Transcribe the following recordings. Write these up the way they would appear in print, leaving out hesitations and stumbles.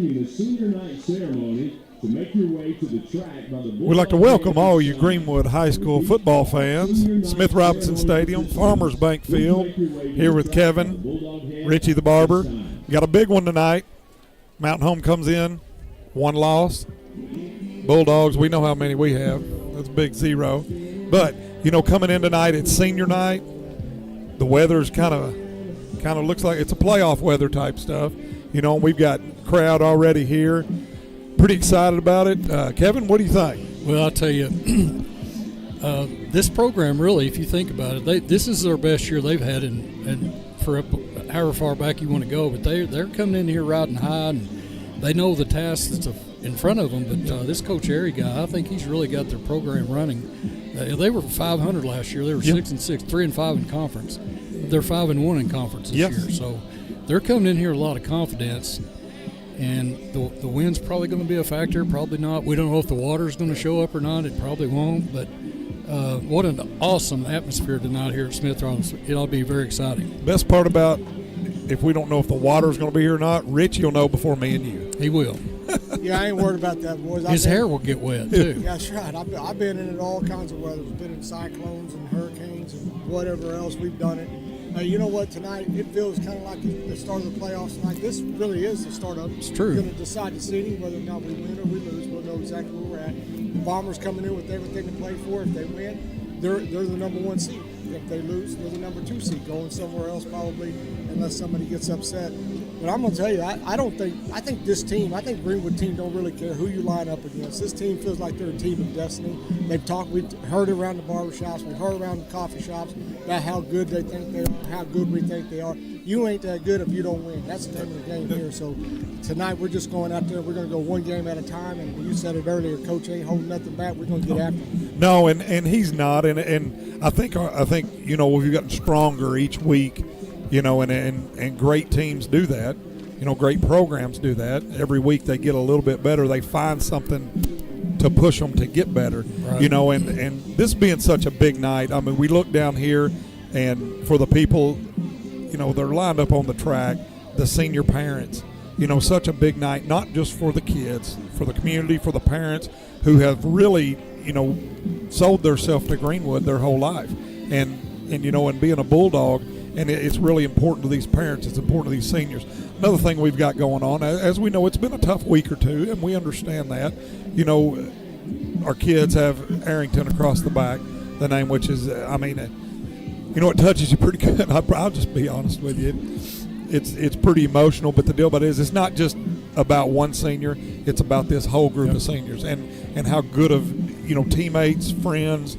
the senior night ceremony. To make your way to the track by the We'd like to welcome all you Greenwood High School football fans. Smith Robinson Stadium, Farmers Bank Field, here with Kevin, Richie the Barber. Got a big one tonight. Mountain Home comes in, 1 loss. Bulldogs, we know how many we have. That's a big 0. But, coming in tonight, it's senior night. The weather's kind of looks like it's a playoff weather type stuff. We've got crowd already here. Pretty excited about it. Kevin, what do you think? Well, I'll tell you, this program really, if you think about it, this is their best year they've had in for however far back you want to go. But they're coming in here riding high, and they know the task that's in front of them. But this Coach Airy guy, I think he's really got their program running. They were 500 last year. They were 6-6, 3-5 in conference. They're 5-1 in conference this year. So they're coming in here with a lot of confidence. And the wind's probably going to be a factor, probably not. We don't know if the water's going to show up or not. It probably won't. But what an awesome atmosphere tonight here at Smith Robinson. It'll be very exciting. Best part about if we don't know if the water's going to be here or not, Richie will know before me and you. He will. Yeah, I ain't worried about that, boys. His hair will get wet, too. Yeah, that's right. I've been in it all kinds of weather. I've been in cyclones and hurricanes and whatever else. We've done it. You know what? Tonight it feels kind of like the start of the playoffs. Tonight, this really is the start of it. It's true. We're going to decide the seeding, whether or not we win or we lose. We'll know exactly where we're at. The Bombers coming in with everything to play for. If they win, they're the number 1 seed. If they lose, they're the number 2 seed, going somewhere else probably, unless somebody gets upset. But I'm going to tell you, I think this team, I think Greenwood team don't really care who you line up against. This team feels like they're a team of destiny. We've heard around the barbershops, we've heard around the coffee shops about how good they think they are, how good we think they are. You ain't that good if you don't win. That's the name of the game here. So tonight we're just going out there. We're going to go one game at a time. And you said it earlier, Coach ain't holding nothing back. We're going to get after him. No, and he's not. And I think we've gotten stronger each week. And great teams do that. Great programs do that. Every week they get a little bit better. They find something to push them to get better. Right. And this being such a big night, I mean, we look down here, and for the people, they're lined up on the track, the senior parents, such a big night, not just for the kids, for the community, for the parents who have really, sold themselves to Greenwood their whole life. And being a Bulldog, and it's really important to these parents. It's important to these seniors. Another thing we've got going on, as we know, it's been a tough week or two, and we understand that. Our kids have Arrington across the back, the name, which is, it touches you pretty good. I'll just be honest with you. It's pretty emotional, but the deal about it is it's not just about one senior. It's about this whole group of seniors and how good of, teammates, friends,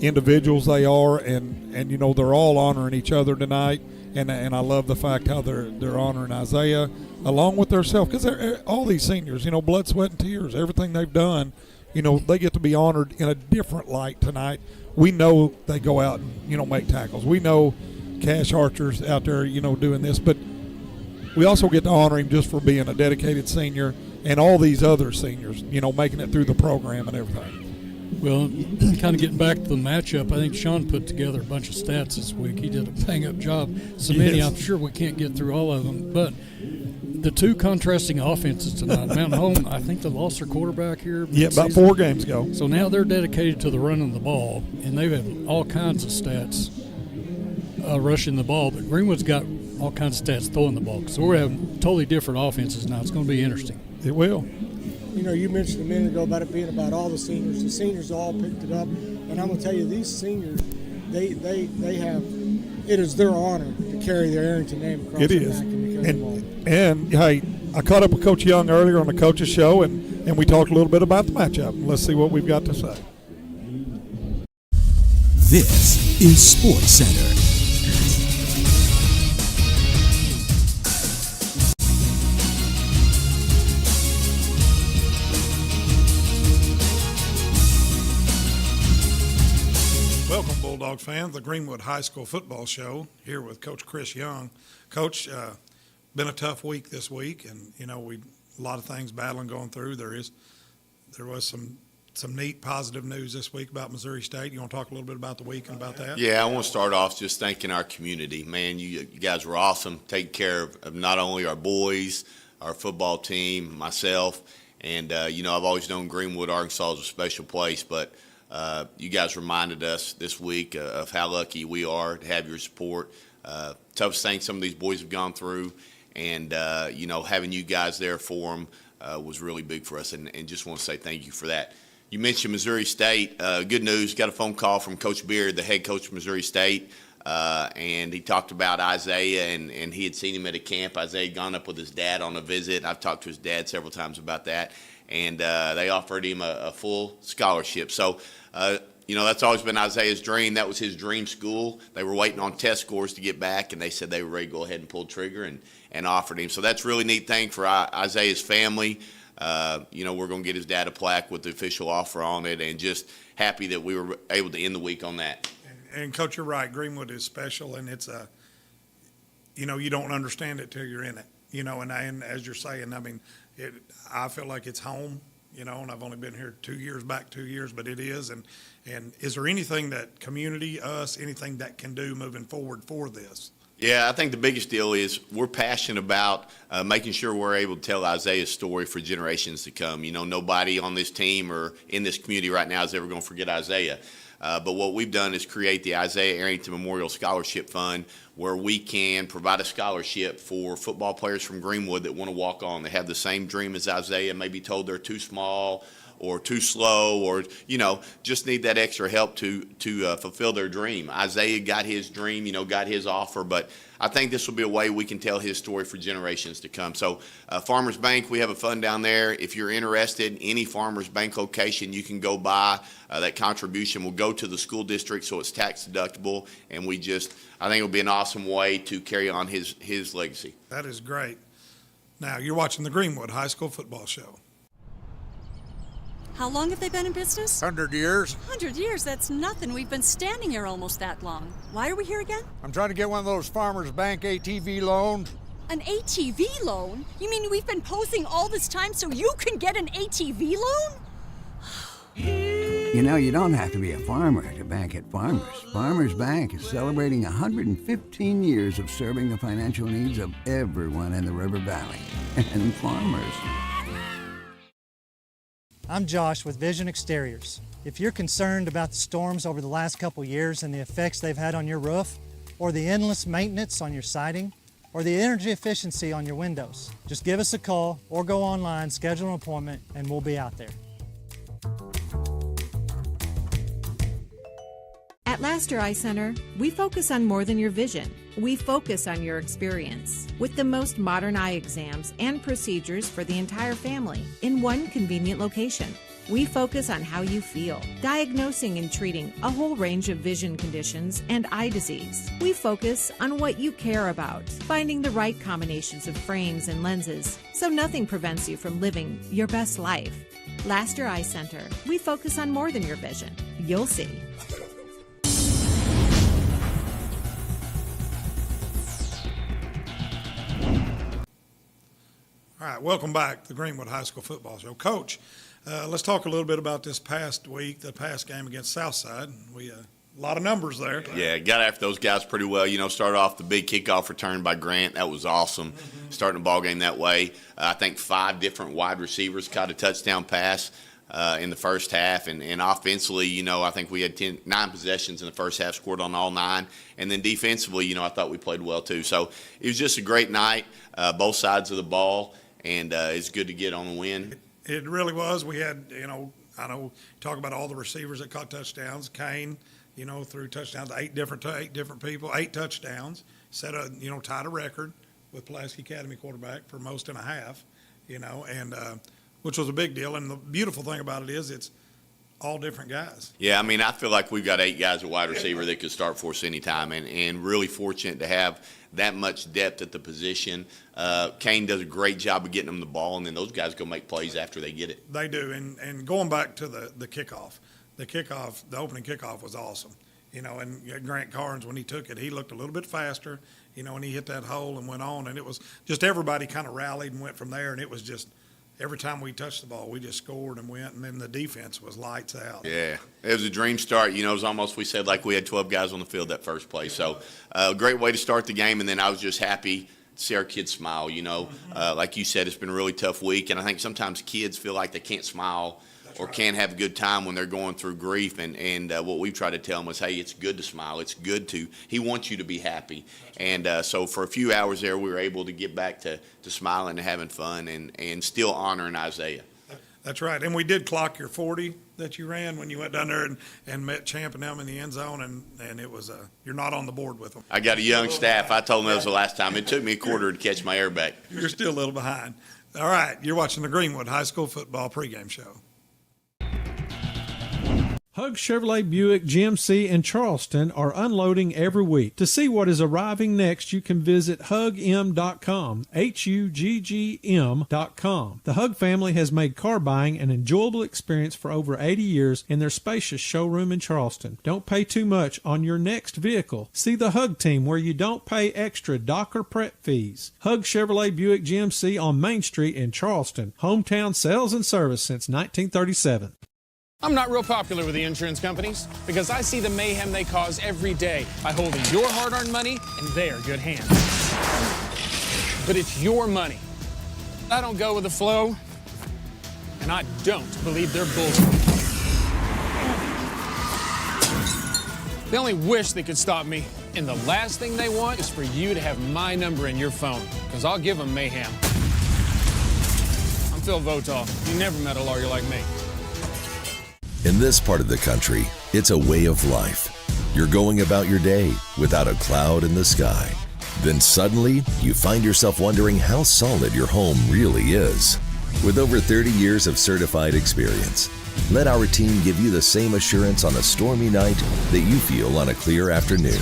individuals they are, and they're all honoring each other tonight, and I love the fact how they're honoring Isaiah along with themselves, because they're all these seniors, blood, sweat, and tears, everything they've done, they get to be honored in a different light tonight. We know they go out and make tackles. We know Cash Archer's out there doing this, but we also get to honor him just for being a dedicated senior, and all these other seniors making it through the program and everything. Well, kind of getting back to the matchup, I think Sean put together a bunch of stats this week. He did a bang-up job. So many, I'm sure we can't get through all of them. But the two contrasting offenses tonight, Mountain Home, I think they lost their quarterback here. Yeah, about 4 games ago. So now they're dedicated to the running the ball, and they've had all kinds of stats rushing the ball. But Greenwood's got all kinds of stats throwing the ball. So we're having totally different offenses now. It's going to be interesting. It will. You mentioned a minute ago about it being about all the seniors. The seniors all picked it up, and I'm going to tell you, these seniors, they have. It is their honor to carry their Arrington name across the back and to carry the ball. And hey, I caught up with Coach Young earlier on the coaches show, and we talked a little bit about the matchup. Let's see what we've got to say. This is Sports Center. Welcome, Bulldogs fans, the Greenwood High School football show, here with Coach Chris Young. Coach, been a tough week this week, and a lot of things battling going through. There was some neat positive news this week about Missouri State. You want to talk a little bit about the week and about that? Yeah, I want to start off just thanking our community. Man, you guys were awesome, taking care of not only our boys, our football team, myself. And, I've always known Greenwood, Arkansas is a special place, but you guys reminded us this week of how lucky we are to have your support. Toughest thing some of these boys have gone through, and, having you guys there for them was really big for us, and just want to say thank you for that. You mentioned Missouri State. Good news, got a phone call from Coach Beard, the head coach of Missouri State, and he talked about Isaiah, and he had seen him at a camp. Isaiah had gone up with his dad on a visit. I've talked to his dad several times about that, and they offered him a full scholarship. So, that's always been Isaiah's dream. That was his dream school. They were waiting on test scores to get back, and they said they were ready to go ahead and pull the trigger and offered him. So that's a really neat thing for Isaiah's family. We're going to get his dad a plaque with the official offer on it, and just happy that we were able to end the week on that. And Coach, you're right. Greenwood is special, and it's you don't understand it till you're in it. And as you're saying, I mean, I feel like it's home. And I've only been here 2 years, but it is. And is there anything that community, anything that can do moving forward for this? Yeah, I think the biggest deal is we're passionate about making sure we're able to tell Isaiah's story for generations to come. Nobody on this team or in this community right now is ever going to forget Isaiah. But what we've done is create the Isaiah Arrington Memorial Scholarship Fund, where we can provide a scholarship for football players from Greenwood that want to walk on. They have the same dream as Isaiah, maybe told they're too small or too slow, or just need that extra help to fulfill their dream. Isaiah got his dream, got his offer, but I think this will be a way we can tell his story for generations to come. So Farmers Bank, we have a fund down there. If you're interested, any Farmers Bank location, you can go by. That contribution will go to the school district, so it's tax deductible, and I think it'll be an awesome way to carry on his legacy. That is great. Now, you're watching the Greenwood High School Football Show. How long have they been in business? 100 years. 100 years? That's nothing. We've been standing here almost that long. Why are we here again? I'm trying to get one of those Farmers Bank ATV loans. An ATV loan? You mean we've been posing all this time so you can get an ATV loan? You don't have to be a farmer to bank at Farmers. Farmers Bank is celebrating 115 years of serving the financial needs of everyone in the River Valley. And Farmers. I'm Josh with Vision Exteriors. If you're concerned about the storms over the last couple years and the effects they've had on your roof, or the endless maintenance on your siding, or the energy efficiency on your windows, just give us a call or go online, schedule an appointment, and we'll be out there. At Laster Eye Center, we focus on more than your vision. We focus on your experience with the most modern eye exams and procedures for the entire family in one convenient location. We focus on how you feel, diagnosing and treating a whole range of vision conditions and eye disease. We focus on what you care about, finding the right combinations of frames and lenses so nothing prevents you from living your best life. Laster Eye Center, we focus on more than your vision. You'll see. All right, welcome back to the Greenwood High School Football Show. Coach, let's talk a little bit about this past week, the past game against Southside. We a lot of numbers there. Yeah, got after those guys pretty well. Started off the big kickoff return by Grant. That was awesome, starting the ball game that way. I think 5 different wide receivers caught a touchdown pass in the first half. And offensively, I think we had 9 possessions in the first half, scored on all 9. And then defensively, I thought we played well too. So it was just a great night, both sides of the ball. And it's good to get on the win. It really was. We had, I know, talk about all the receivers that caught touchdowns. Kane, threw touchdowns to 8 different people, 8 touchdowns. Tied a record with Pulaski Academy quarterback for most in a half, and which was a big deal. And the beautiful thing about it is it's all different guys. Yeah, I feel like we've got 8 guys at wide receiver that could start for us anytime, and really fortunate to have that much depth at the position. Kane does a great job of getting them the ball, and then those guys go make plays after they get it. They do, and going back to the kickoff, the opening kickoff was awesome. And Grant Carnes, when he took it, he looked a little bit faster, and he hit that hole and went on, and it was just everybody kind of rallied and went from there, and it was just every time we touched the ball, we just scored and went, and then the defense was lights out. Yeah, it was a dream start. It was almost, we said, like we had 12 guys on the field that first play. So great way to start the game, and then I was just happy see our kids smile. Like you said, it's been a really tough week, and I think sometimes kids feel like they can't smile or can't have a good time when they're going through grief. And what we've tried to tell them is, hey, it's good to smile. It's good to. He wants you to be happy. And so for a few hours there, we were able to get back to smiling and having fun and still honoring Isaiah. That's right. And we did clock your 40 that you ran when you went down there and met Champ and them in the end zone, and it was you're not on the board with them. I got a young staff. I told them that was the last time. It took me a quarter to catch my air back. You're still a little behind. All right, you're watching the Greenwood High School Football Pregame Show. Hug Chevrolet Buick GMC in Charleston are unloading every week. To see what is arriving next, you can visit hugm.com, HUGGM.com. The Hug family has made car buying an enjoyable experience for over 80 years in their spacious showroom in Charleston. Don't pay too much on your next vehicle. See the Hug team where you don't pay extra dock or prep fees. Hug Chevrolet Buick GMC on Main Street in Charleston. Hometown sales and service since 1937. I'm not real popular with the insurance companies because I see the mayhem they cause every day by holding your hard-earned money in their good hands. But it's your money. I don't go with the flow, and I don't believe their bullshit. They only wish they could stop me, and the last thing they want is for you to have my number in your phone, because I'll give them mayhem. I'm Phil Votaw. You never met a lawyer like me. In this part of the country, it's a way of life. You're going about your day without a cloud in the sky. Then suddenly, you find yourself wondering how solid your home really is. With over 30 years of certified experience, let our team give you the same assurance on a stormy night that you feel on a clear afternoon.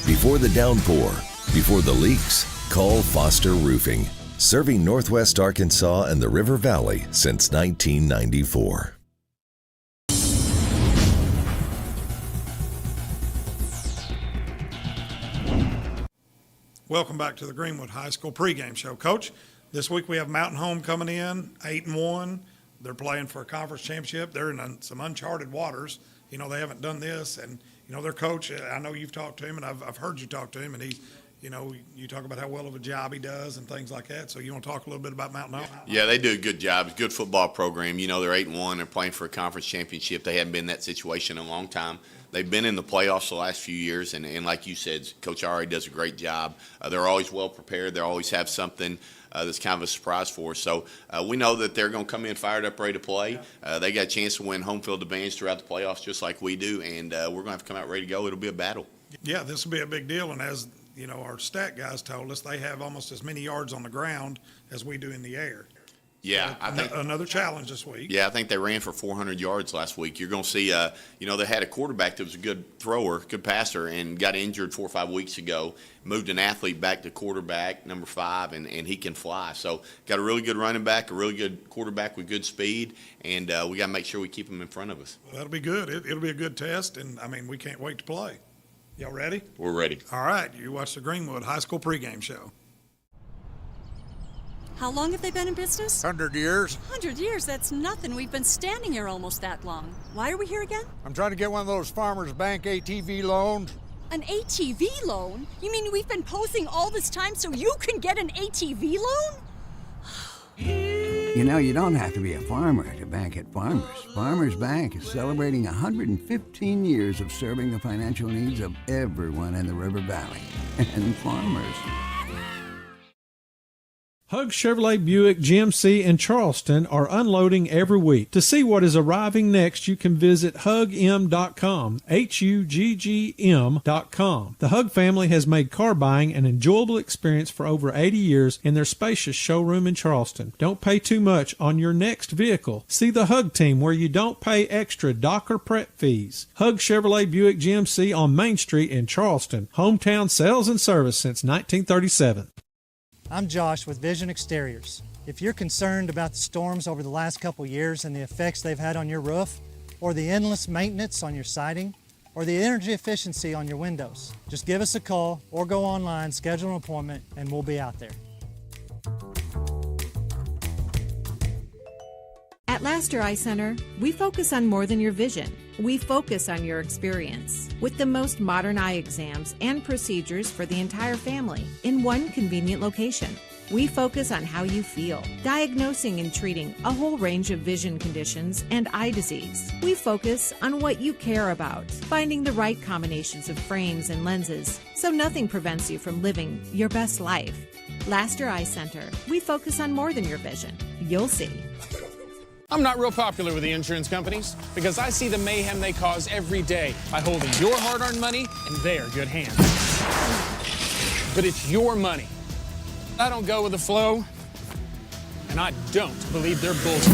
Before the downpour, before the leaks, call Foster Roofing, serving Northwest Arkansas and the River Valley since 1994. Welcome back to the Greenwood High School Pregame Show. Coach, this week we have Mountain Home coming in, 8-1. They're playing for a conference championship. They're in some uncharted waters. They haven't done this. And, their coach, I know you've talked to him, and I've heard you talk to him, and you talk about how well of a job he does and things like that. So you want to talk a little bit about Mountain Home? Yeah, they do a good job. It's a good football program. They're 8-1. They're playing for a conference championship. They haven't been in that situation in a long time. They've been in the playoffs the last few years, and like you said, Coach Ari does a great job. They're always well prepared. They always have something that's kind of a surprise for us. So we know that they're going to come in fired up, ready to play. They got a chance to win home field advantage throughout the playoffs just like we do, and we're going to have to come out ready to go. It'll be a battle. Yeah, this will be a big deal, and as our stat guys told us, they have almost as many yards on the ground as we do in the air. Yeah, I think another challenge this week. Yeah, I think they ran for 400 yards last week. You're going to see, they had a quarterback that was a good thrower, good passer, and got injured 4 or 5 weeks ago. Moved an athlete back to quarterback, number 5, and he can fly. So got a really good running back, a really good quarterback with good speed, and we got to make sure we keep him in front of us. Well, that'll be good. It'll be a good test, and we can't wait to play. Y'all ready? We're ready. All right, you watch the Greenwood High School Pregame Show. How long have they been in business? 100 years. 100 years? That's nothing. We've been standing here almost that long. Why are we here again? I'm trying to get one of those Farmers Bank ATV loans. An ATV loan? You mean we've been posing all this time so you can get an ATV loan? You don't have to be a farmer to bank at Farmers. Farmers Bank is celebrating 115 years of serving the financial needs of everyone in the River Valley. And Farmers. Hug Chevrolet Buick GMC in Charleston are unloading every week. To see what is arriving next, you can visit hugm.com, HUGGM.com. The Hug family has made car buying an enjoyable experience for over 80 years in their spacious showroom in Charleston. Don't pay too much on your next vehicle. See the Hug team where you don't pay extra dock or prep fees. Hug Chevrolet Buick GMC on Main Street in Charleston. Hometown sales and service since 1937. I'm Josh with Vision Exteriors. If you're concerned about the storms over the last couple years and the effects they've had on your roof, or the endless maintenance on your siding, or the energy efficiency on your windows, just give us a call or go online, schedule an appointment, and we'll be out there. At At Laster Eye Center, we focus on more than your vision. We focus on your experience with the most modern eye exams and procedures for the entire family in one convenient location. We focus on how you feel, diagnosing and treating a whole range of vision conditions and eye disease. We focus on what you care about, finding the right combinations of frames and lenses so nothing prevents you from living your best life. Laster Eye Center, we focus on more than your vision. You'll see. I'm not real popular with the insurance companies because I see the mayhem they cause every day by holding your hard-earned money in their good hands. But it's your money. I don't go with the flow, and I don't believe their bullshit.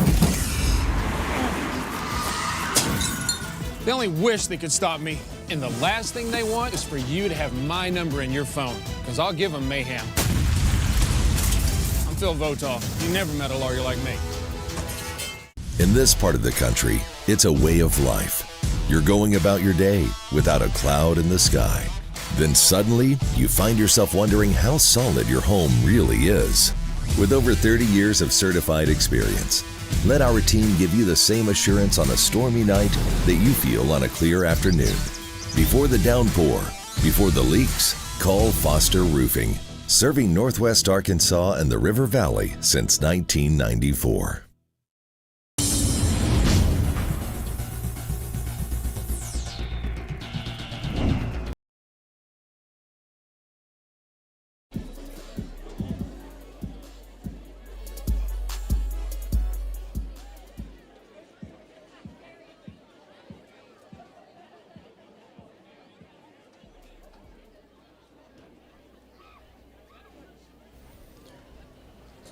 They only wish they could stop me, and the last thing they want is for you to have my number in your phone, because I'll give them mayhem. I'm Phil Votaw. You never met a lawyer like me. In this part of the country, it's a way of life. You're going about your day without a cloud in the sky. Then suddenly, you find yourself wondering how solid your home really is. With over 30 years of certified experience, let our team give you the same assurance on a stormy night that you feel on a clear afternoon. Before the downpour, before the leaks, call Foster Roofing, serving Northwest Arkansas and the River Valley since 1994.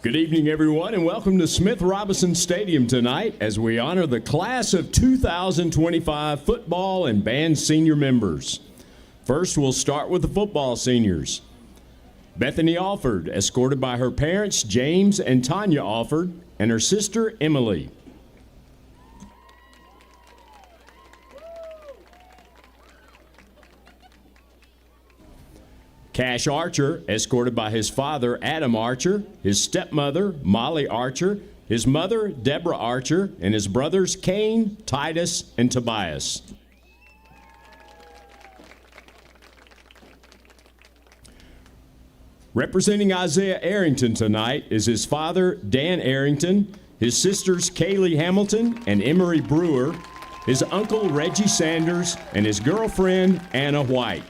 Good evening, everyone, and welcome to Smith Robinson Stadium tonight as we honor the class of 2025 football and band senior members. First, we'll start with the football seniors. Bethany Alford, escorted by her parents, James and Tanya Alford, and her sister, Emily. Cash Archer, escorted by his father, Adam Archer, his stepmother, Molly Archer, his mother, Deborah Archer, and his brothers, Cain, Titus, and Tobias. Representing Isaiah Arrington tonight is his father, Dan Arrington, his sisters, Kaylee Hamilton and Emery Brewer, his uncle, Reggie Sanders, and his girlfriend, Anna White.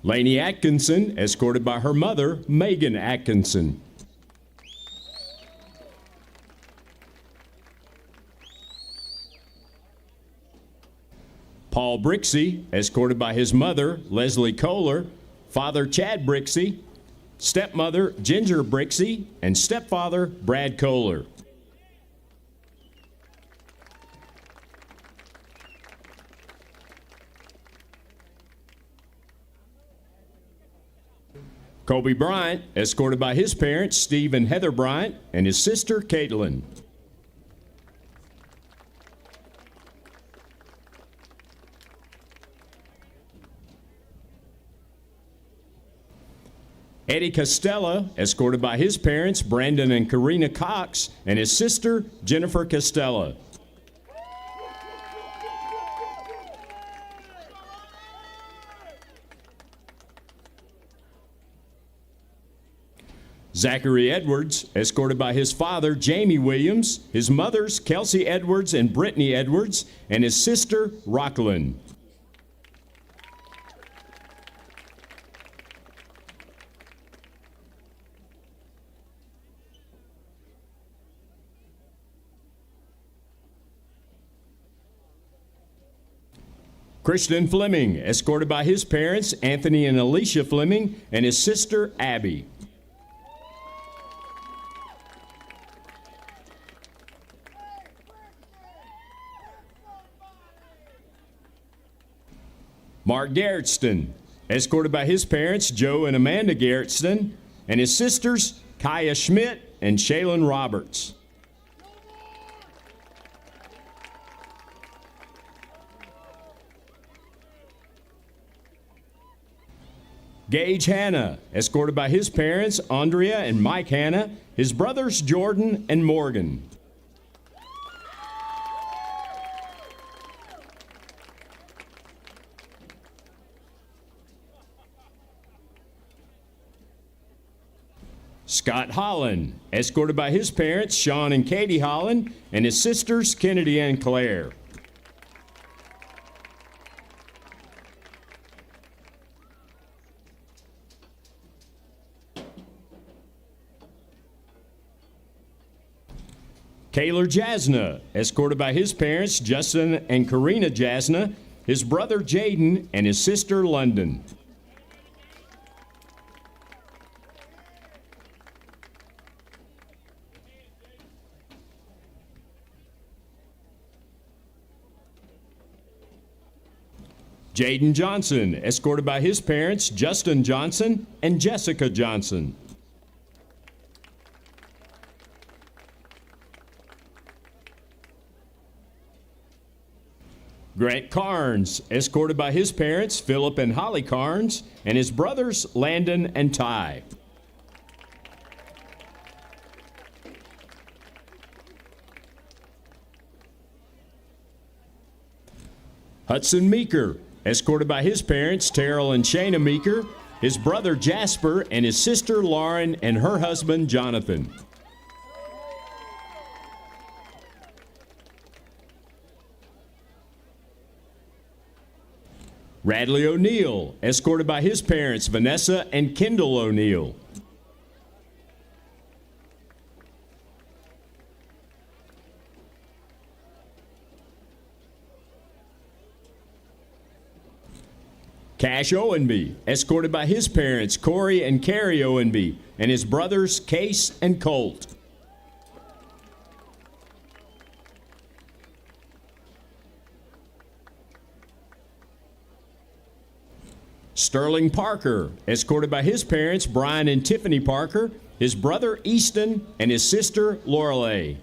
Lainey Atkinson, escorted by her mother, Megan Atkinson. Paul Brixey, escorted by his mother, Leslie Kohler, father, Chad Brixey, stepmother, Ginger Brixey, and stepfather, Brad Kohler. Kobe Bryant, escorted by his parents, Steve and Heather Bryant, and his sister, Caitlin. Eddie Costello, escorted by his parents, Brandon and Karina Cox, and his sister, Jennifer Costello. Zachary Edwards, escorted by his father, Jamie Williams, his mothers, Kelsey Edwards and Brittany Edwards, and his sister, Rocklyn. Christian Fleming, escorted by his parents, Anthony and Alicia Fleming, and his sister, Abby. Mark Garretson, escorted by his parents, Joe and Amanda Garretson, and his sisters, Kaya Schmidt, and Shaylin Roberts. Gage Hanna, escorted by his parents, Andrea and Mike Hanna, his brothers, Jordan and Morgan. Scott Holland, escorted by his parents, Sean and Katie Holland, and his sisters, Kennedy and Claire. Kaylor Jasna, escorted by his parents, Justin and Karina Jasna, his brother, Jaden, and his sister, London. Jaden Johnson, escorted by his parents, Justin Johnson and Jessica Johnson. Grant Carnes, escorted by his parents, Philip and Holly Carnes, and his brothers, Landon and Ty. Hudson Meeker, escorted by his parents, Terrell and Shayna Meeker, his brother Jasper, and his sister Lauren and her husband Jonathan. Radley O'Neill, escorted by his parents, Vanessa and Kendall O'Neill. Cash Owenby, escorted by his parents, Corey and Carrie Owenby, and his brothers, Case and Colt. Sterling Parker, escorted by his parents, Brian and Tiffany Parker, his brother, Easton, and his sister, Lorelei.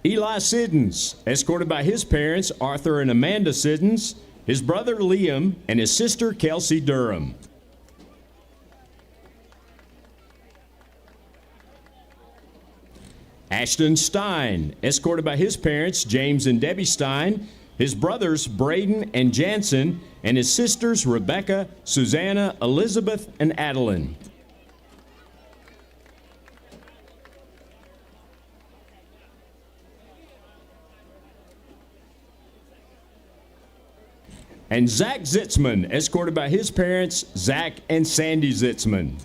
Eli Siddons, escorted by his parents, Arthur and Amanda Siddons, his brother, Liam, and his sister, Kelsey Durham. Ashton Stein, escorted by his parents, James and Debbie Stein, his brothers, Braden and Jansen, and his sisters, Rebecca, Susanna, Elizabeth, and Adeline. And Zach Zitzman, escorted by his parents, Zach and Sandy Zitzman.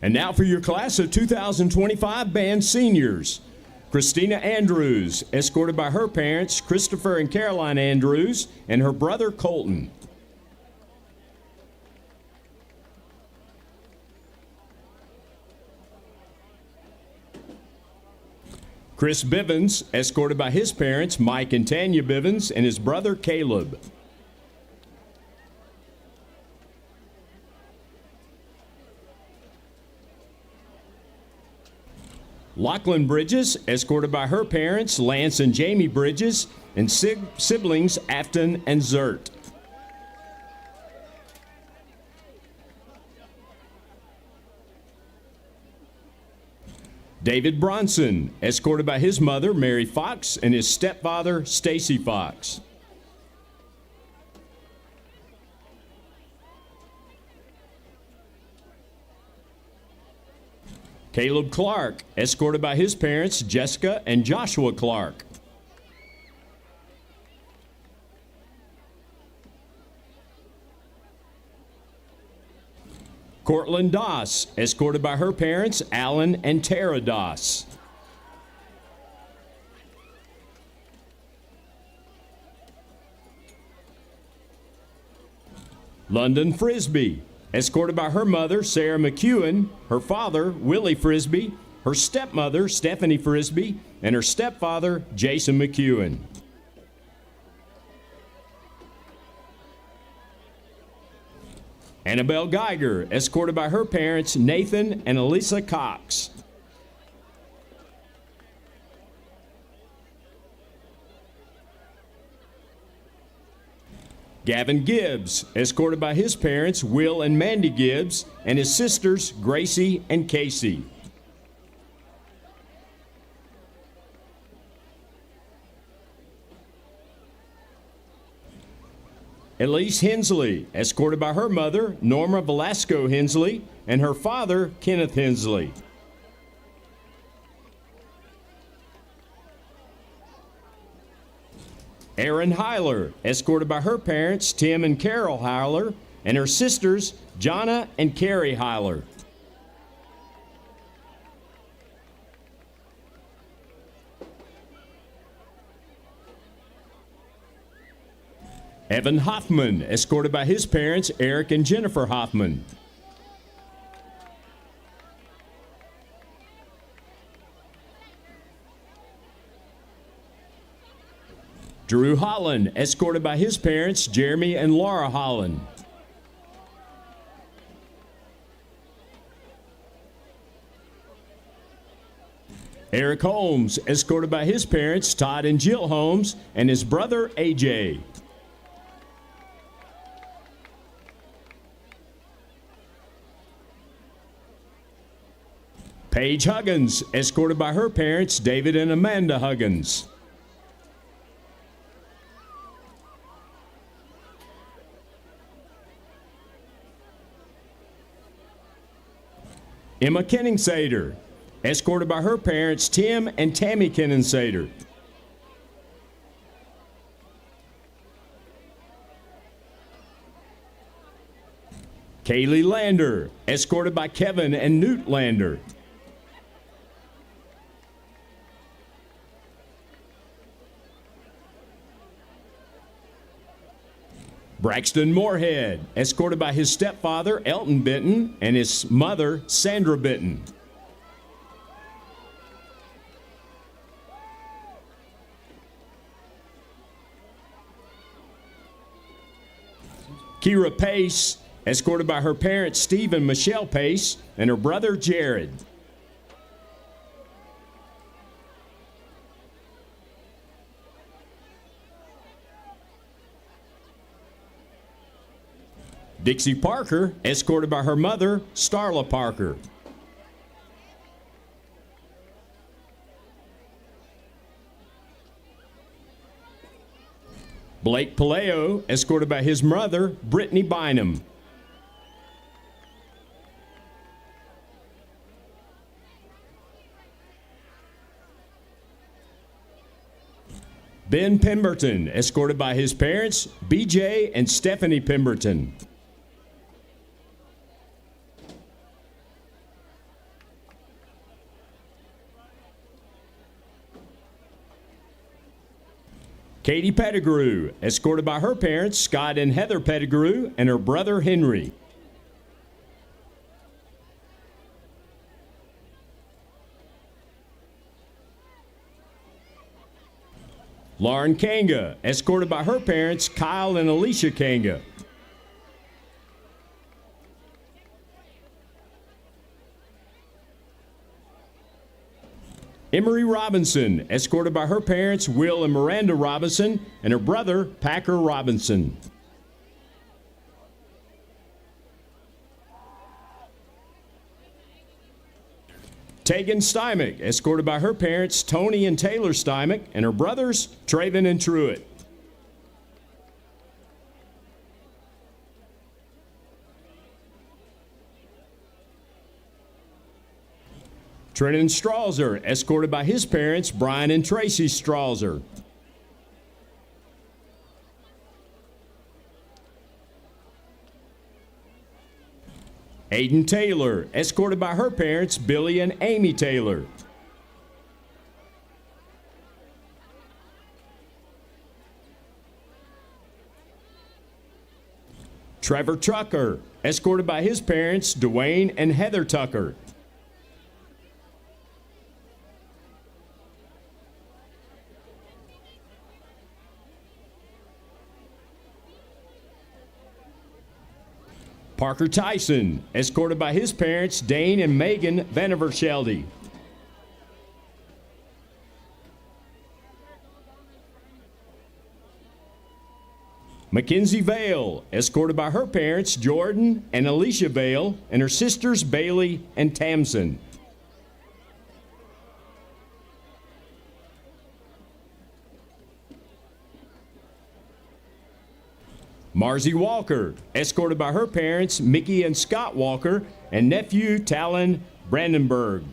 And now for your class of 2025 band seniors. Christina Andrews, escorted by her parents, Christopher and Caroline Andrews, and her brother, Colton. Chris Bivens, escorted by his parents, Mike and Tanya Bivens, and his brother, Caleb. Lachlan Bridges, escorted by her parents, Lance and Jamie Bridges, and siblings Afton and Zert. David Bronson, escorted by his mother, Mary Fox, and his stepfather, Stacy Fox. Caleb Clark, escorted by his parents, Jessica and Joshua Clark. Cortland Doss, escorted by her parents, Alan and Tara Doss. London Frisbee, escorted by her mother, Sarah McEwen, her father, Willie Frisbee, her stepmother, Stephanie Frisbee, and her stepfather, Jason McEwen. Annabelle Geiger, escorted by her parents, Nathan and Elisa Cox. Gavin Gibbs, escorted by his parents, Will and Mandy Gibbs, and his sisters, Gracie and Casey. Elise Hensley, escorted by her mother, Norma Velasco Hensley, and her father, Kenneth Hensley. Erin Heiler, escorted by her parents, Tim and Carol Heiler, and her sisters, Jonna and Carrie Heiler. Evan Hoffman, escorted by his parents, Eric and Jennifer Hoffman. Drew Holland, escorted by his parents, Jeremy and Laura Holland. Eric Holmes, escorted by his parents, Todd and Jill Holmes, and his brother, AJ. Paige Huggins, escorted by her parents, David and Amanda Huggins. Emma Kenningsader, escorted by her parents, Tim and Tammy Kenningsader. Kaylee Lander, escorted by Kevin and Newt Lander. Braxton Moorhead, escorted by his stepfather, Elton Benton, and his mother, Sandra Benton. Kira Pace, escorted by her parents, Steve and Michelle Pace, and her brother, Jared. Dixie Parker, escorted by her mother, Starla Parker. Blake Paleo, escorted by his mother, Brittany Bynum. Ben Pemberton, escorted by his parents, BJ and Stephanie Pemberton. Katie Pettigrew, escorted by her parents, Scott and Heather Pettigrew, and her brother, Henry. Lauren Kanga, escorted by her parents, Kyle and Alicia Kanga. Emery Robinson, escorted by her parents, Will and Miranda Robinson, and her brother, Packer Robinson. Tegan Stymick, escorted by her parents, Tony and Taylor Stymick, and her brothers, Traven and Truitt. Trenton Strawser, escorted by his parents, Brian and Tracy Strawser. Aiden Taylor, escorted by her parents, Billy and Amy Taylor. Trevor Tucker, escorted by his parents, Dwayne and Heather Tucker. Parker Tyson, escorted by his parents, Dane and Megan Vanneversheldy. Mackenzie Vale, escorted by her parents, Jordan and Alicia Vale, and her sisters, Bailey and Tamsin. Marzie Walker, escorted by her parents, Mickey and Scott Walker, and nephew, Talon Brandenburg.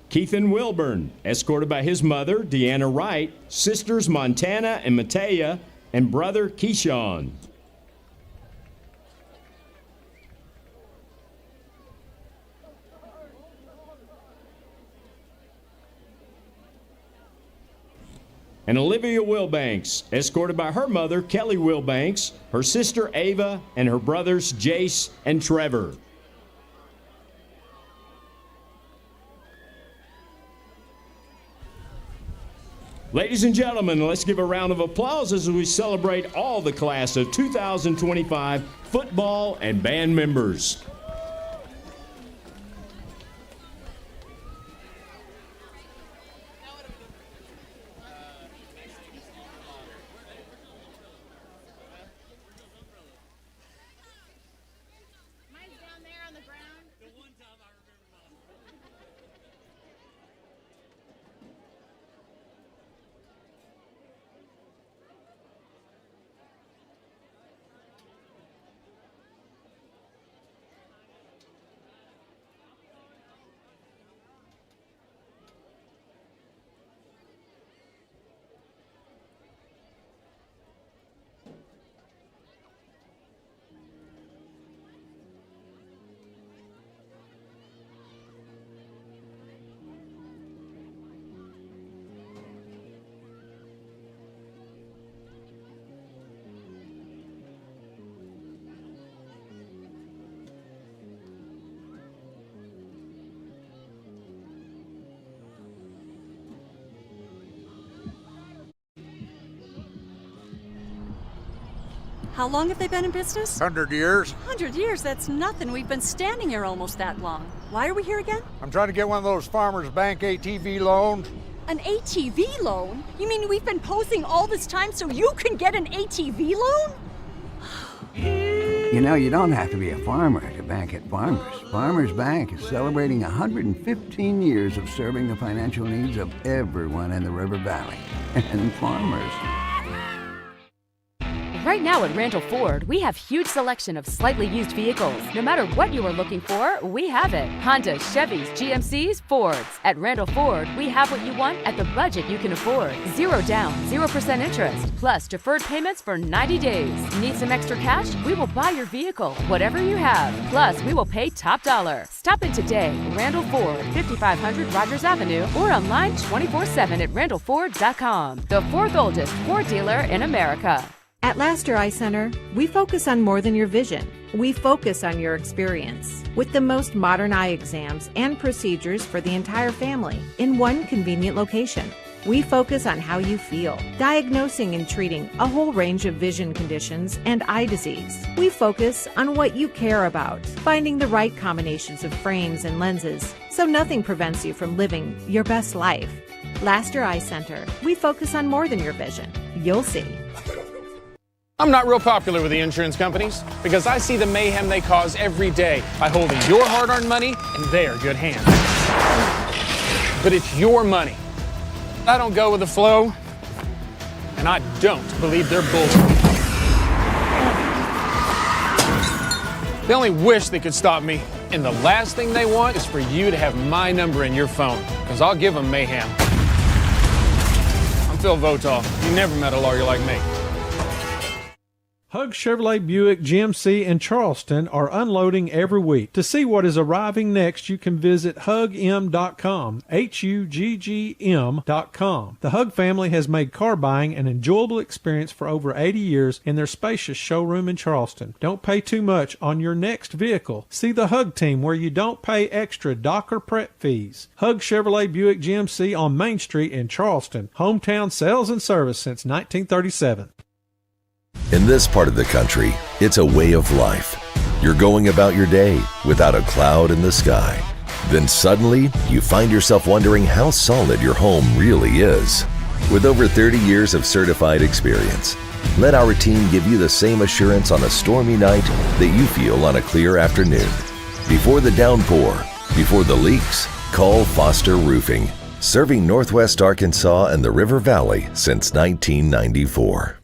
Keithan Wilburn, escorted by his mother, Deanna Wright, sisters Montana and Matea, and brother Keyshawn. And Olivia Wilbanks, escorted by her mother, Kelly Wilbanks, her sister Ava, and her brothers Jace and Trevor. Ladies and gentlemen, let's give a round of applause as we celebrate all the class of 2025 football and band members. How long have they been in business? 100 years. 100 years? That's nothing. We've been standing here almost that long. Why are we here again? I'm trying to get one of those Farmers Bank ATV loans. An ATV loan? You mean we've been posing all this time so you can get an ATV loan? You know, you don't have to be a farmer to bank at Farmers. Farmers Bank is celebrating 115 years of serving the financial needs of everyone in the River Valley. And farmers. Right now at Randall Ford, we have huge selection of slightly used vehicles. No matter what you are looking for, we have it. Hondas, Chevys, GMCs, Fords. At Randall Ford, we have what you want at the budget you can afford. 0 down, 0% interest, plus deferred payments for 90 days. Need some extra cash? We will buy your vehicle, whatever you have. Plus, we will pay top dollar. Stop in today. Randall Ford, 5500 Rogers Avenue, or online 24/7 at randallford.com. The fourth oldest Ford dealer in America. At Laster Eye Center, we focus on more than your vision. We focus on your experience with the most modern eye exams and procedures for the entire family in one convenient location. We focus on how you feel, diagnosing and treating a whole range of vision conditions and eye disease. We focus on what you care about, finding the right combinations of frames and lenses so nothing prevents you from living your best life. Laster Eye Center, we focus on more than your vision. You'll see. I'm not real popular with the insurance companies because I see the mayhem they cause every day by holding your hard-earned money in their good hands. But it's your money. I don't go with the flow, and I don't believe their bullshit. They only wish they could stop me, and the last thing they want is for you to have my number in your phone, because I'll give them mayhem. I'm Phil Votaw. You never met a lawyer like me. Hug Chevrolet Buick GMC in Charleston are unloading every week. To see what is arriving next, you can visit hugm.com, HUGGM.com. The Hug family has made car buying an enjoyable experience for over 80 years in their spacious showroom in Charleston. Don't pay too much on your next vehicle. See the Hug team where you don't pay extra dock or prep fees. Hug Chevrolet Buick GMC on Main Street in Charleston. Hometown sales and service since 1937. In this part of the country, it's a way of life. You're going about your day without a cloud in the sky. Then suddenly, you find yourself wondering how solid your home really is. With over 30 years of certified experience, let our team give you the same assurance on a stormy night that you feel on a clear afternoon. Before the downpour, before the leaks, call Foster Roofing, serving Northwest Arkansas and the River Valley since 1994.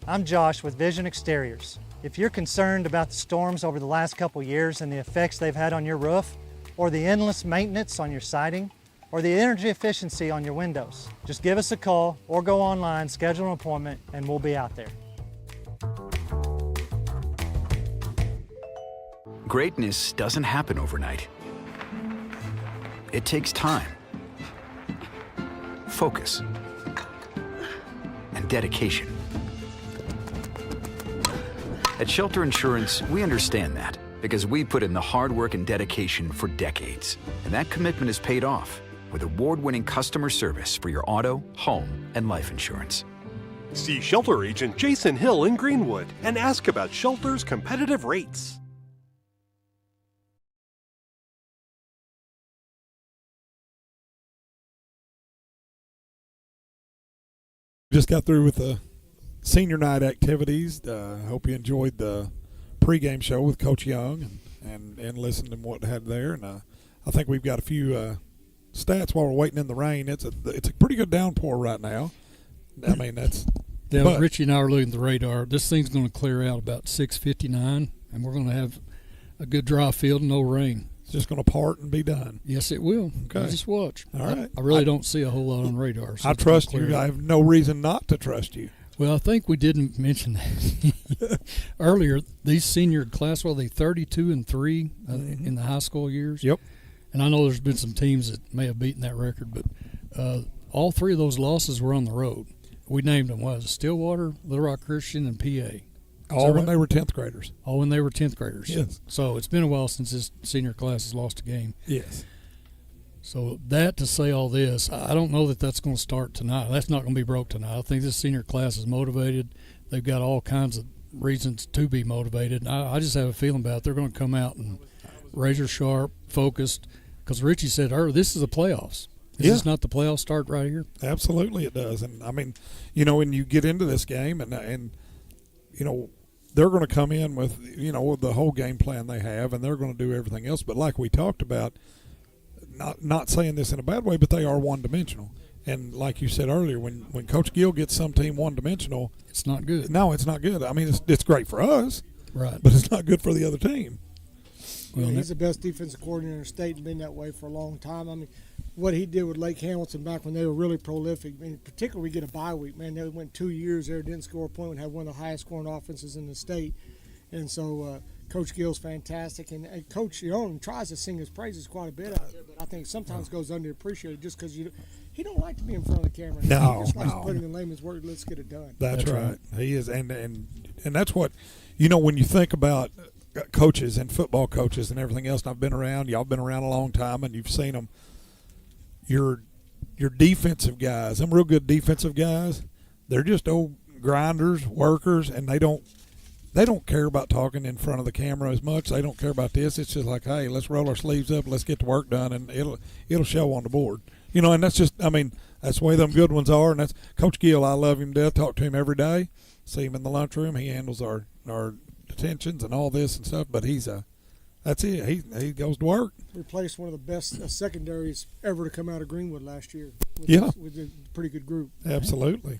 I'm Josh with Vision Exteriors. If you're concerned about the storms over the last couple years and the effects they've had on your roof, or the endless maintenance on your siding, or the energy efficiency on your windows, just give us a call or go online, schedule an appointment, and we'll be out there. Greatness doesn't happen overnight. It takes time, focus, and dedication. At Shelter Insurance, we understand that because we put in the hard work and dedication for decades. And that commitment is paid off with award-winning customer service for your auto, home, and life insurance. See Shelter Agent Jason Hill in Greenwood and ask about Shelter's competitive rates. Just got through with the senior night activities. Hope you enjoyed the pregame show with Coach Young and listened to what had there. And I think we've got a few stats while we're waiting in the rain. It's a pretty good downpour right now. I mean, that's yeah. But Richie and I are looking at the radar. This thing's going to clear out about 6:59, and we're going to have a good dry field and no rain. It's just going to part and be done. Yes, it will. Okay. You just watch. All right. I really don't see a whole lot on radar. So I trust you. I have no reason not to trust you. Well, I think we didn't mention that earlier. These senior class, well, they 32-3 in the high school years. Yep. And I know there's been some teams that may have beaten that record, but all three of those losses were on the road. We named them, Stillwater, Little Rock Christian, and PA. All when they were 10th graders. All when they were 10th graders. Yes. So it's been a while since this senior class has lost a game. Yes. So that to say all this, I don't know that that's going to start tonight. That's not going to be broke tonight. I think this senior class is motivated. They've got all kinds of reasons to be motivated. And I just have a feeling about it. They're going to come out and razor sharp, focused, because Richie said earlier, this is the playoffs. Is this not the playoff start right here? Absolutely it does. And, I mean, when you get into this game and they're going to come in with, with the whole game plan they have, and they're going to do everything else. But like we talked about, not saying this in a bad way, but they are one-dimensional. And like you said earlier, when Coach Gill gets some team one-dimensional, it's not good. No, it's not good. I mean, it's great for us, right? But it's not good for the other team. Well, he's the best defensive coordinator in the state and been that way for a long time. I mean, what he did with Lake Hamilton back when they were really prolific, I mean, particularly we get a bye week, man. They went 2 years there, didn't score a point, and had one of the highest scoring offenses in the state. And so Coach Gill's fantastic. And Coach tries to sing his praises quite a bit out there, but I think sometimes goes underappreciated just because he don't like to be in front of the camera. No, he just likes to put it in layman's word, let's get it done. That's right. He is. And that's what, when you think about coaches and football coaches and everything else, and I've been around, y'all been around a long time, and you've seen them, your defensive guys, them real good defensive guys, they're just old grinders, workers, and they don't care about talking in front of the camera as much. They don't care about this. It's just like, hey, let's roll our sleeves up, let's get the work done, and it'll show on the board. And that's just, that's the way them good ones are. And that's Coach Gill. I love him to death. Talk to him every day. See him in the lunchroom. He handles our detentions and all this and stuff. But that's it. He goes to work. Replaced one of the best secondaries ever to come out of Greenwood last year. With a pretty good group. Absolutely.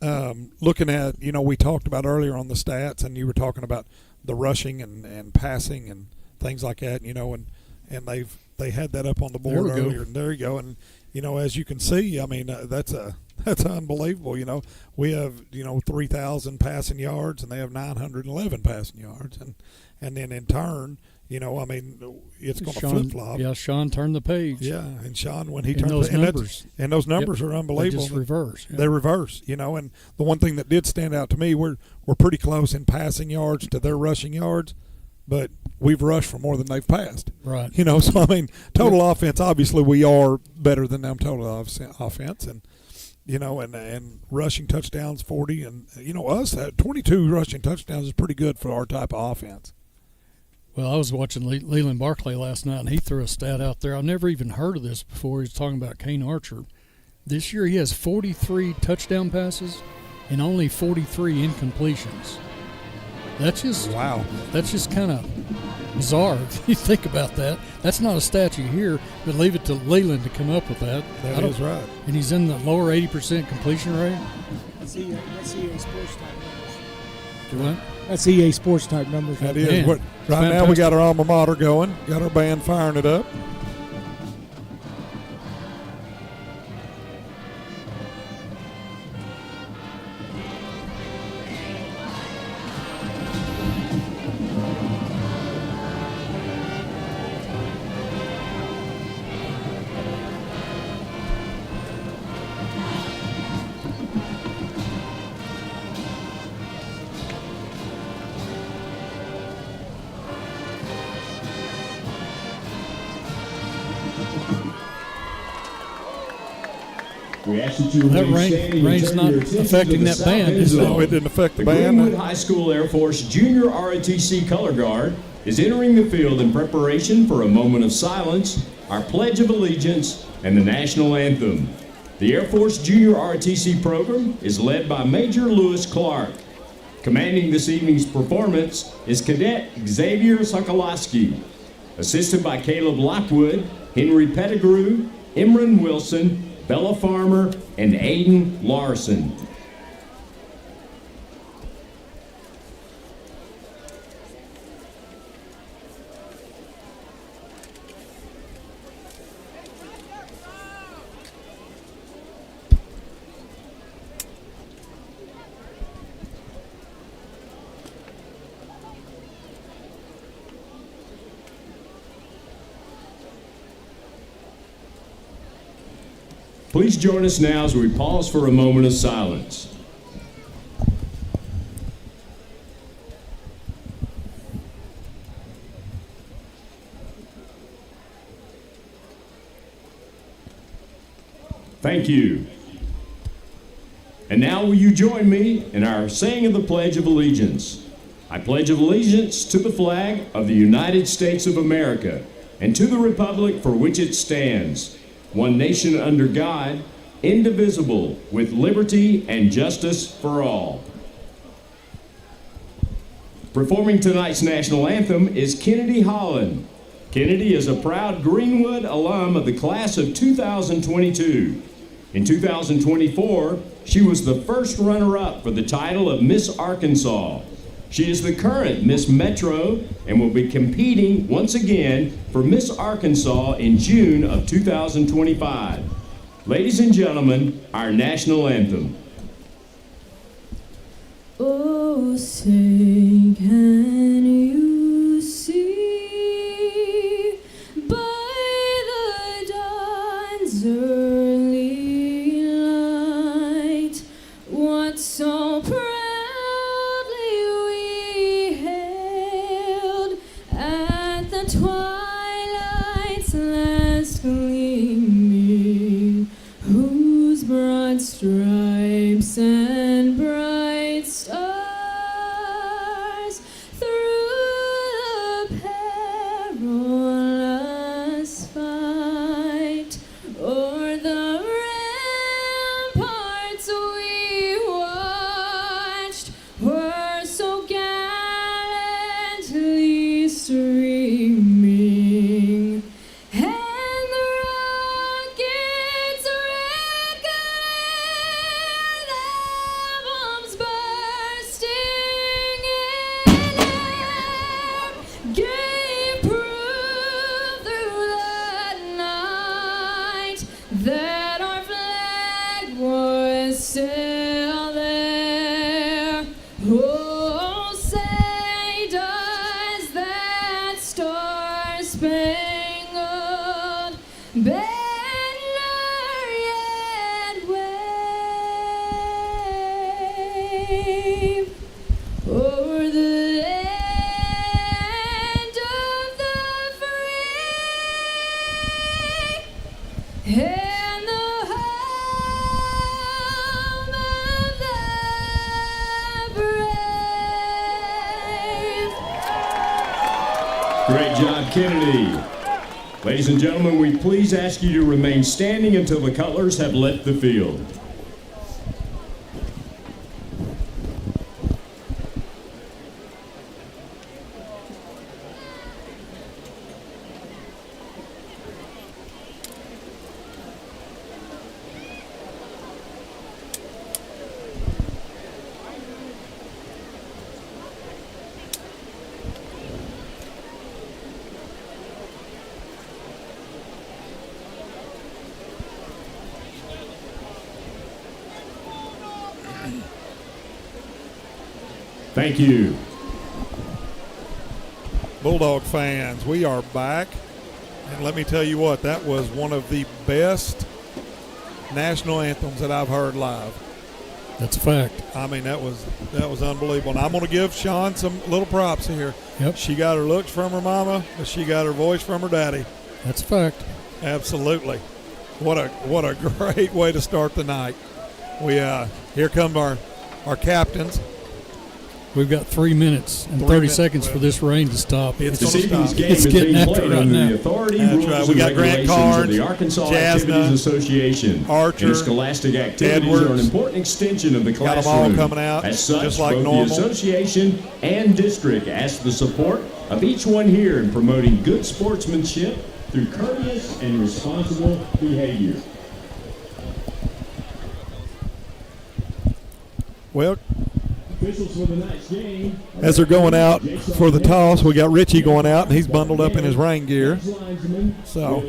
Looking at, we talked about earlier on the stats, and you were talking about the rushing and passing and things like that, and they had that up on the board earlier. And there you go. And, as you can see, that's That's unbelievable. We have 3,000 passing yards, and they have 911 passing yards, and then in turn, it's going to flip flop. Yeah, Sean turned the page. Yeah, and Sean, when he and turned those the numbers, and those numbers are unbelievable. They just reverse. Yeah. They reverse. And the one thing that did stand out to me, we're pretty close in passing yards to their rushing yards, but we've rushed for more than they've passed. Right. So total offense. Obviously, we are better than them total offense, and and rushing touchdowns 40, and us at 22 rushing touchdowns is pretty good for our type of offense. Well, I was watching Leland Barclay last night, and he threw a stat out there. I've never even heard of this before. He was talking about Kane Archer. This year, he has 43 touchdown passes and only 43 incompletions. That's just wow. That's just kind of bizarre if you think about that. That's not a stat you hear, but leave it to Leland to come up with that. That is right. And he's in the lower 80% completion rate. That's EA Sports type numbers. Do what? That's EA Sports type numbers. That is. Right now we got our alma mater going. Got our band firing it up. We ask that you That remain standing and rain's turn not your attention affecting to the that south band, end is it? zone. No, it didn't affect the band. Greenwood High School Air Force Junior ROTC Color Guard is entering the field in preparation for a moment of silence, our Pledge of Allegiance, and the National Anthem. The Air Force Junior ROTC program is led by Major Lewis Clark. Commanding this evening's performance is Cadet Xavier Sokolowski, assisted by Caleb Lockwood, Henry Pettigrew, Imran Wilson, Bella Farmer, and Aiden Larson. Please join us now as we pause for a moment of silence. Thank you. And now will you join me in our saying of the Pledge of Allegiance? I pledge allegiance to the flag of the United States of America and to the republic for which it stands, one nation under God, indivisible, with liberty and justice for all. Performing tonight's national anthem is Kennedy Holland. Kennedy is a proud Greenwood alum of the class of 2022. In 2024, she was the first runner-up for the title of Miss Arkansas. She is the current Miss Metro and will be competing once again for Miss Arkansas in June of 2025. Ladies and gentlemen, our national anthem. Oh, say, can you see by the dawn's early light what so proudly we hailed at the twilight's last gleaming, whose broad stripes and bright stars Great job, Kennedy. Ladies and gentlemen, we please ask you to remain standing until the colors have left the field. Thank you. Bulldog fans, we are back. And let me tell you what, that was one of the best national anthems that I've heard live. That's a fact. I mean, that was unbelievable. And I'm going to give Sean some little props here. Yep. She got her looks from her mama, but she got her voice from her daddy. That's a fact. Absolutely. What a great way to start the night. We here come our captains. We've got 3 minutes and 30 seconds for this rain to stop. This evening's game It's is getting being after played it right under now. the authority, That's rules, right. and We got Grant regulations Carnes, of the Arkansas Jasna, Activities Association. Archer, and scholastic activities Edwards. are an important extension of the Got 'em classroom. all coming out As such, just like both normal. the association and district ask the support of each one here in promoting good sportsmanship through courteous and responsible behavior. Well, Officials for the night's game. as they're going out for the toss, we got Richie going out, and he's bundled up in his rain gear. So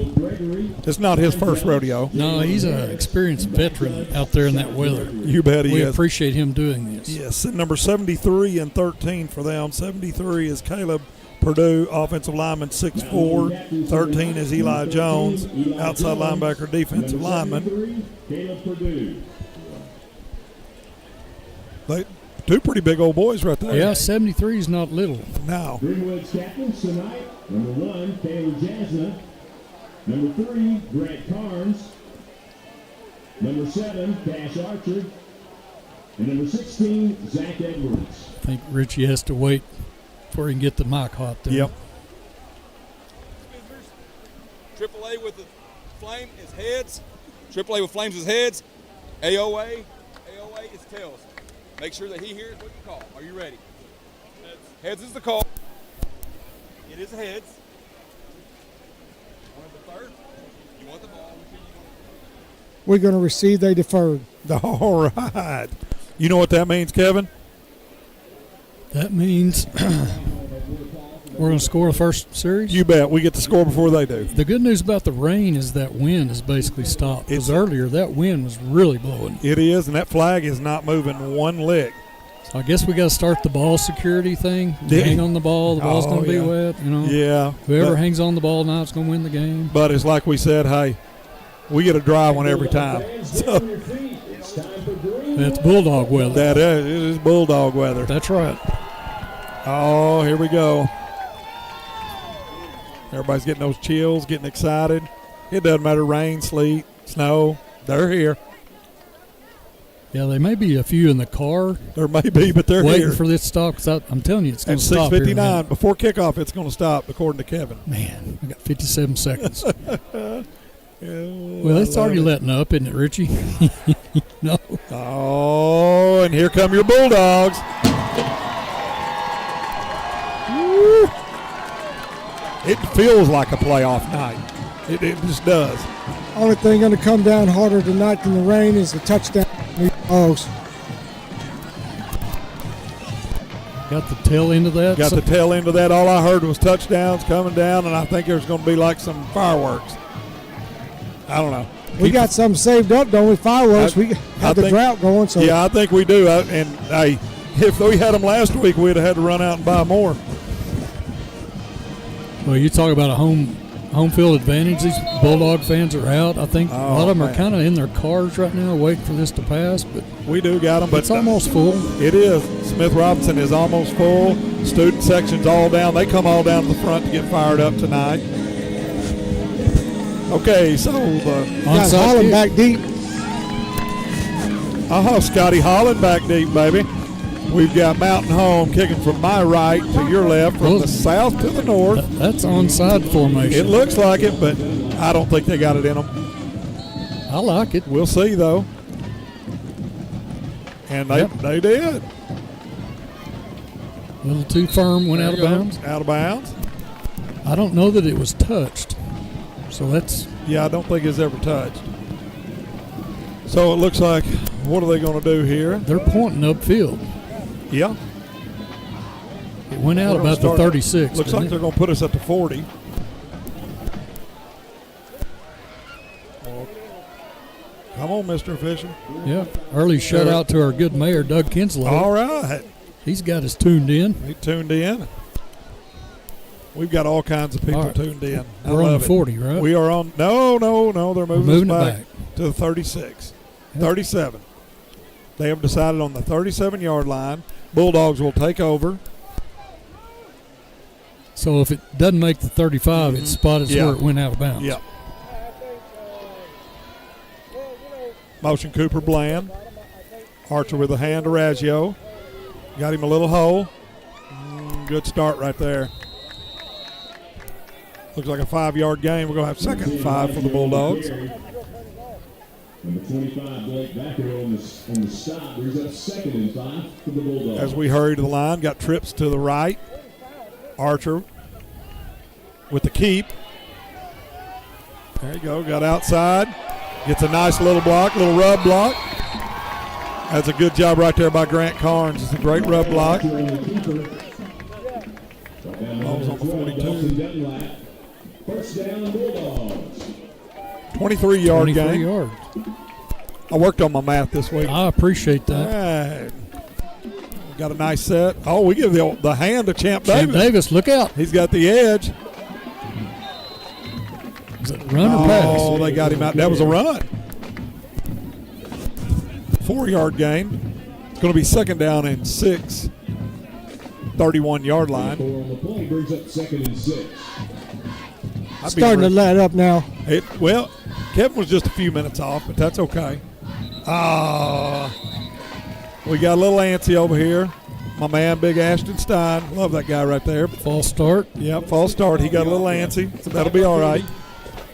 it's not his first rodeo. No, he's an experienced veteran out there in that weather. You bet he We is. appreciate him doing this. Yes, and number 73 and 13 for them. 73 is Caleb Purdue, offensive lineman, 6'4". 13 is Eli Jones, outside linebacker, defensive lineman. Caleb Purdue. Two pretty big old boys right there. Yeah, 73 is not little. No. Greenwood's captains tonight, number 1, Taylor Jasna. Number 3, Grant Carnes. Number 7, Cash Archer. And number 16, Zach Edwards. I think Richie has to wait before he can get the mic hot there. Yep. AAA with the flame is heads. AAA with flames is heads. AOA is tails. Make sure that he hears what you call. Are you ready? Heads is the call. It is heads. You want the third? You want the ball? We're going to receive. They deferred. All right. You know what that means, Kevin? That means we're going to score the first series? You bet. We get to score before they do. The good news about the rain is that wind has basically stopped. Because earlier that wind was really blowing. It is, and that flag is not moving one lick. So I guess we got to start the ball security thing. Hang on the ball. The ball's going to be wet. You know. Yeah. Whoever hangs on the ball now is going to win the game. But it's like we said, hey, we get a dry one every time. So that's Bulldog weather. That is. It is Bulldog weather. That's right. Oh, here we go. Everybody's getting those chills, getting excited. It doesn't matter, rain, sleet, snow. They're here. Yeah, there may be a few in the car. There may be, but they're waiting here. for this to stop. Because I'm telling you, it's going At to stop here in a 6:59, minute. before kickoff, it's going to stop, according to Kevin. Man, we got 57 seconds. Well, It's already letting up, isn't it, Richie? No. Oh, and here come your Bulldogs. Woo. It feels like a playoff night. It just does. Only thing going to come down harder tonight than the rain is the touchdown. Bulldogs. Got the tail end of that? Got the tail end of that. All I heard was touchdowns coming down, and I think there's going to be like some fireworks. I don't know. We got something saved up, don't we? Fireworks. We have the drought going. So yeah, I think we do. And hey, if we had them last week, we'd have had to run out and buy more. Well, you talk about a home field advantage. These Bulldog fans are out. I think a lot of them are kind of in their cars right now, waiting for this to pass. But we do got them, but it's almost full. It is. Smith Robinson is almost full. Student section's all down. They come all down to the front to get fired up tonight. Okay, so guys Holland back deep. Scotty Holland back deep, baby. We've got Mountain Home kicking from my right to your left, from the south to the north. That's onside formation. It looks like it, but I don't think they got it in them. I like it. We'll see, though. And they did. A little too firm, went out of bounds. Out of bounds. I don't know that it was touched. So that's... Yeah, I don't think it's ever touched. So it looks like, what are they going to do here? They're pointing upfield. Yeah. It went out about the 36. Looks like they're going to put us at the 40. Come on, Mr. Official. Yeah. Early shout out to our good mayor, Doug Kinslow. All right. He's got us tuned in. He tuned in. We've got all kinds of people tuned in. We're on the 40, right? We are on. No. They're moving us back to the 36. Yep. 37. They have decided on the 37-yard line. Bulldogs will take over. So if it doesn't make the 35, it's spotted where it went out of bounds. Yeah. Motion Cooper Bland. Archer with a hand to Raggio. Got him a little hole. Good start right there. Looks like a 5-yard gain. We're going to have second and 5 for the Bulldogs. Number 25, Blake Backer on the stop. Brings up second and 5 for the Bulldogs. As we hurry to the line, got trips to the right. Archer with the keep. There you go. Got outside. Gets a nice little block, little rub block. That's a good job right there by Grant Carnes. It's a great rub block. Ball's on the 42. First down, Bulldogs. 23-yard gain. Yards. I worked on my math this week. I appreciate that. Got a nice set. Oh, we give the hand to Champ Davis. Champ Davis, look out. He's got the edge. Is it run or pass? Oh, they got him out. That was a run. 4-yard gain. It's going to be second down and 6. 31-yard line. Brings up second and 6. Starting to let up now. Well, Kevin was just a few minutes off, but that's okay. We got a little antsy over here. My man, Big Ashton Stein. Love that guy right there. False start. Yep, false start. He got a little antsy, so that'll be all right.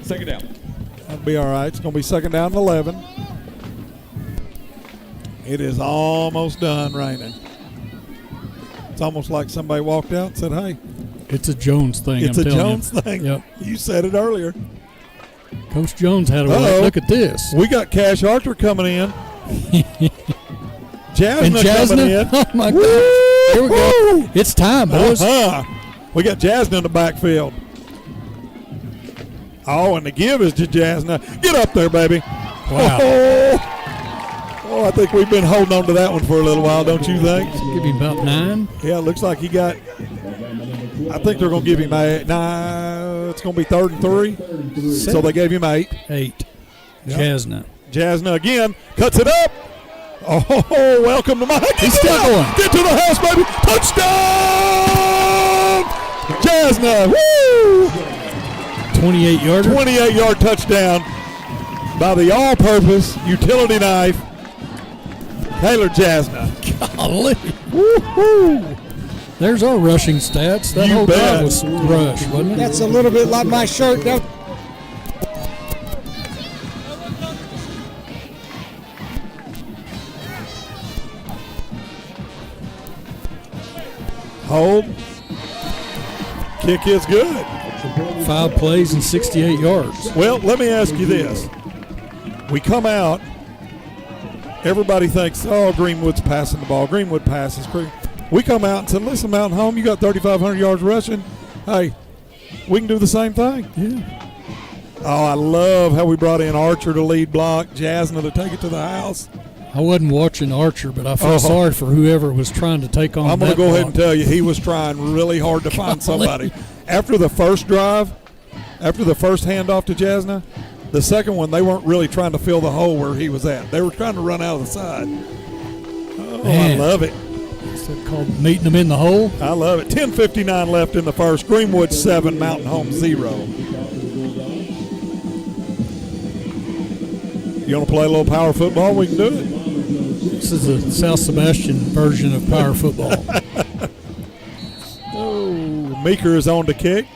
Second down. That'll be all right. It's going to be second down and 11. It is almost done raining. It's almost like somebody walked out and said, hey. It's a Jones thing. It's I'm a telling Jones you. thing. Yep. You said it earlier. Coach Jones had a right. Look at this. We got Cash Archer coming in. Jasna coming in. Oh, my God. Here we go. It's time, boys. We got Jasna in the backfield. Oh, and the give is to Jasna. Get up there, baby. Wow. Oh, I think we've been holding on to that one for a little while, don't you think? Give him about 9. Yeah, it looks like he got – I think they're going to give him 8. Nah, it's going to be 3rd and 3. So they gave him 8. 8. Yep. Jasna again. Cuts it up. Oh, welcome to Mike. He's still going. Get to the house, baby. Touchdown! Jasna. Woo! 28-yarder. 28-yard touchdown by the all-purpose utility knife, Taylor Jasna. Golly. Woo-hoo. There's our rushing stats. That whole drive was rush, wasn't it? That's a little bit like my shirt. Hold. Kick is good. 5 plays and 68 yards. Well, let me ask you this. We come out, everybody thinks, oh, Greenwood's passing the ball. Greenwood passes. We come out and said, listen, Mountain Home, you got 3,500 yards rushing. Hey, we can do the same thing. Yeah. Oh, I love how we brought in Archer to lead block, Jasna to take it to the house. I wasn't watching Archer, but I feel sorry for whoever was trying to take on I'm going to go block. ahead and tell you, he was trying really hard to find somebody. After the first drive, after the first handoff to Jasna, the second one, they weren't really trying to fill the hole where he was at. They were trying to run out of the side. Oh, Man. I love it. Is that called meeting them in the hole? I love it. 10:59 left in the first. Greenwood 7, Mountain Home 0. You want to play a little power football? We can do it. This is the South Sebastian version of power football. Oh, Meeker is on to kick.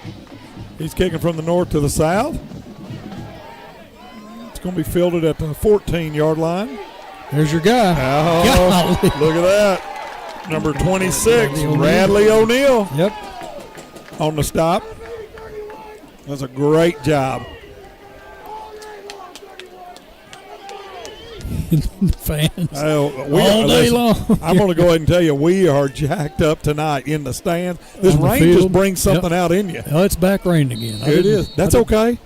He's kicking from the north to the south. It's going to be fielded at the 14-yard line. There's your guy. Oh, look at that. Number 26, Bradley O'Neal. Yep. On the stop. That's a great job. Fans all day long. I'm going to go ahead and tell you, we are jacked up tonight in the stands. This On the rain field. just brings something out in you. Oh, it's back raining again. It is. That's okay.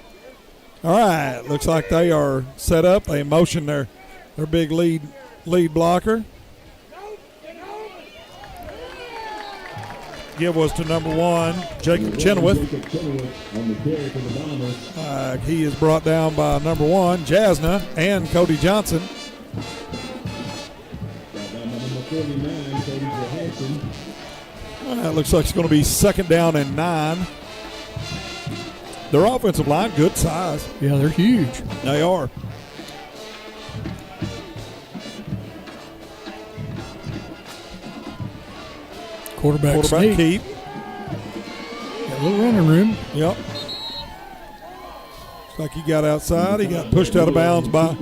All right. Looks like they are set up. They motion their big lead blocker. Give was to number 1, Jacob Chenoweth. He is brought down by number 1, Jasna, and Cody Johnson. It looks like it's going to be 2nd down and 9. Their offensive line, good size. Yeah, they're huge. They are. Quarterback sneak. keep. Got a little running room. Yep. Looks like he got outside. He got pushed out of bounds by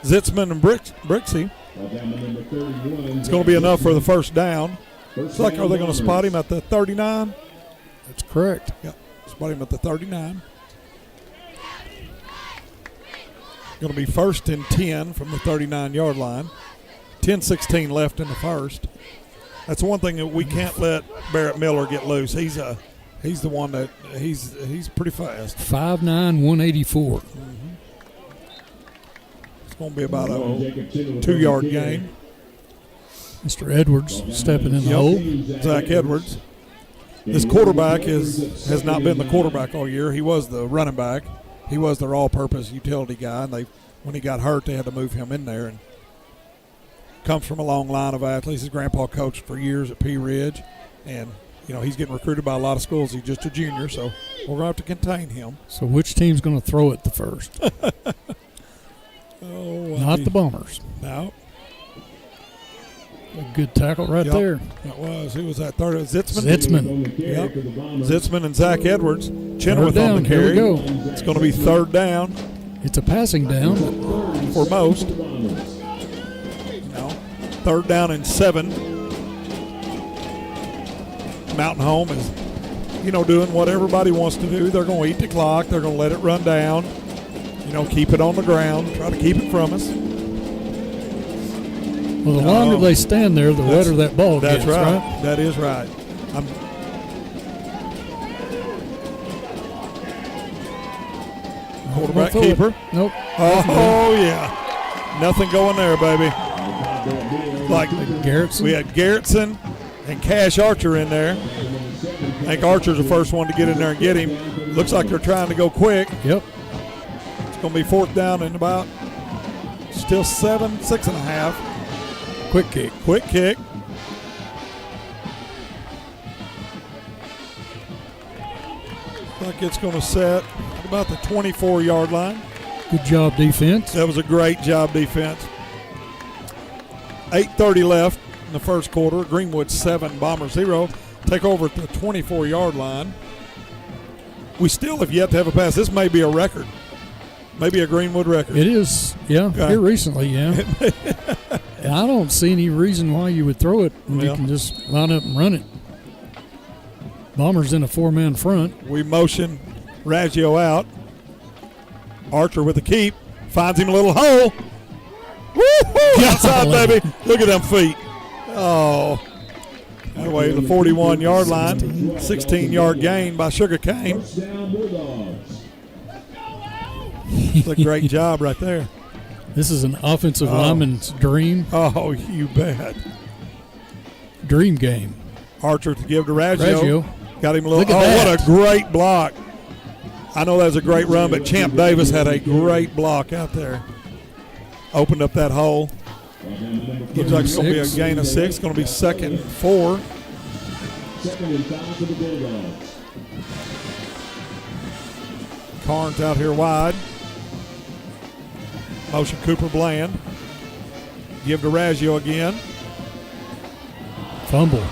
Zitzman and Brixey. It's going to be enough for the first down. Looks like, are they going to spot him at the 39? That's correct. Yeah, spot him at the 39. Going to be 1st and 10 from the 39-yard line. 10-16 left in the first. That's one thing that we can't let Barrett Miller get loose. He's the one that he's pretty fast. 5'9", 184. It's going to be about a 2-yard gain. Mr. Edwards stepping in the hole. Zach Edwards. This quarterback has not been the quarterback all year. He was the running back. He was their all-purpose utility guy, and when he got hurt, they had to move him in there. And comes from a long line of athletes. His grandpa coached for years at Pea Ridge, and he's getting recruited by a lot of schools. He's just a junior, so we're going to have to contain him. So which team's going to throw it the first? Not the Bombers. No. A good tackle right there. That was. Who was that? Third? Zitzman? Zitzman. Yep. Zitzman and Zach Edwards. Chenoweth on the carry. Here we go. It's going to be 3rd down. It's a passing down. For most. 3rd down and 7. Mountain Home is, doing what everybody wants to do. They're going to eat the clock. They're going to let it run down. Keep it on the ground. Try to keep it from us. Well, the longer they stand there, the wetter that ball gets. That's right. That is right. Quarterback keeper. Nope. Oh, yeah. Nothing going there, baby. Like Garrettson. We had Garrettson and Cash Archer in there. I think Archer's the first one to get in there and get him. Looks like they're trying to go quick. Yep. It's going to be 4th down and about still 6.5. Quick kick. Quick kick. Like it's going to set at about the 24-yard line. Good job, defense. That was a great job, defense. 8:30 left in the first quarter. Greenwood 7, Bombers 0. Take over at the 24-yard line. We still have yet to have a pass. This may be a record. Maybe a Greenwood record. It is, yeah. Okay. Here recently, yeah. And I don't see any reason why you would throw it when you can just line up and run it. Bombers in a 4-man front. We motion Raggio out. Archer with the keep. Finds him a little hole. Woo-hoo! Outside, baby. Look at them feet. Oh. That way, the 41-yard line. 16-yard gain by Sugarcane. It's a great job right there. This is an offensive lineman's dream. Oh, you bet. Dream game. Archer to give to Raggio. Got him a little. Look at that. What a great block. I know that was a great run, but Champ Davis had a great block out there. Opened up that hole. Looks like it's going to be a gain of 6. It's going to be 2nd and 4. Carnes out here wide. Motion Cooper Bland. Give to Raggio again. Fumble.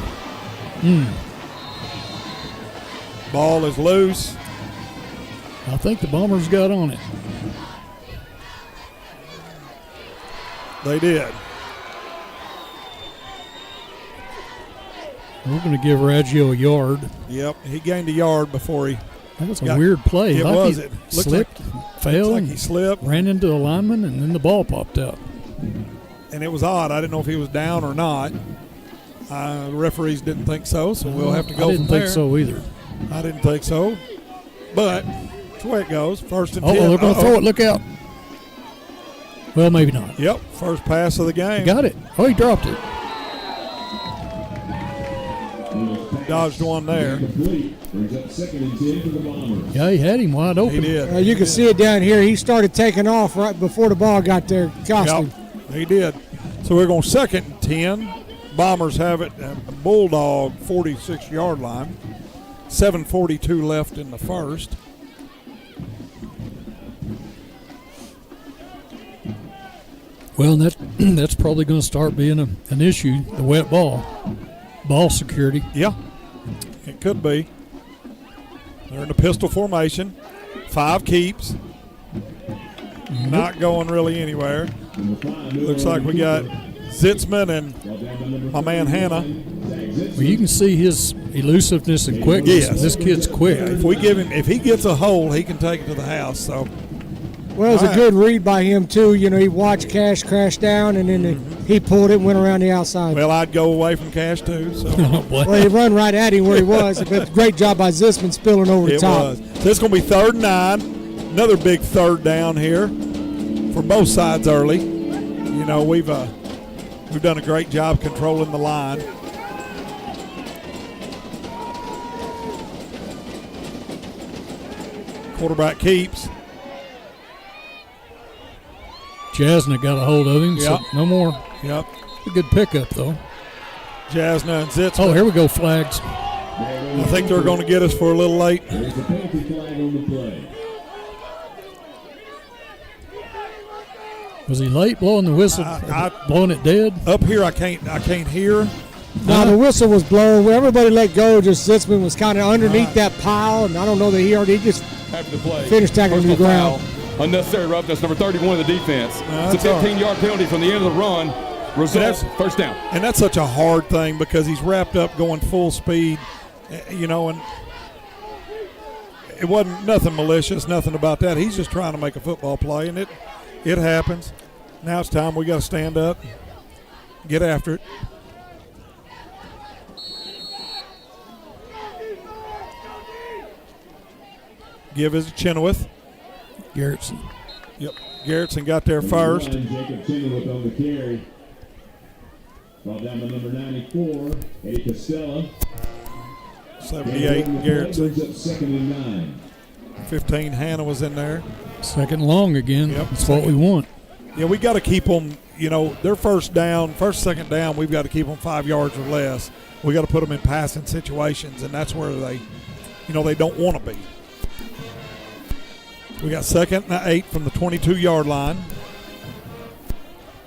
Ball is loose. I think the Bombers got on it. They did. We're going to give Raggio a yard. Yep, he gained a yard before he. That was a weird play. It like was. He It slipped, fell, like he slipped, ran into the lineman, and then the ball popped out. And it was odd. I didn't know if he was down or not. The referees didn't think so, so we'll have to go I didn't from there. think so either. I didn't think so. But that's the way it goes. First and 10. Oh, they're going to throw it. Look out. Well, maybe not. Yep, first pass of the game. He got it. Oh, he dropped it. Dodged one there. Yeah, he had him wide open. He did. You can see it down here. He started taking off right before the ball got there. Costume. Yep, he did. So we're going 2nd and 10. Bombers have it at the Bulldog 46-yard line. 7:42 left in the first. Well, that's probably going to start being an issue, the wet ball security. Yeah, it could be. They're in the pistol formation. 5 keeps. Not going really anywhere. Looks like we got Zitzman and my man Hannah. Well, you can see his elusiveness and quickness. Yes. This kid's quick. If he gets a hole, he can take it to the house. So, well, it was a good read by him too. You know, he watched Cash crash down, and then he pulled it and went around the outside. Well, I'd go away from Cash too. So. Well, he run right at him where he was. But great job by Zitzman spilling over the top. It was. So it's going to be 3rd and 9. Another big 3rd down here for both sides early. You know, we've done a great job controlling the line. Quarterback keeps. Jasna got a hold of him, so no more. Yep. A good pickup, though. Jasna and Zitzman. Oh, here we go, flags. I think they're going to get us for a little late. There's a penalty flag on the play. Was he late blowing the whistle? Blowing it dead? Up here, I can't hear. No, the whistle was blown. Everybody let go. Just Zitzman was kind of underneath that pile, and I don't know that he just After the play, finished tackling to the ground. Unnecessary roughness, number 31 of the defense. It's a 15-yard penalty from the end of the run. Results, first down. And that's such a hard thing because he's wrapped up going full speed, you know, and it wasn't nothing malicious, nothing about that. He's just trying to make a football play, and it happens. Now it's time we got to stand up, get after it. Give is Chenoweth. Garrettson. Yep, Garrettson got there first. Jacob Chenoweth on the carry. Ball down to number 94, Eddie Costello. 78, Garrettson. Up 2nd and 9. 15, Hannah was in there. 2nd and long again. Yep. That's what we want. Yeah, we got to keep them, you know, their first, 2nd down, we've got to keep them 5 yards or less. We got to put them in passing situations, and that's where they, you know, they don't want to be. We got 2nd and 8 from the 22-yard line.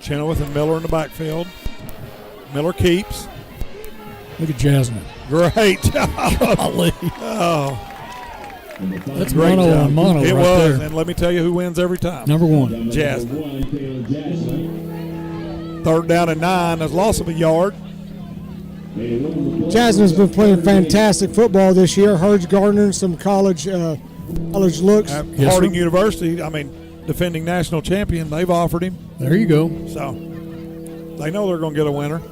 Chenoweth and Miller in the backfield. Miller keeps. Look at Jasmine. Great job. Golly. Oh. That's mono on mono It right was, there. and let me tell you who wins every time. Number 1. Jasmine. 3rd down and 9. There's loss of a yard. Jasmine's been playing fantastic football this year. Herd's garnering some college looks. Harding University, I mean, defending national champion, they've offered him. There you go. So they know they're going to get a winner.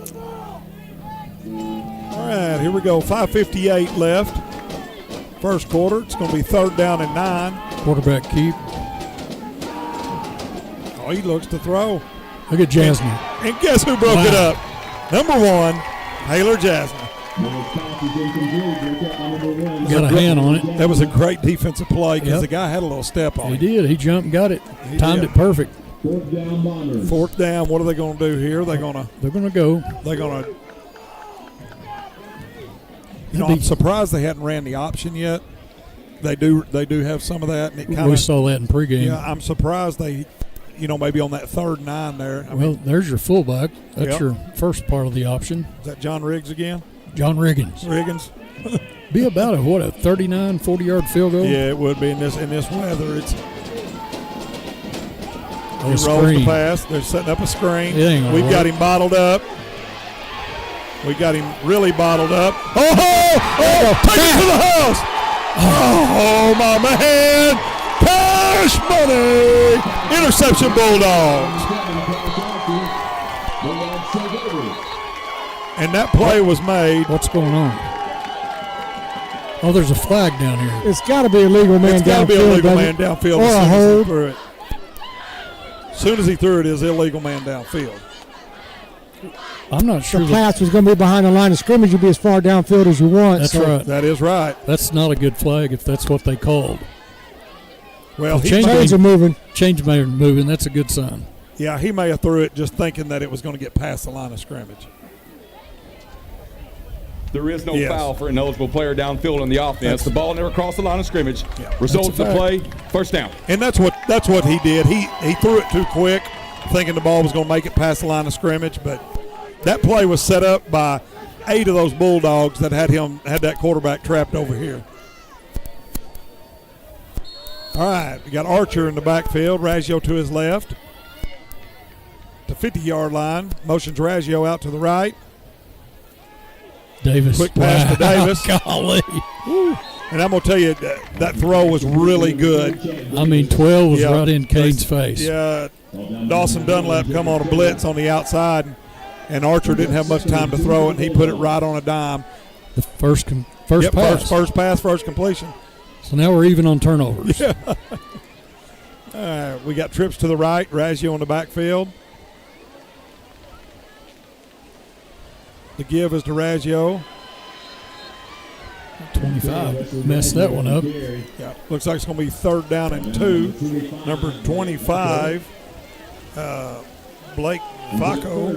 All right, here we go. 5:58 left. First quarter. It's going to be 3rd down and 9. Quarterback keep. Oh, he looks to throw. Look at Jasmine. And guess who broke it up? Number 1, Taylor Jasmine. Got a hand on it. That was a great defensive play because the guy had a little step on He it. did. He jumped and got it. He Timed did. it perfect. 4th down Bombers. 4th down. What are they going to do here? They're going to go. They're going to. You know, I'm surprised they hadn't ran the option yet. They do have some of that, and it kind of. We saw that in pregame. Yeah, I'm surprised they maybe on that 3rd and 9 there. Well, there's your fullback. That's Yep. your first part of the option. Is that John Riggs again? John Riggins. Riggins. Be about a 39, 40-yard field goal. Yeah, it would be in this weather. It's he rolls screen. the pass. They're setting up a screen. It ain't gonna We've got work. him bottled up. We got him really bottled up. Oh, take it to the house. Oh, my man. Cash money. Interception, Bulldogs. And that play was made. What's going on? Oh, there's a flag down here. It's got to be a legal man downfield. It's got to be a legal man downfield. Or a As hold. soon as he threw it, is illegal man downfield. I'm not sure. The pass was going to be behind the line of scrimmage. You'll be as far downfield as you want. That's so right. That is right. That's not a good flag if that's what they called. Well, chains are moving. Chains are moving. That's a good sign. Yeah, he may have threw it just thinking that it was going to get past the line of scrimmage. There is no foul for an eligible player downfield on the offense. The ball never crossed the line of scrimmage. Result of the play, first down. And that's what he did. He threw it too quick, thinking the ball was going to make it past the line of scrimmage. But that play was set up by 8 of those Bulldogs that had that quarterback trapped over here. All right, we got Archer in the backfield. Raggio to his left. The 50-yard line. Motions Raggio out to the right. Davis. Quick pass to Davis. Golly. And I'm going to tell you, that throw was really good. I mean, 12 was right in Cade's face. Yeah, Dawson Dunlap come on a blitz on the outside, and Archer didn't have much time to throw it, and he put it right on a dime. The first pass. First pass, first completion. So now we're even on turnovers. Yeah. All right, we got trips to the right, Raggio in the backfield. The give is to Raggio. 25. Messed that one up. Yeah, looks like it's going to be 3rd down and 2. Number 25, Blake Facco.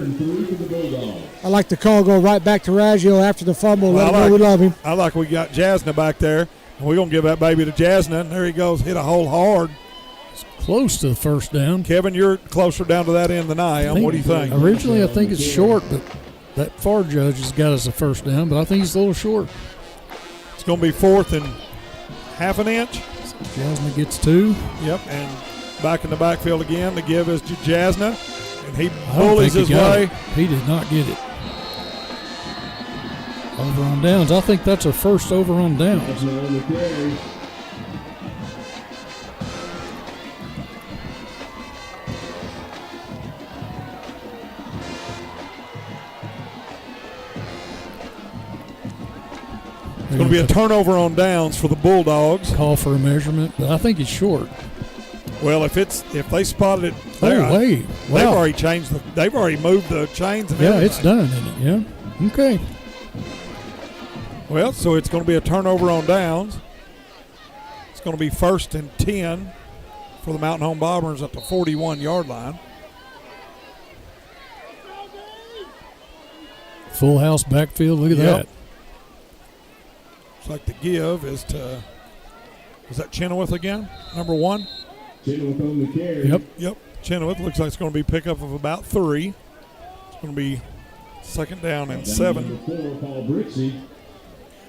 I like the call go right back to Raggio after the fumble. Let him know we love him. I like we got Jasna back there. And we're going to give that baby to Jasna. And there he goes, hit a hole hard. It's close to the first down. Kevin, you're closer down to that end than I am. What do you think? Originally, I think it's short, but that far judge has got us a first down, but I think he's a little short. It's going to be 4th and half an inch. Jasna gets 2. Yep, and back in the backfield again. The give is to Jasna, and he bullies his way. He did not get it. Over on downs. I think that's a first over on downs. It's going to be a turnover on downs for the Bulldogs. Call for a measurement, but I think it's short. Well, if they spotted it, there, wait, they've already changed they've already moved the chains. And yeah, everything. it's done, isn't it? Yeah. Okay. Well, so it's going to be a turnover on downs. It's going to be 1st and 10 for the Mountain Home Bombers at the 41-yard line. Full house backfield. Look at that. Looks like the give is to, is that Chenoweth again? Number 1? Chenoweth on the carry. Yep. Chenoweth looks like it's going to be pickup of about 3. It's going to be 2nd down and 7. Number 4, Paul Brixey.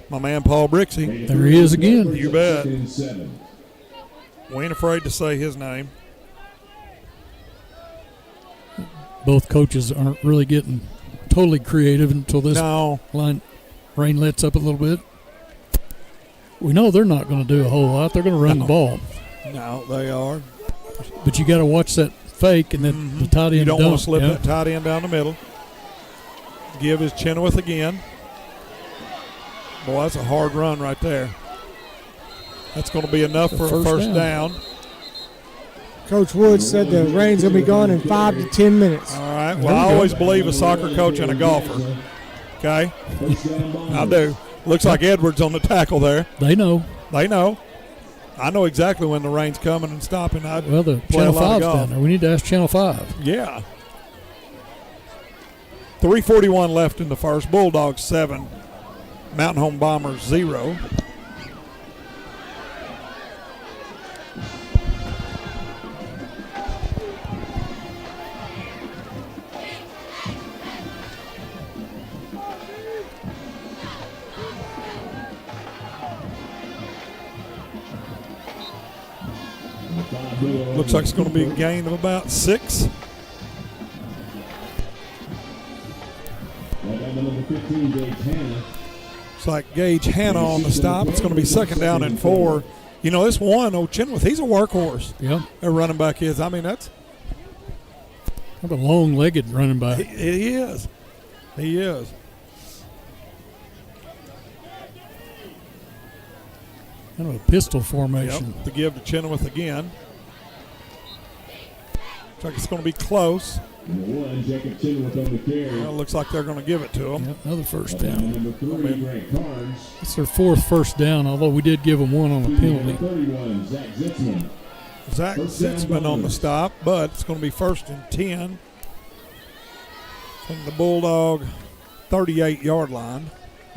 My man Paul Brixey. There he is again. You bet. 2nd and 7. We ain't afraid to say his name. Both coaches aren't really getting totally creative until this rain lets up a little bit. We know they're not going to do a whole lot. They're going to run the ball. No, they are. But you got to watch that fake and then the tight end. You don't want to slip yeah. that tight end down the middle. Give is Chenoweth again. Boy, that's a hard run right there. That's going to be enough for a first down. Coach Woods said the rain's going to be gone in 5 to 10 minutes. All right. Well, I always believe a soccer coach and a golfer. Okay? I do. Looks like Edwards on the tackle there. They know. They know. I know exactly when the rain's coming and stopping. Well, the Channel 5's down there. We need to ask Channel 5. Yeah. 3:41 left in the first. Bulldogs 7. Mountain Home Bombers 0. Looks like it's going to be a gain of about 6. It's like Gage Hanna on the stop. It's going to be 2nd down and 4. You know, this one, Chenoweth, he's a workhorse. Yeah. Their running back is. I mean, that's. Have a long-legged running back. He is. He is. Kind of a pistol formation. Yep, to give to Chenoweth again. Looks like it's going to be close. Jacob Chenoweth on the carry. Well, looks like they're going to give it to him. Yep, another first down. Number 3, Grant Carnes. It's their 4th first down, although we did give them one on a penalty. 31, Zach Zitzman. Zach Zitzman on the stop, but it's going to be 1st and 10 from the Bulldog 38-yard line.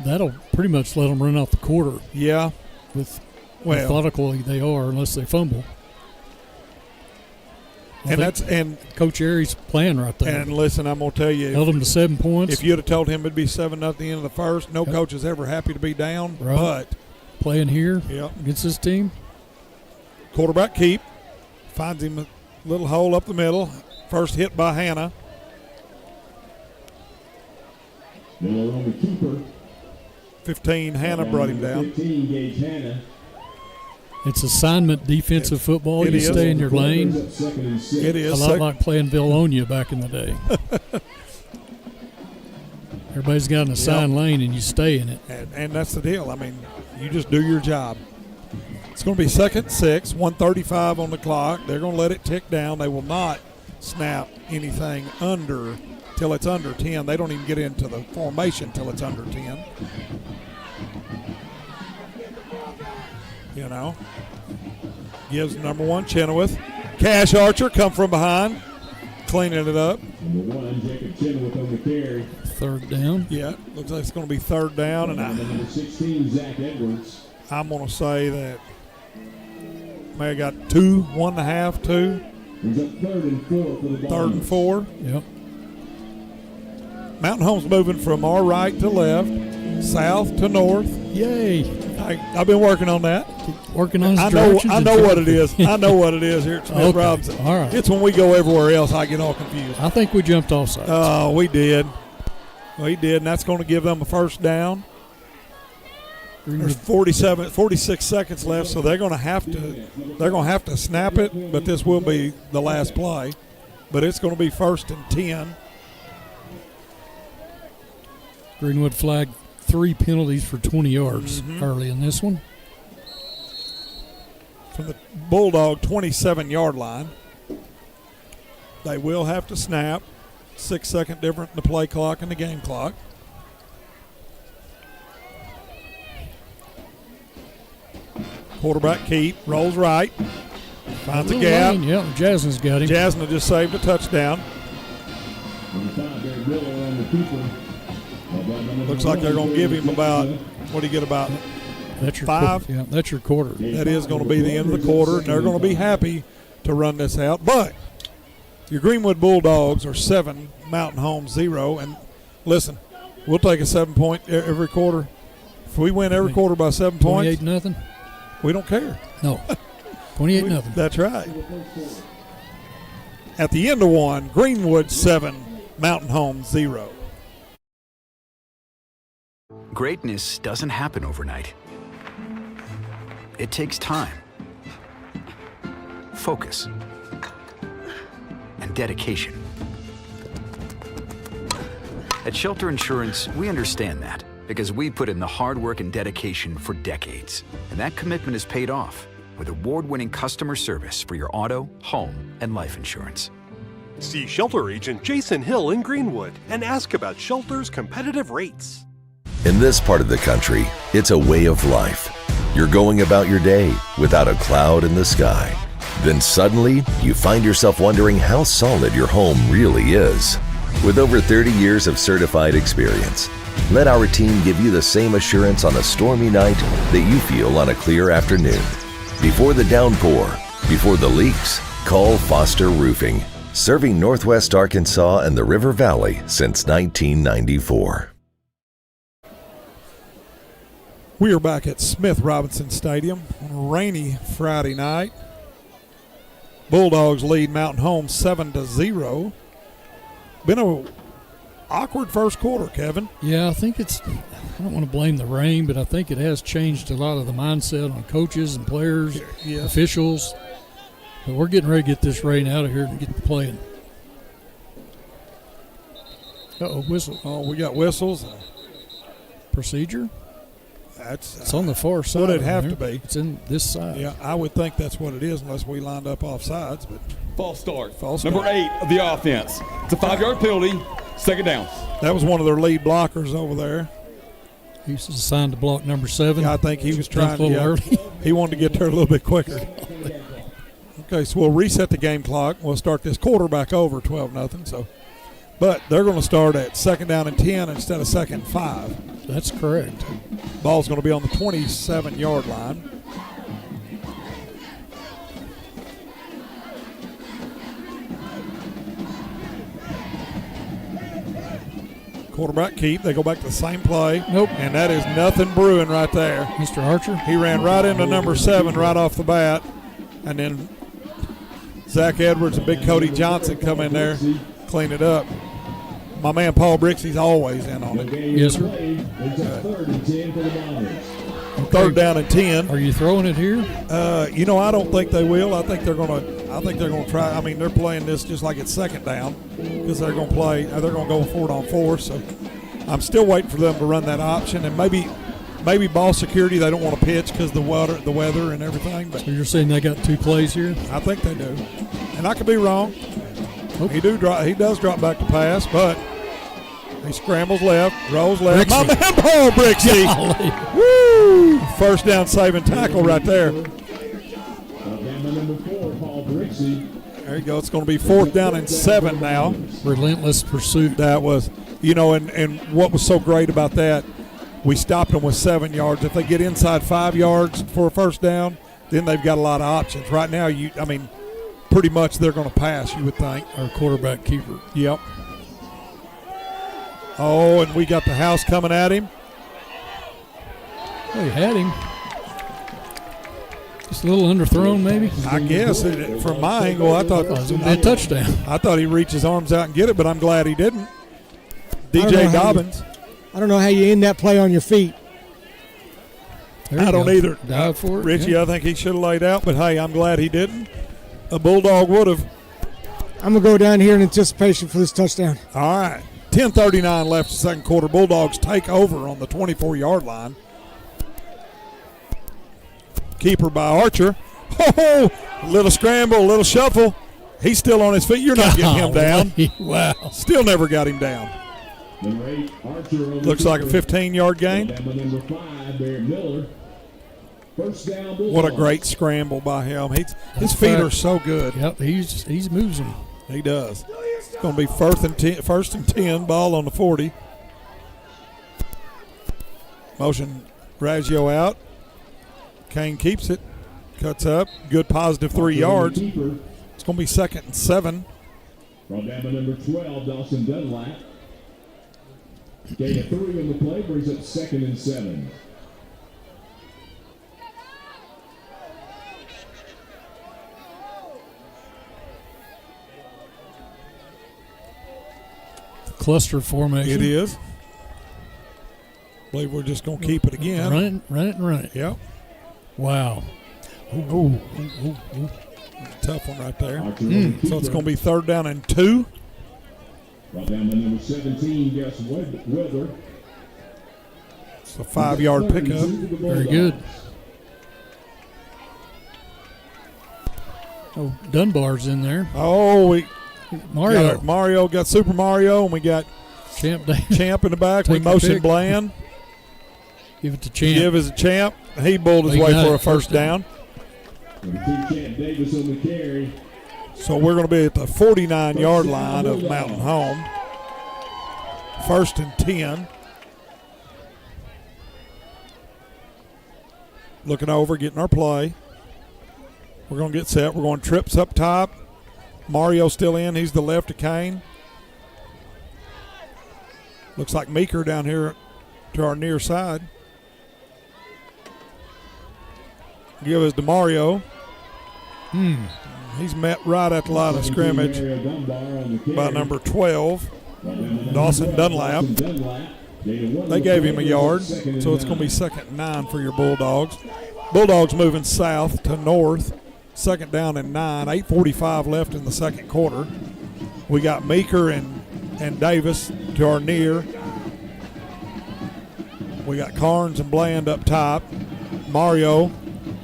That'll pretty much let them run out the quarter. Yeah. With methodically they are, unless they fumble. And Coach Airy's plan right there. And listen, I'm gonna tell you, held them to 7 points. If you'd have told him it'd be 7-0 at the end of the first, no coach is ever happy to be down. Right. But playing here yep. against this team, quarterback keep finds him a little hole up the middle. First hit by Hanna. Miller on the keeper. 15, Hanna brought him down. 15, Gage Hanna. It's assignment defensive football. You stay in your lane. It is. A lot like playing Villonia back in the day. Everybody's got an assigned lane, and you stay in it. And that's the deal. I mean, you just do your job. It's going to be 2nd and 6, 1:35 on the clock. They're going to let it tick down. They will not snap anything till it's under 10. They don't even get into the formation till it's under 10. You know, gives number 1 Chenoweth. Cash Archer come from behind, cleaning it up. Number 1, Jacob Chenoweth on the carry. 3rd down. Yeah, looks like it's going to be 3rd down. And number 16, Zach Edwards. I'm going to say that may have got 2, 1.5, 2. He's up 3rd and 4 for the Bulldogs. 3rd and 4. Yep. Mountain Home's moving from our right to left, south to north. Yay. I've been working on that. Working on I know what it is. I know what it is here at Smith Robinson. All right. It's when we go everywhere else I get all confused. I think we jumped off sides. Oh, we did. We did, and that's going to give them a 1st down. There's 46 seconds left, so they're going to have to snap it, but this will be the last play. But it's going to be 1st and 10. Greenwood flagged 3 penalties for 20 yards early in this one. From the Bulldog 27-yard line. They will have to snap. 6-second difference in the play clock and the game clock. Quarterback keep, rolls right, finds a gap. Yeah, Jasna's got him. Jasna just saved a touchdown. Looks like they're going to give him about, what do you get, about that's your 5? Yeah, that's your quarter. That is going to be the end of the quarter, and they're going to be happy to run this out. But your Greenwood Bulldogs are 7, Mountain Home 0. And listen, we'll take a 7-point every quarter. If we win every quarter by 7 points, 28-0. We don't care. No, 28-0. That's right. At the end of one, Greenwood 7, Mountain Home 0. Greatness doesn't happen overnight. It takes time, focus, and dedication. At Shelter Insurance, we understand that because we put in the hard work and dedication for decades. And that commitment is paid off with award-winning customer service for your auto, home, and life insurance. See Shelter Agent Jason Hill in Greenwood and ask about Shelter's competitive rates. In this part of the country, it's a way of life. You're going about your day without a cloud in the sky. Then suddenly, you find yourself wondering how solid your home really is. With over 30 years of certified experience, let our team give you the same assurance on a stormy night that you feel on a clear afternoon. Before the downpour, before the leaks, call Foster Roofing, serving Northwest Arkansas and the River Valley since 1994. We are back at Smith Robinson Stadium on a rainy Friday night. Bulldogs lead Mountain Home 7-0. Been a awkward first quarter, Kevin. Yeah, I think I don't want to blame the rain, but I think it has changed a lot of the mindset on coaches and players, officials. But we're getting ready to get this rain out of here and get playing. Whistle. Oh, we got whistles. Procedure? It's on the far side. Would it have to be? It's in this side. Yeah, I would think that's what it is unless we lined up off sides. But false start. False start. Number 8 of the offense. It's a 5-yard penalty. Second down. That was one of their lead blockers over there. He was assigned to block number 7. Yeah, I think he was trying a little early. He wanted to get there a little bit quicker. Okay, so we'll reset the game clock. We'll start this quarter back over 12-0. So, but they're going to start at 2nd down and 10 instead of 2nd and 5. That's correct. Ball's going to be on the 27-yard line. Quarterback keep. They go back to the same play. Nope. And that is nothing brewing right there. Mr. Archer. He ran right into number 7 right off the bat. And then Zach Edwards and Big Cody Johnson come in there, clean it up. My man Paul Brixey's always in on it. Yes, sir. 3rd down and 10. Are you throwing it here? I don't think they will. I think they're going to try. I mean, they're playing this just like it's 2nd down because they're going to play. They're going to go 4-on-4. So I'm still waiting for them to run that option, and maybe ball security. They don't want to pitch because the weather and everything. But so you're saying they got 2 plays here? I think they do, and I could be wrong. He does drop back to pass, but he scrambles left, rolls left. My man Paul Brixey. Woo! 1st down saving tackle right there. There you go. It's going to be 4th down and 7 now. Relentless pursuit. That was, and what was so great about that, we stopped them with 7 yards. If they get inside 5 yards for a 1st down, then they've got a lot of options. Right now, pretty much they're going to pass, you would think. Our quarterback keeper. Yep. Oh, and we got the house coming at him. Well, he had him. Just a little underthrown, maybe? I guess. From my angle, I thought it was a touchdown. I thought he'd reach his arms out and get it, but I'm glad he didn't. DJ Dobbins. I don't know how you end that play on your feet. I don't either. Dive for it. Richie, I think he should have laid out, but hey, I'm glad he didn't. A Bulldog would have. I'm going to go down here in anticipation for this touchdown. All right. 10:39 left the 2nd quarter. Bulldogs take over on the 24-yard line. Keeper by Archer. Oh, a little scramble, a little shuffle. He's still on his feet. You're not getting him down. Wow. Still never got him down. Looks like a 15-yard gain. What a great scramble by him. His feet are so good. Yep, he moves them. He does. It's going to be 1st and 10, ball on the 40. Motion Raggio out. Kane keeps it, cuts up. Good positive 3 yards. It's going to be 2nd and 7. Brought down by number 12, Dawson Dunlap. Gain of 3 on the play, brings up 2nd and 7. Cluster formation. It is. I believe we're just going to keep it again. Run it, and run it. Yep. Wow. Ooh. Tough one right there. So it's going to be 3rd down and 2. Brought down by number 17, Gus Weather. It's a 5-yard pickup. Very good. Oh, Dunbar's in there. Oh, Mario got Super Mario, and we got Champ in the back. We motion Bland. Give it to Champ. Give as a Champ. He bowled his way for a 1st down. Champ Davis on the carry. So we're going to be at the 49-yard line of Mountain Home. 1st and 10. Looking over, getting our play. We're going to get set. We're going trips up top. Mario still in. He's the left of Kane. Looks like Meeker down here to our near side. Give us to Mario. He's met right at the line of scrimmage by number 12, Dawson Dunlap. They gave him a yard, so it's going to be 2nd and 9 for your Bulldogs. Bulldogs moving south to north, 2nd down and 9, 8:45 left in the second quarter. We got Meeker and Davis to our near. We got Carnes and Bland up top. Mario,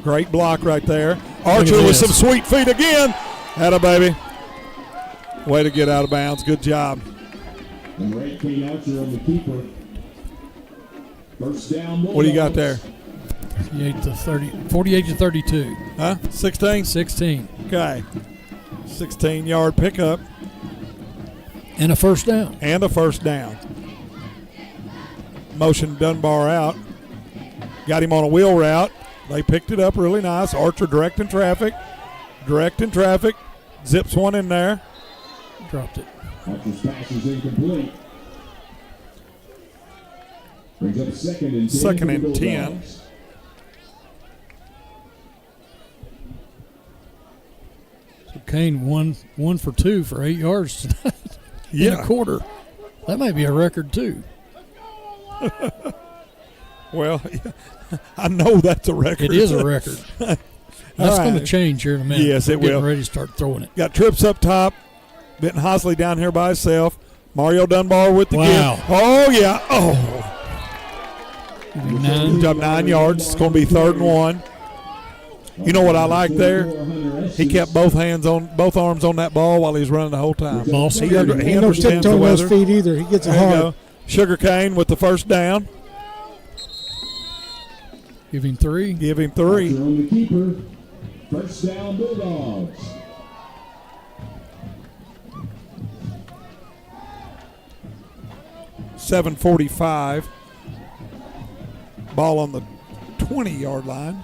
great block right there. Archer with some sweet feet again. Atta baby. Way to get out of bounds. Good job. Number 18 Archer on the keeper. First down. What do you got there? 48 to 32. Huh? 16? 16. Okay. 16-yard pickup. And a first down. And a first down. Motion Dunbar out. Got him on a wheel route. They picked it up really nice. Archer directing traffic. Zips one in there. Dropped it. Archer's pass is incomplete. Brings up 2nd and 10. 2nd and 10. So Kane one for 2 for 8 yards tonight. Yeah. In a quarter. That might be a record too. Well, I know that's a record. It is a record. That's going to change here in a minute. Yes, it We're getting will. ready to start throwing it. Got Trips up top. Benton Hosley down here by himself. Mario Dunbar with the give. Oh, yeah. Oh. Good job, 9 yards. It's going to be 3rd and 1. You know what I like there? He kept both arms on that ball while he was running the whole time. He understands the weather. Those feet either. He gets it hard. Sugar Cane with the first down. Give him 3. Give him 3. On the keeper. First down, Bulldogs. .745. Ball on the 20-yard line.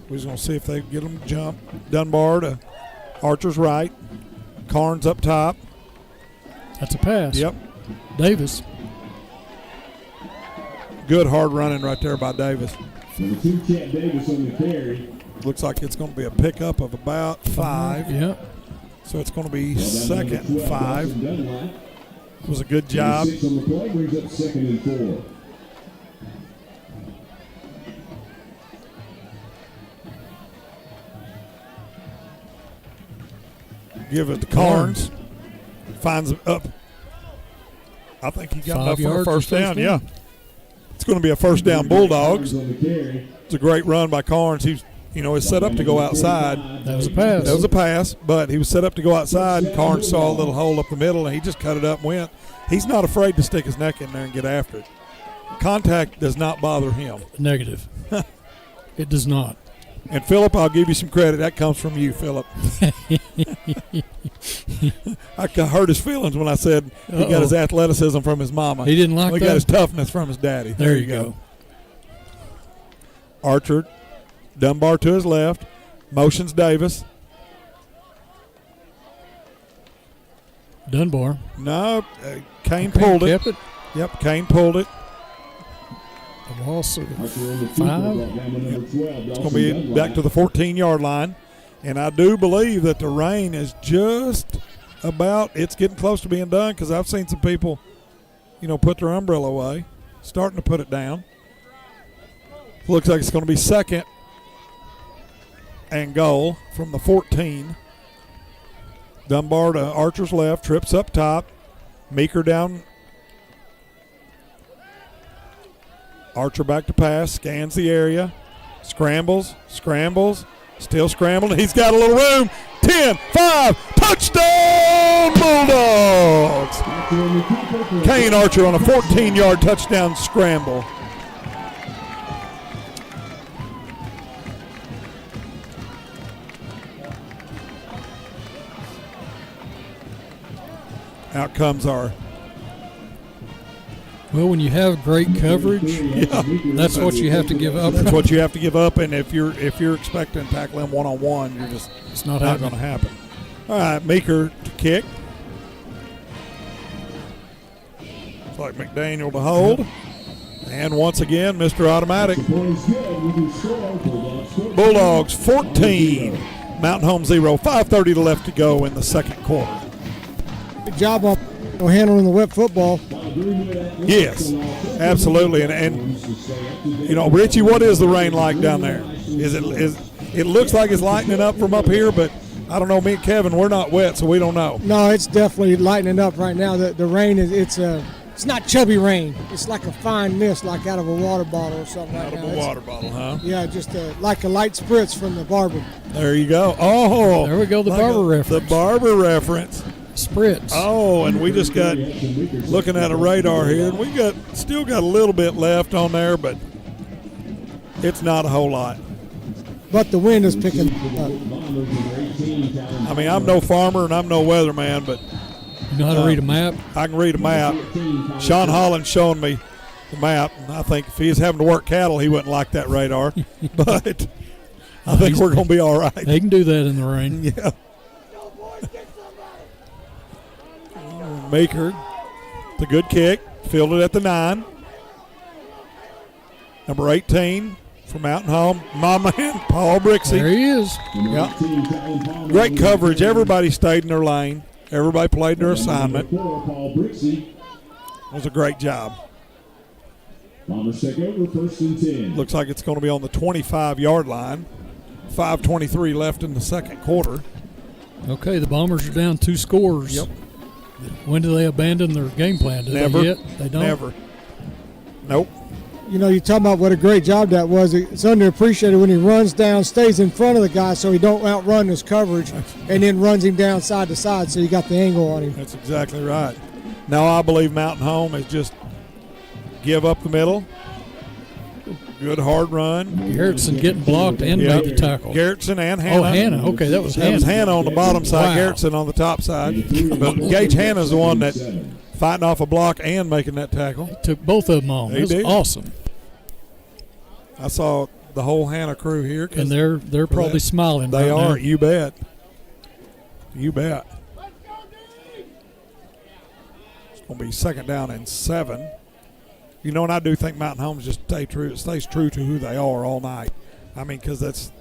We're just going to see if they get them to jump. Dunbar to Archer's right. Carnes up top. That's a pass. Yep. Davis. Good hard running right there by Davis. Number 2, Chet Davis on the carry. Looks like it's going to be a pickup of about 5. Yep. So it's going to be 2nd and 5. It was a good job. 6 on the play brings up 2nd and 4. Give it to Carnes. Finds it up. I think he got 5 enough for a yards first down. first Yeah. down. It's going to be a first down Bulldogs. It's a great run by Carnes. He's set up to go outside. That was a pass. That was a pass, but he was set up to go outside, and Carnes saw a little hole up the middle, and he just cut it up and went. He's not afraid to stick his neck in there and get after it. Contact does not bother him. Negative. It does not. And, Philip, I'll give you some credit. That comes from you, Philip. I hurt his feelings when I said he got his athleticism from his mama. He didn't like that? He got his toughness from his daddy. There you go. Archer, Dunbar to his left. Motions Davis. Dunbar. No, Kane pulled it. Kept it. Yep, Kane pulled it. A loss of 5. It's going to be back to the 14-yard line. And I do believe that the rain is just about, it's getting close to being done because I've seen some people, put their umbrella away, starting to put it down. Looks like it's going to be 2nd and goal from the 14. Dunbar to Archer's left, Trips up top, Meeker down. Archer back to pass, scans the area, scrambles, still scrambling. He's got a little room. 10, 5, touchdown Bulldogs! Kane Archer on a 14-yard touchdown scramble. Out comes our. Well, when you have great coverage, that's what you have to give up. That's what you have to give up, and if you're expecting to tackle him one-on-one, you're just it's not going to happen. All right, Meeker to kick. It's like McDaniel to hold. And once again, Mr. Automatic. Bulldogs 14, Mountain Home 0. 5:30 to left to go in the second quarter. Good job on handling the wet football. Yes, absolutely. And you know, Richie, what is the rain like down there? It looks like it's lightening up from up here, but I don't know. Me and Kevin, we're not wet, so we don't know. No, it's definitely lightening up right now. The rain is it's not chubby rain. It's like a fine mist, like out of a water bottle or something. Out of a water bottle, huh? Yeah, just like a light spritz from the barber. There you go. Oh, there we go. The barber reference. The barber reference. Spritz. Oh, and we just got looking at a radar here, and we still got a little bit left on there, but it's not a whole lot. But the wind is picking up. I mean, I'm no farmer and I'm no weatherman, but you know how to read a map? I can read a map. Sean Holland's showing me the map, and I think if he was having to work cattle, he wouldn't like that radar. But I think we're going to be all right. They can do that in the rain. Yeah. Maker, the good kick, fielded at the 9. Number 18 for Mountain Home, my man, Paul Brixey. There he is. Yeah. Great coverage. Everybody stayed in their lane. Everybody played their assignment. It was a great job. Bombers take over, first and 10. Looks like it's going to be on the 25-yard line. 5:23 left in the second quarter. Okay, the Bombers are down 2 scores. Yep. When do they abandon their game plan? Do Never. they yet? They don't? Never. Nope. You know, you talk about what a great job that was. It's underappreciated when he runs down, stays in front of the guy so he don't outrun his coverage, and then runs him down side to side so you got the angle on him. That's exactly right. Now I believe Mountain Home is just give up the middle. Good hard run. Garrettson getting blocked and made the tackle. Garrettson and Hannah. Oh, Hannah. Okay, that was Hannah. That was Hannah on the bottom side, Wow. Garrettson on the top side. But Gage Hannah's the one that fighting off a block and making that tackle. He took both of them on. He It was did. awesome. I saw the whole Hannah crew here. And they're probably smiling. They right are. now. You bet. You bet. It's going to be second down and 7. You know, and I do think Mountain Homes just stays true to who they are all night. I mean, because that's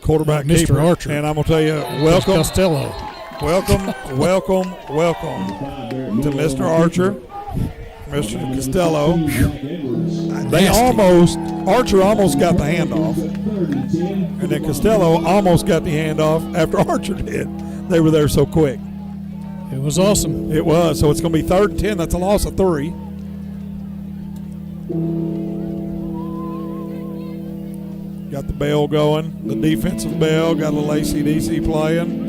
quarterback Mr. keeper. Archer. And I'm going to tell you, welcome. Costello. Welcome to Mr. Archer, Mr. Costello. Archer almost got the handoff. And then Costello almost got the handoff after Archer did. They were there so quick. It was awesome. It was. So it's going to be 3rd and 10. That's a loss of 3. Got the bell going, the defensive bell. Got a little AC/DC playing.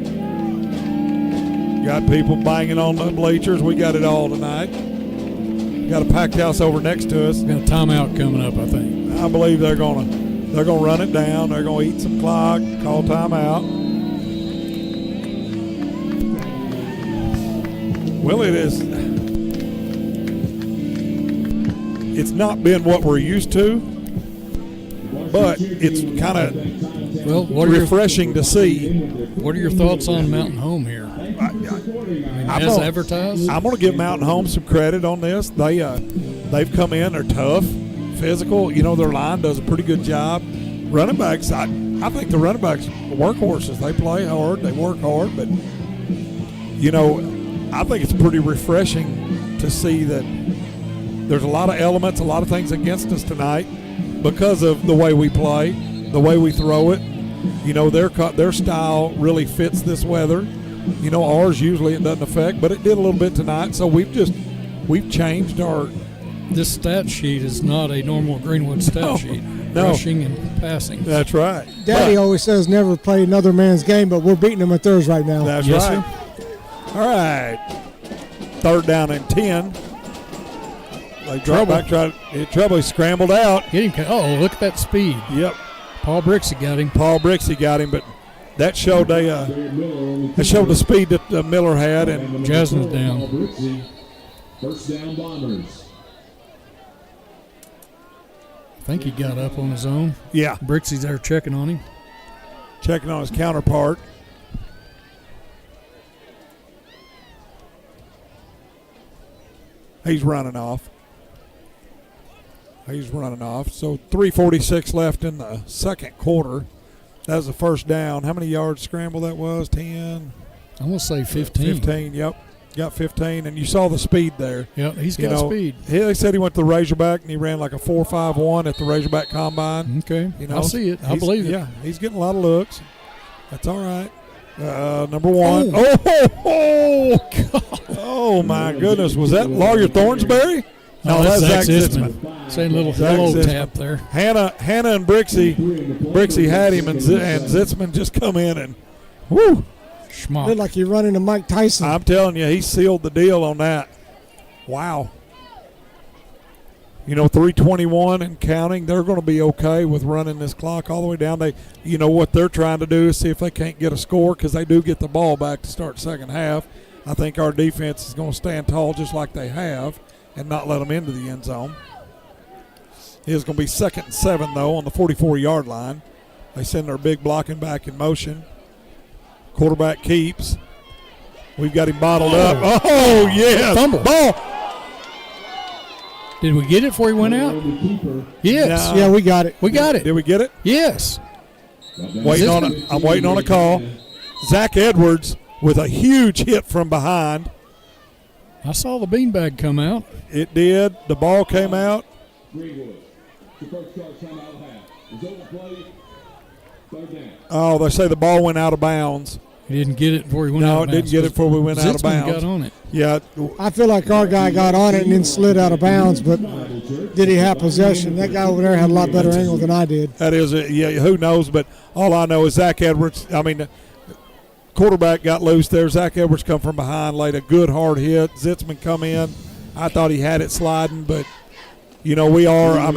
Got people banging on the bleachers. We got it all tonight. Got a packed house over next to us. Got a timeout coming up, I think. I believe they're going to run it down. They're going to eat some clock, call timeout. Well, it's not been what we're used to, but it's kind of refreshing to see. What are your thoughts on Mountain Home here? As advertised? I'm going to give Mountain Home some credit on this. They've come in, they're tough, physical. You know, their line does a pretty good job. Running backs, I think the running backs are workhorses. They play hard, they work hard, but, you know, I think it's pretty refreshing to see that there's a lot of elements, a lot of things against us tonight because of the way we play, the way we throw it. You know, their style really fits this weather. You know, ours usually it doesn't affect, but it did a little bit tonight. So we've changed our. This stat sheet is not a normal Greenwood stat sheet. No. Rushing and passing. That's right. Daddy always says never play another man's game, but we're beating them at theirs right now. That's Yes, right. sir. All right. 3rd down and 10. They dropped back, trouble. He scrambled out. Get him. Oh, look at that speed. Yep. Paul Brixey got him. But that showed the speed that Miller had. And Jasmine's down. First down, Bombers. I think he got up on his own. Yeah. Brixey's there checking on him. Checking on his counterpart. He's running off. So 3:46 left in the second quarter. That was the first down. How many yards scramble that was? 10? I'm going to say 15. 15, yep. Got 15, and you saw the speed there. Yep, he's got speed. They said he went to the Razorback, and he ran like a 4.51 at the Razorback Combine. Okay, I see it. I believe it. Yeah, he's getting a lot of looks. That's all right. Number one. Oh, God. Oh, my goodness. Was that Lawyer Thornsberry? No, that's Zach Zitzman. Saying a little hello tap there. Hannah and Brixie had him, and Zitzman just come in and, whoo. Schmuck. Looked like you're running to Mike Tyson. I'm telling you, he sealed the deal on that. Wow. 3:21 and counting. They're going to be okay with running this clock all the way down. What they're trying to do is see if they can't get a score, because they do get the ball back to start second half. I think our defense is going to stand tall just like they have and not let them into the end zone. It's going to be 2nd and 7, though, on the 44-yard line. They send their big blocking back in motion. Quarterback keeps. We've got him bottled up. Oh, yes. Fumble. Ball. Did we get it before he went out? Yes. Yeah, we got it. We got it. Did we get it? Yes. I'm waiting on a call. Zach Edwards with a huge hit from behind. I saw the beanbag come out. It did. The ball came out. Greenwood. The first charge time out of half. Is over play. Third down. Oh, they say the ball went out of bounds. He didn't get it before he went out of bounds. No, didn't get it before we went out of bounds. Got on it. Yeah. I feel like our guy got on it and then slid out of bounds, but did he have possession? That guy over there had a lot better angle than I did. That is, who knows, but all I know is Zach Edwards, quarterback got loose there. Zach Edwards come from behind, laid a good hard hit. Zitzman come in. I thought he had it sliding, but we are,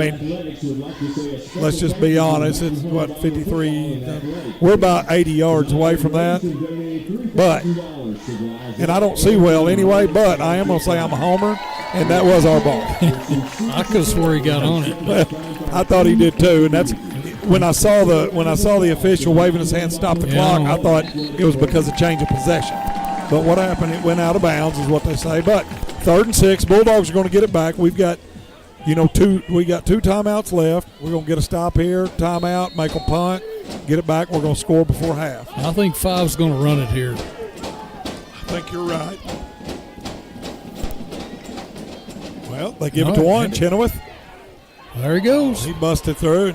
let's just be honest. It's, 53? We're about 80 yards away from that. But, and I don't see well anyway, but I am going to say I'm a homer, and that was our ball. I could have swore he got on it. I thought he did too, and that's when I saw the official waving his hand stop the clock, I thought it was because of change of possession. But what happened, it went out of bounds is what they say. But 3rd and 6, Bulldogs are going to get it back. We've got we got 2 timeouts left. We're going to get a stop here, timeout, make a punt, get it back. We're going to score before half. I think 5's going to run it here. I think you're right. Well, they give it to one, Chenoweth. There he goes. He busted through.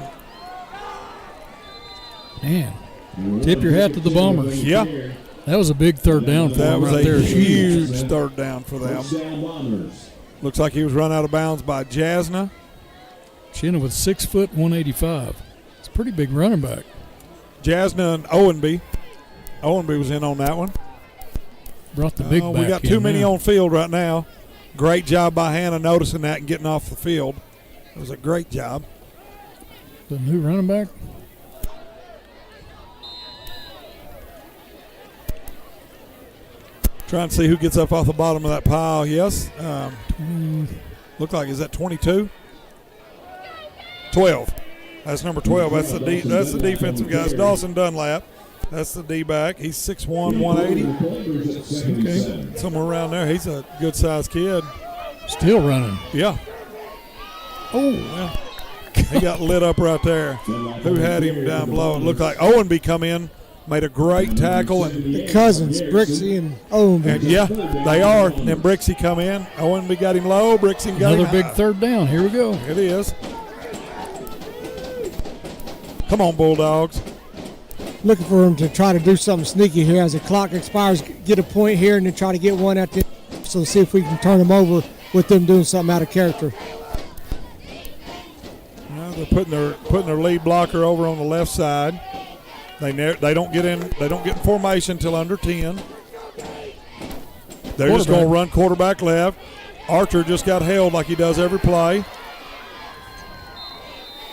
Man, tip your hat to the Bombers. Yeah. That was a big 3rd down for them right there. That was a huge 3rd down for them. Looks like he was run out of bounds by Jasna. Chenoweth 6 foot 185. It's a pretty big running back. Jasna and Owenby. Owenby was in on that one. Brought the big back. We got too many on field right now. Great job by Hannah noticing that and getting off the field. It was a great job. The new running back. Trying to see who gets up off the bottom of that pile. Yes. Look like, is that 22? 12. That's number 12. That's the defensive guy. It's Dawson Dunlap. That's the D-back. He's 6'1", 180. Okay. Somewhere around there. He's a good-sized kid. Still running. Yeah. Oh, well. He got lit up right there. Who had him down below? It looked like Owenby come in. Made a great tackle. And the cousins, Brixie and Owenby. And yeah, they are. And then Brixie come in. Owenby got him low. Brixie got another him big high. 3rd down. Here we go. It is. Come on, Bulldogs. Looking for him to try to do something sneaky here as the clock expires. Get a point here and then try to get one at the end. So see if we can turn them over with them doing something out of character. They're putting their lead blocker over on the left side. They don't get in formation till under 10. They're just going to run quarterback left. Archer just got held like he does every play.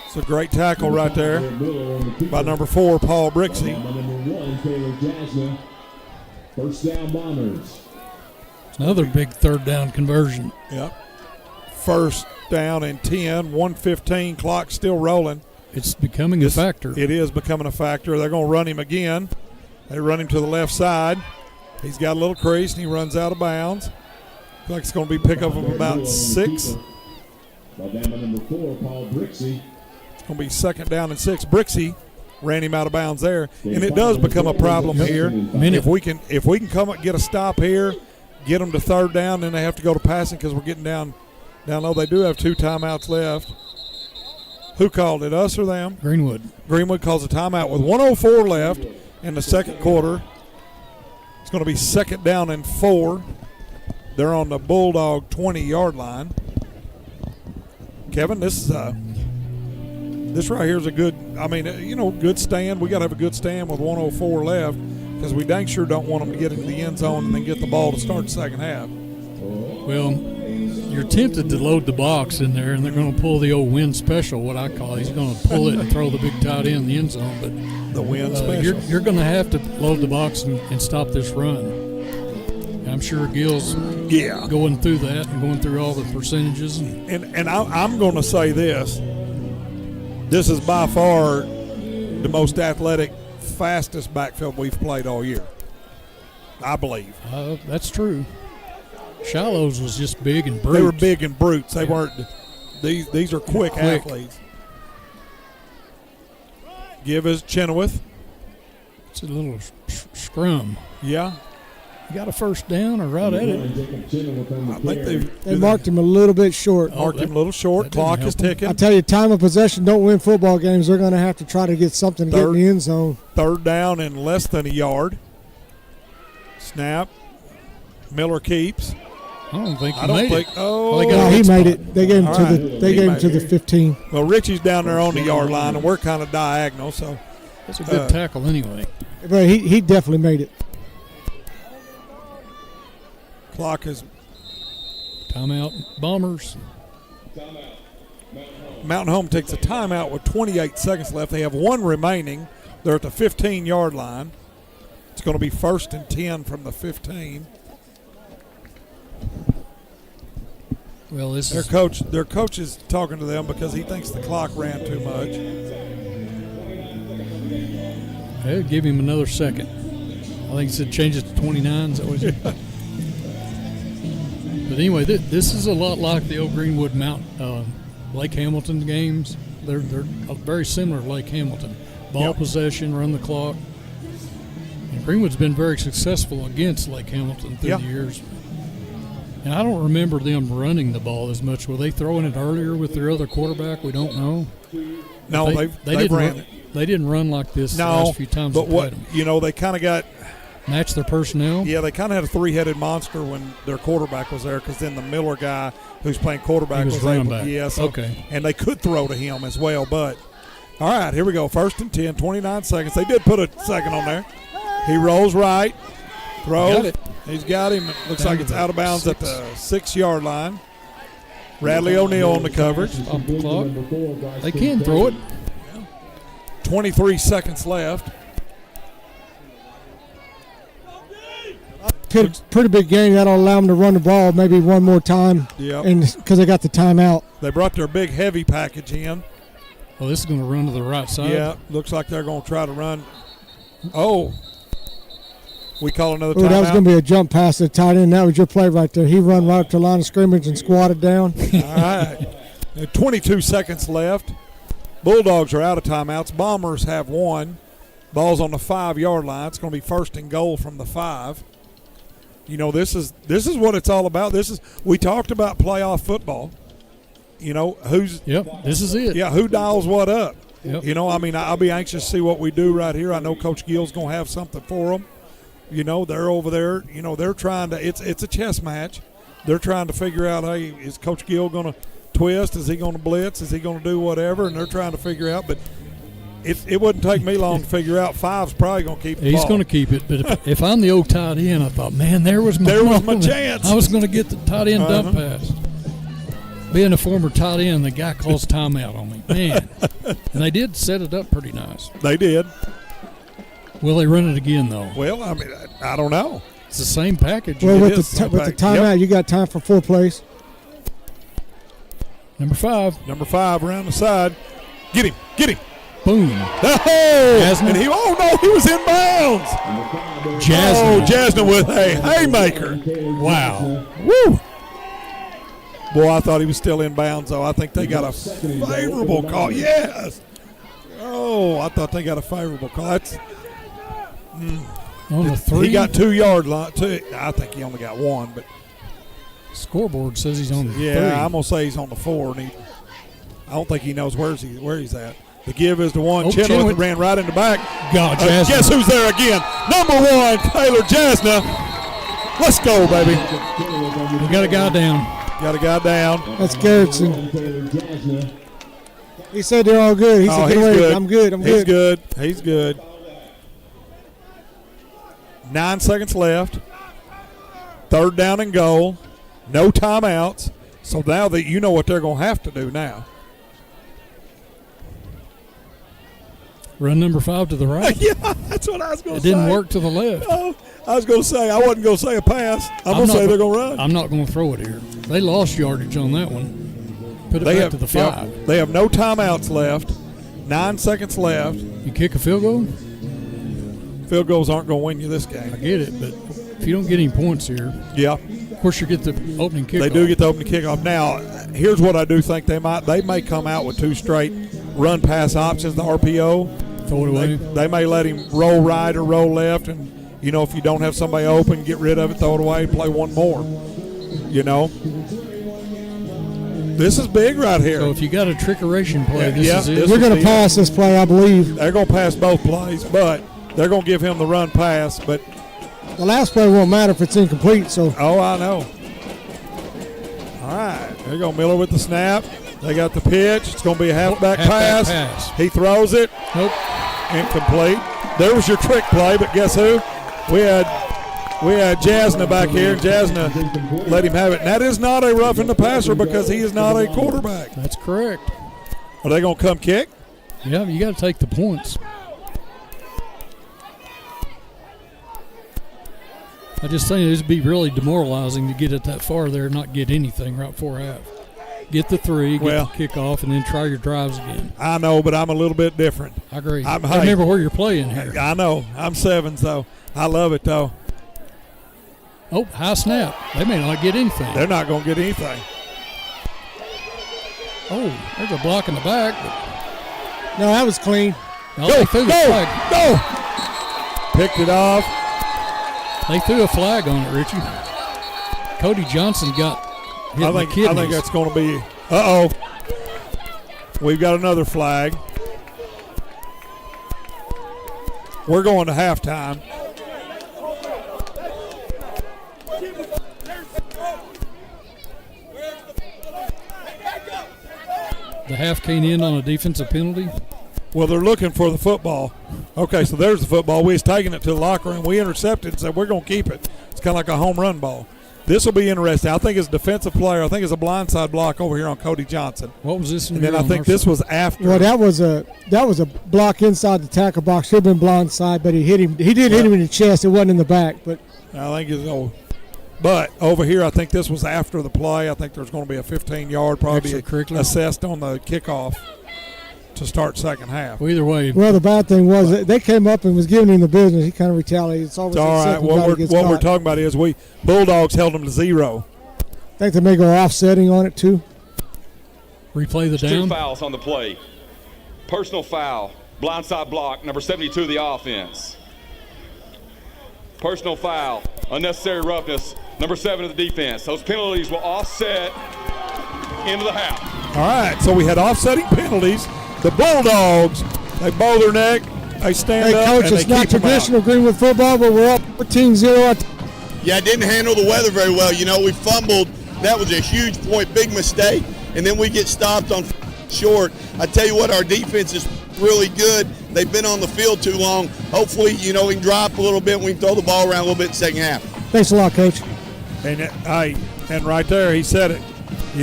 It's a great tackle right there by number 4, Paul Brixie. First down, Bombers. Another big 3rd down conversion. Yep. First down and 10, 1:15, clock still rolling. It's becoming a factor. It is becoming a factor. They're going to run him again. They run him to the left side. He's got a little crease, and he runs out of bounds. like it's going to be pickup of about 6. Alabama number 4, Paul Brixey. It's going to be 2nd down and 6. Brixey ran him out of bounds there, and it does become a problem here. If we can come up, get a stop here, get them to 3rd down, then they have to go to passing because we're getting down low. They do have 2 timeouts left. Who called it, us or them? Greenwood. Greenwood calls a timeout with 1:04 left in the second quarter. It's going to be 2nd down and 4. They're on the Bulldog 20-yard line. Kevin, this right here is a good, good stand. We got to have a good stand with 1:04 left because we dang sure don't want them to get into the end zone and then get the ball to start the second half. Well, you're tempted to load the box in there, and they're going to pull the old win special, what I call it. He's going to pull it and throw the big tight end in the end zone. But the win special. You're going to have to load the box and stop this run. And I'm sure Gil's going through that and going through all the percentages. And I'm going to say this. This is by far the most athletic, fastest backfield we've played all year, I believe. That's true. Shiloh's was just big and brutes. They were big and brutes. They weren't. These are quick athletes. Give us Chenoweth. It's a little scrum. Yeah. You got a 1st down or right at it? I think they marked him a little bit short. Marked him a little short. Clock is ticking. I tell you, time of possession don't win football games. They're going to have to try to get something to get in the end zone. 3rd down and less than a yard. Snap. Miller keeps. I don't think he made it. He made it. They gave him to the 15. Well, Richie's down there on the yard line, and we're kind of diagonal, so that's a good tackle anyway. But he definitely made it. Clock is timeout. Bombers. Mountain Home takes a timeout with 28 seconds left. They have 1 remaining. They're at the 15-yard line. It's going to be 1st and 10 from the 15. Well, their coach is talking to them because he thinks the clock ran too much. Hey, give him another second. I think he said change it to 29. Is that what But anyway, this is a lot like the old Greenwood Lake Hamilton games. They're very similar to Lake Hamilton. Ball possession, run the clock. And Greenwood's been very successful against Lake Hamilton through the years. And I don't remember them running the ball as much. Were they throwing it earlier with their other quarterback? We don't know. No, they didn't ran it. They didn't run like this the last few times. But they kind of got matched their personnel. Yeah, they kind of had a 3-headed monster when their quarterback was there because then the Miller guy who's playing quarterback was running back. Yes, okay. And they could throw to him as well. But all right, here we go. 1st and 10, 29 seconds. They did put a second on there. He rolls right. Throws. He's got him. It looks like it's out of bounds at the 6-yard line. Radley O'Neal on the coverage. Stop the clock. They can throw it. 23 seconds left. Pretty big game. That'll allow them to run the ball maybe one more time. Yep. And because they got the timeout. They brought their big heavy package in. Well, this is going to run to the right side. Yeah, looks like they're going to try to run. Oh. We call another timeout. That was going to be a jump pass to the tight end. That was your play right there. He run right up to the line of scrimmage and squatted down. All right. 22 seconds left. Bulldogs are out of timeouts. Bombers have 1. Ball's on the 5-yard line. It's going to be 1st and goal from the 5. You know, this is what it's all about. We talked about playoff football. You know, this is it. Yeah, who dials what up? Yep. You know, I mean, I'll be anxious to see what we do right here. I know Coach Gill's going to have something for them. You know, they're over there. You know, they're trying to. It's a chess match. They're trying to figure out, hey, is Coach Gill going to twist? Is he going to blitz? Is he going to do whatever? And they're trying to figure out. But it wouldn't take me long to figure out. 5's probably going to keep the ball. He's going to keep it. But if I'm the old tight end, I thought, man, there was my chance. I was going to get the tight end dump pass. Being a former tight end, the guy calls timeout on me. Man. And they did set it up pretty nice. They did. Will they run it again, though? Well, I mean, I don't know. It's the same package. Well, with the timeout, you got time for 4 plays. Number 5. Number 5 around the side. Get him. Boom. Oh, and he was in bounds. Jasmine. Oh, Jasmine with a haymaker. Wow. Woo. Boy, I thought he was still in bounds, though. I think they got a favorable call. Yes. Oh, I thought they got a favorable call. That's on the 3. He got 2 yard line. I think he only got 1, but scoreboard says he's on the 3. Yeah, I'm gonna say he's on the 4, and I don't think he knows where he's at. The give is to one. Chenoweth ran right in the back. God, guess who's there again? Number 1, Taylor Jasna. Let's go, baby. We got a guy down. Got a guy down. That's Garrettson. He said they're all good. He said, he's good. I'm good. He's good. He's good. 9 seconds left. 3rd down and goal. No timeouts. So now that you know what they're going to have to do now. Run number 5 to the right. Yeah, that's what I was going to say. It didn't work to the left. Oh, I was going to say, I wasn't going to say a pass. I'm going to say they're going to run. I'm not going to throw it here. They lost yardage on that one. Put it back to the 5. They have no timeouts left. 9 seconds left. You kick a field goal? Field goals aren't going to win you this game. I get it, but if you don't get any points here. Yeah. Of course, you get the opening kickoff. They do get the opening kickoff. Now, here's what I do think they may come out with 2 straight run-pass options, the RPO. Throw it away. They may let him roll right or roll left, and, if you don't have somebody open, get rid of it, throw it away, play one more. This is big right here. So if you got a trickeration play, this is it. We're going to pass this play, I believe. They're going to pass both plays, but they're going to give him the run pass. But the last play won't matter if it's incomplete. So. Oh, I know. All right. There you go, Miller with the snap. They got the pitch. It's going to be a halfback pass. He throws it. Nope. Incomplete. There was your trick play, but guess who? We had Jasna back here. Jasna let him have it. And that is not a roughing the passer because he is not a quarterback. That's correct. Are they going to come kick? Yeah, you got to take the points. I just think it would be really demoralizing to get it that far there and not get anything right before half. Get the 3, get the kickoff, and then try your drives again. I know, but I'm a little bit different. I agree. I remember where you're playing here. I know. I'm 7s, though. I love it, though. Oh, high snap. They may not get anything. They're not going to get anything. Oh, there's a block in the back. No, that was clean. No, they threw the flag. Go! Picked it off. They threw a flag on it, Richie. Cody Johnson got hit in the kidneys. I think that's going to be – uh-oh. We've got another flag. We're going to halftime. The half came in on a defensive penalty. Well, they're looking for the football. Okay, so there's the football. We was taking it to the locker room. We intercepted and said we're going to keep it. It's kind of like a home run ball. This will be interesting. I think it's a defensive player. I think it's a blindside block over here on Cody Johnson. What was this? And then I think this was after. Well, that was a block inside the tackle box. Should have been blindside, but he hit him. He did hit him in the chest. It wasn't in the back, but I think it's over. But over here, I think this was after the play. I think there's going to be a 15-yard, probably assessed on the kickoff to start second half. Well, either way. Well, the bad thing was they came up and was giving him the business. He kind of retaliated. It's always all right. What we're talking about is Bulldogs held them to 0. I think they may go offsetting on it too. Replay the down. 2 fouls on the play. Personal foul, blindside block, number 72 of the offense. Personal foul, unnecessary roughness, number 7 of the defense. Those penalties will offset into the half. All right, so we had offsetting penalties. The Bulldogs, they bow their neck, they stand up, Coach, and it's they not keep them traditional out. Greenwood football, but we're up 14-0. Yeah, I didn't handle the weather very well. We fumbled. That was a huge point, big mistake. And then we get stopped on short. I tell you what, our defense is really good. They've been on the field too long. Hopefully, we can drop a little bit. We can throw the ball around a little bit in the second half. Thanks a lot, Coach. And right there, he said it.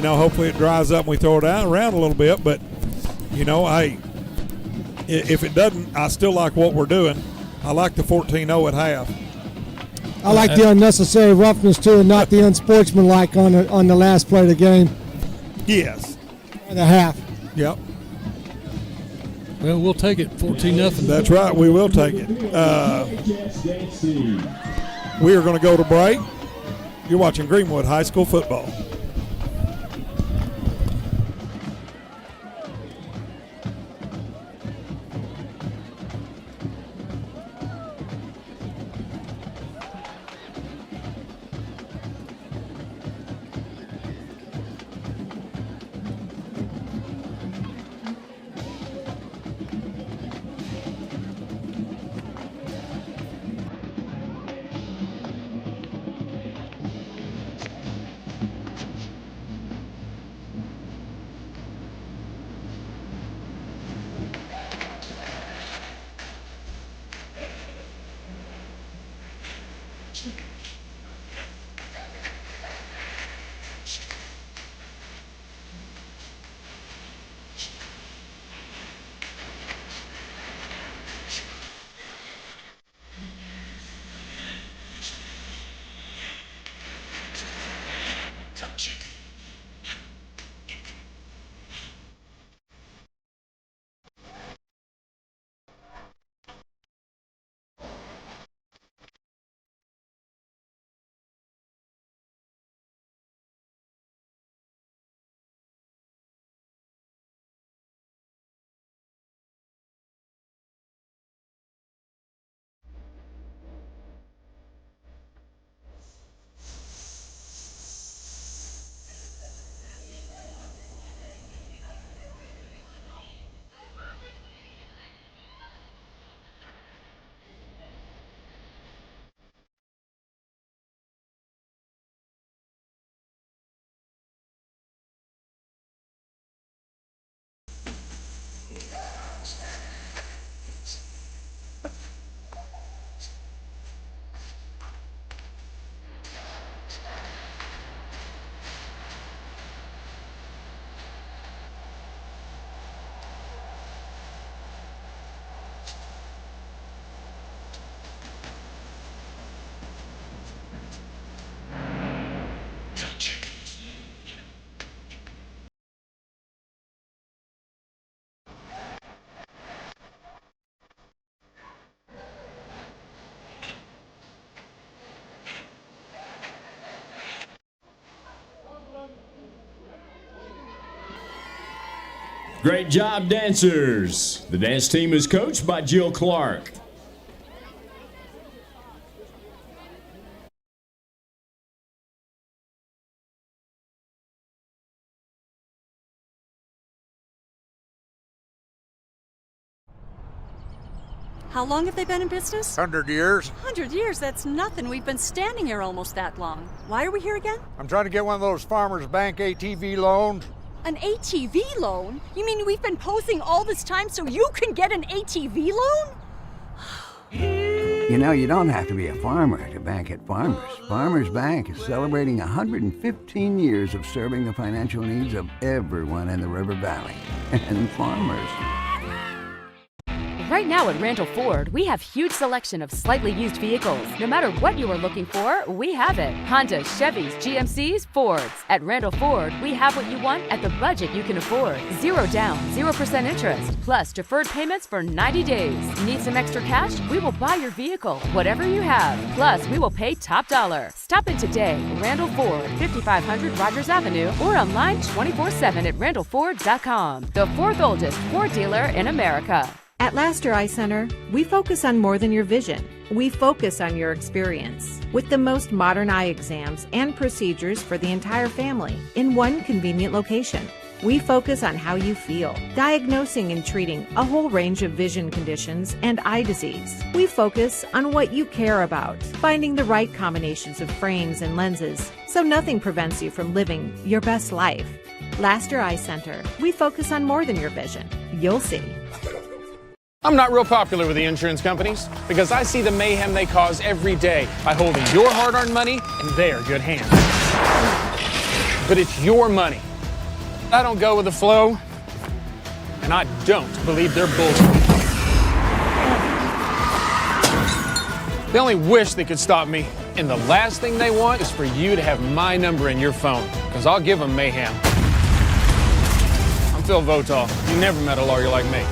Hopefully it dries up and we throw it around a little bit. But, if it doesn't, I still like what we're doing. I like the 14-0 at half. I like the unnecessary roughness, too, and not the unsportsmanlike on the last play of the game. Yes. And a half. Yep. Well, we'll take it 14-0. That's right. We will take it. We are going to go to break. You're watching Greenwood High School football. Great job, dancers. The dance team is coached by Jill Clark. How long have they been in business? 100 years. 100 years, that's nothing. We've been standing here almost that long. Why are we here again? I'm trying to get one of those Farmers Bank ATV loans. An ATV loan? You mean we've been posing all this time so you can get an ATV loan? You know, you don't have to be a farmer to bank at Farmers. Farmers Bank is celebrating 115 years of serving the financial needs of everyone in the River Valley. And farmers. Right now at Randall Ford, we have huge selection of slightly used vehicles. No matter what you are looking for, we have it. Hondas, Chevys, GMCs, Fords. At Randall Ford, we have what you want at the budget you can afford. 0 down, 0% interest, plus deferred payments for 90 days. Need some extra cash? We will buy your vehicle, whatever you have. Plus, we will pay top dollar. Stop in today. Randall Ford, 5500 Rogers Avenue, or online 24/7 at randallford.com. The fourth oldest Ford dealer in America. At Laster Eye Center, we focus on more than your vision. We focus on your experience. With the most modern eye exams and procedures for the entire family in one convenient location. We focus on how you feel, diagnosing and treating a whole range of vision conditions and eye disease. We focus on what you care about, finding the right combinations of frames and lenses so nothing prevents you from living your best life. Laster Eye Center, we focus on more than your vision. You'll see. I'm not real popular with the insurance companies because I see the mayhem they cause every day by holding your hard-earned money in their good hands. But it's your money. I don't go with the flow, and I don't believe their bullshit. They only wish they could stop me, and the last thing they want is for you to have my number in your phone, because I'll give them mayhem. I'm Phil Votaw. You never met a lawyer like me.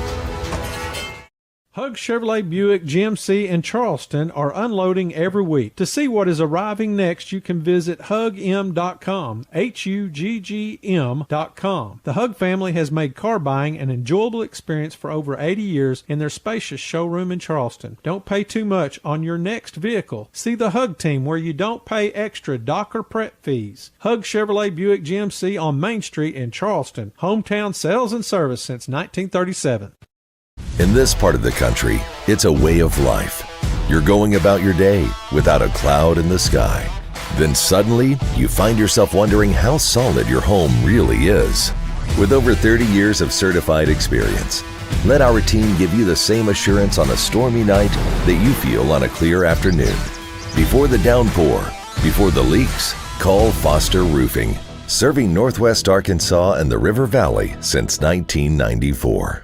Hug Chevrolet Buick GMC in Charleston are unloading every week. To see what is arriving next, you can visit hugm.com, HUGGM.com. The Hug family has made car buying an enjoyable experience for over 80 years in their spacious showroom in Charleston. Don't pay too much on your next vehicle. See the Hug team where you don't pay extra dock or prep fees. Hug Chevrolet Buick GMC on Main Street in Charleston. Hometown sales and service since 1937. In this part of the country, it's a way of life. You're going about your day without a cloud in the sky. Then suddenly, you find yourself wondering how solid your home really is. With over 30 years of certified experience, let our team give you the same assurance on a stormy night that you feel on a clear afternoon. Before the downpour, before the leaks, call Foster Roofing, serving Northwest Arkansas and the River Valley since 1994.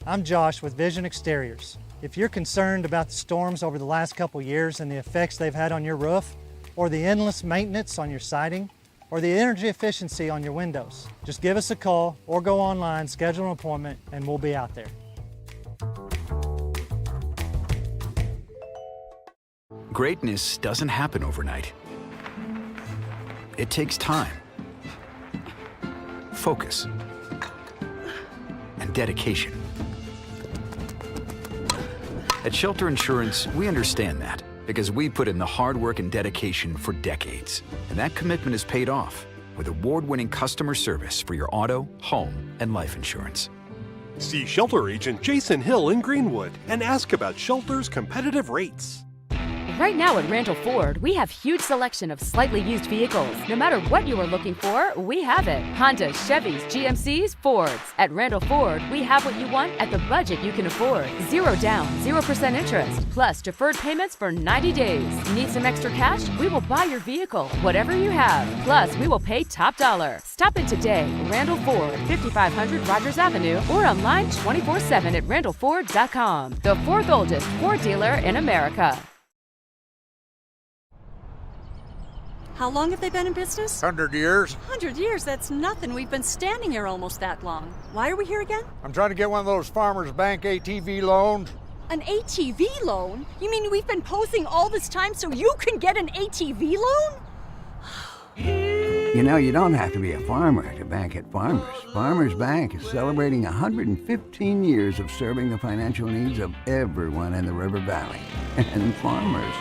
I'm Josh with Vision Exteriors. If you're concerned about the storms over the last couple years and the effects they've had on your roof, or the endless maintenance on your siding, or the energy efficiency on your windows. Just give us a call or go online, schedule an appointment, and we'll be out there. Greatness doesn't happen overnight. It takes time, focus, and dedication. At Shelter Insurance, we understand that because we put in the hard work and dedication for decades. And that commitment is paid off with award-winning customer service for your auto, home, and life insurance. See Shelter Agent Jason Hill in Greenwood and ask about Shelter's competitive rates. Right now at Randall Ford, we have huge selection of slightly used vehicles. No matter what you are looking for, we have it. Hondas, Chevys, GMCs, Fords. At Randall Ford, we have what you want at the budget you can afford. 0 down, 0% interest, plus deferred payments for 90 days. Need some extra cash? We will buy your vehicle, whatever you have. Plus, we will pay top dollar. Stop in today. Randall Ford, 5500 Rogers Avenue, or online 24/7 at randallford.com. The 4th oldest Ford dealer in America. How long have they been in business? 100 years. 100 years, that's nothing. We've been standing here almost that long. Why are we here again? I'm trying to get one of those Farmers Bank ATV loans. An ATV loan? You mean we've been posing all this time so you can get an ATV loan? You know, you don't have to be a farmer to bank at Farmers. Farmers Bank is celebrating 115 years of serving the financial needs of everyone in the River Valley. And farmers.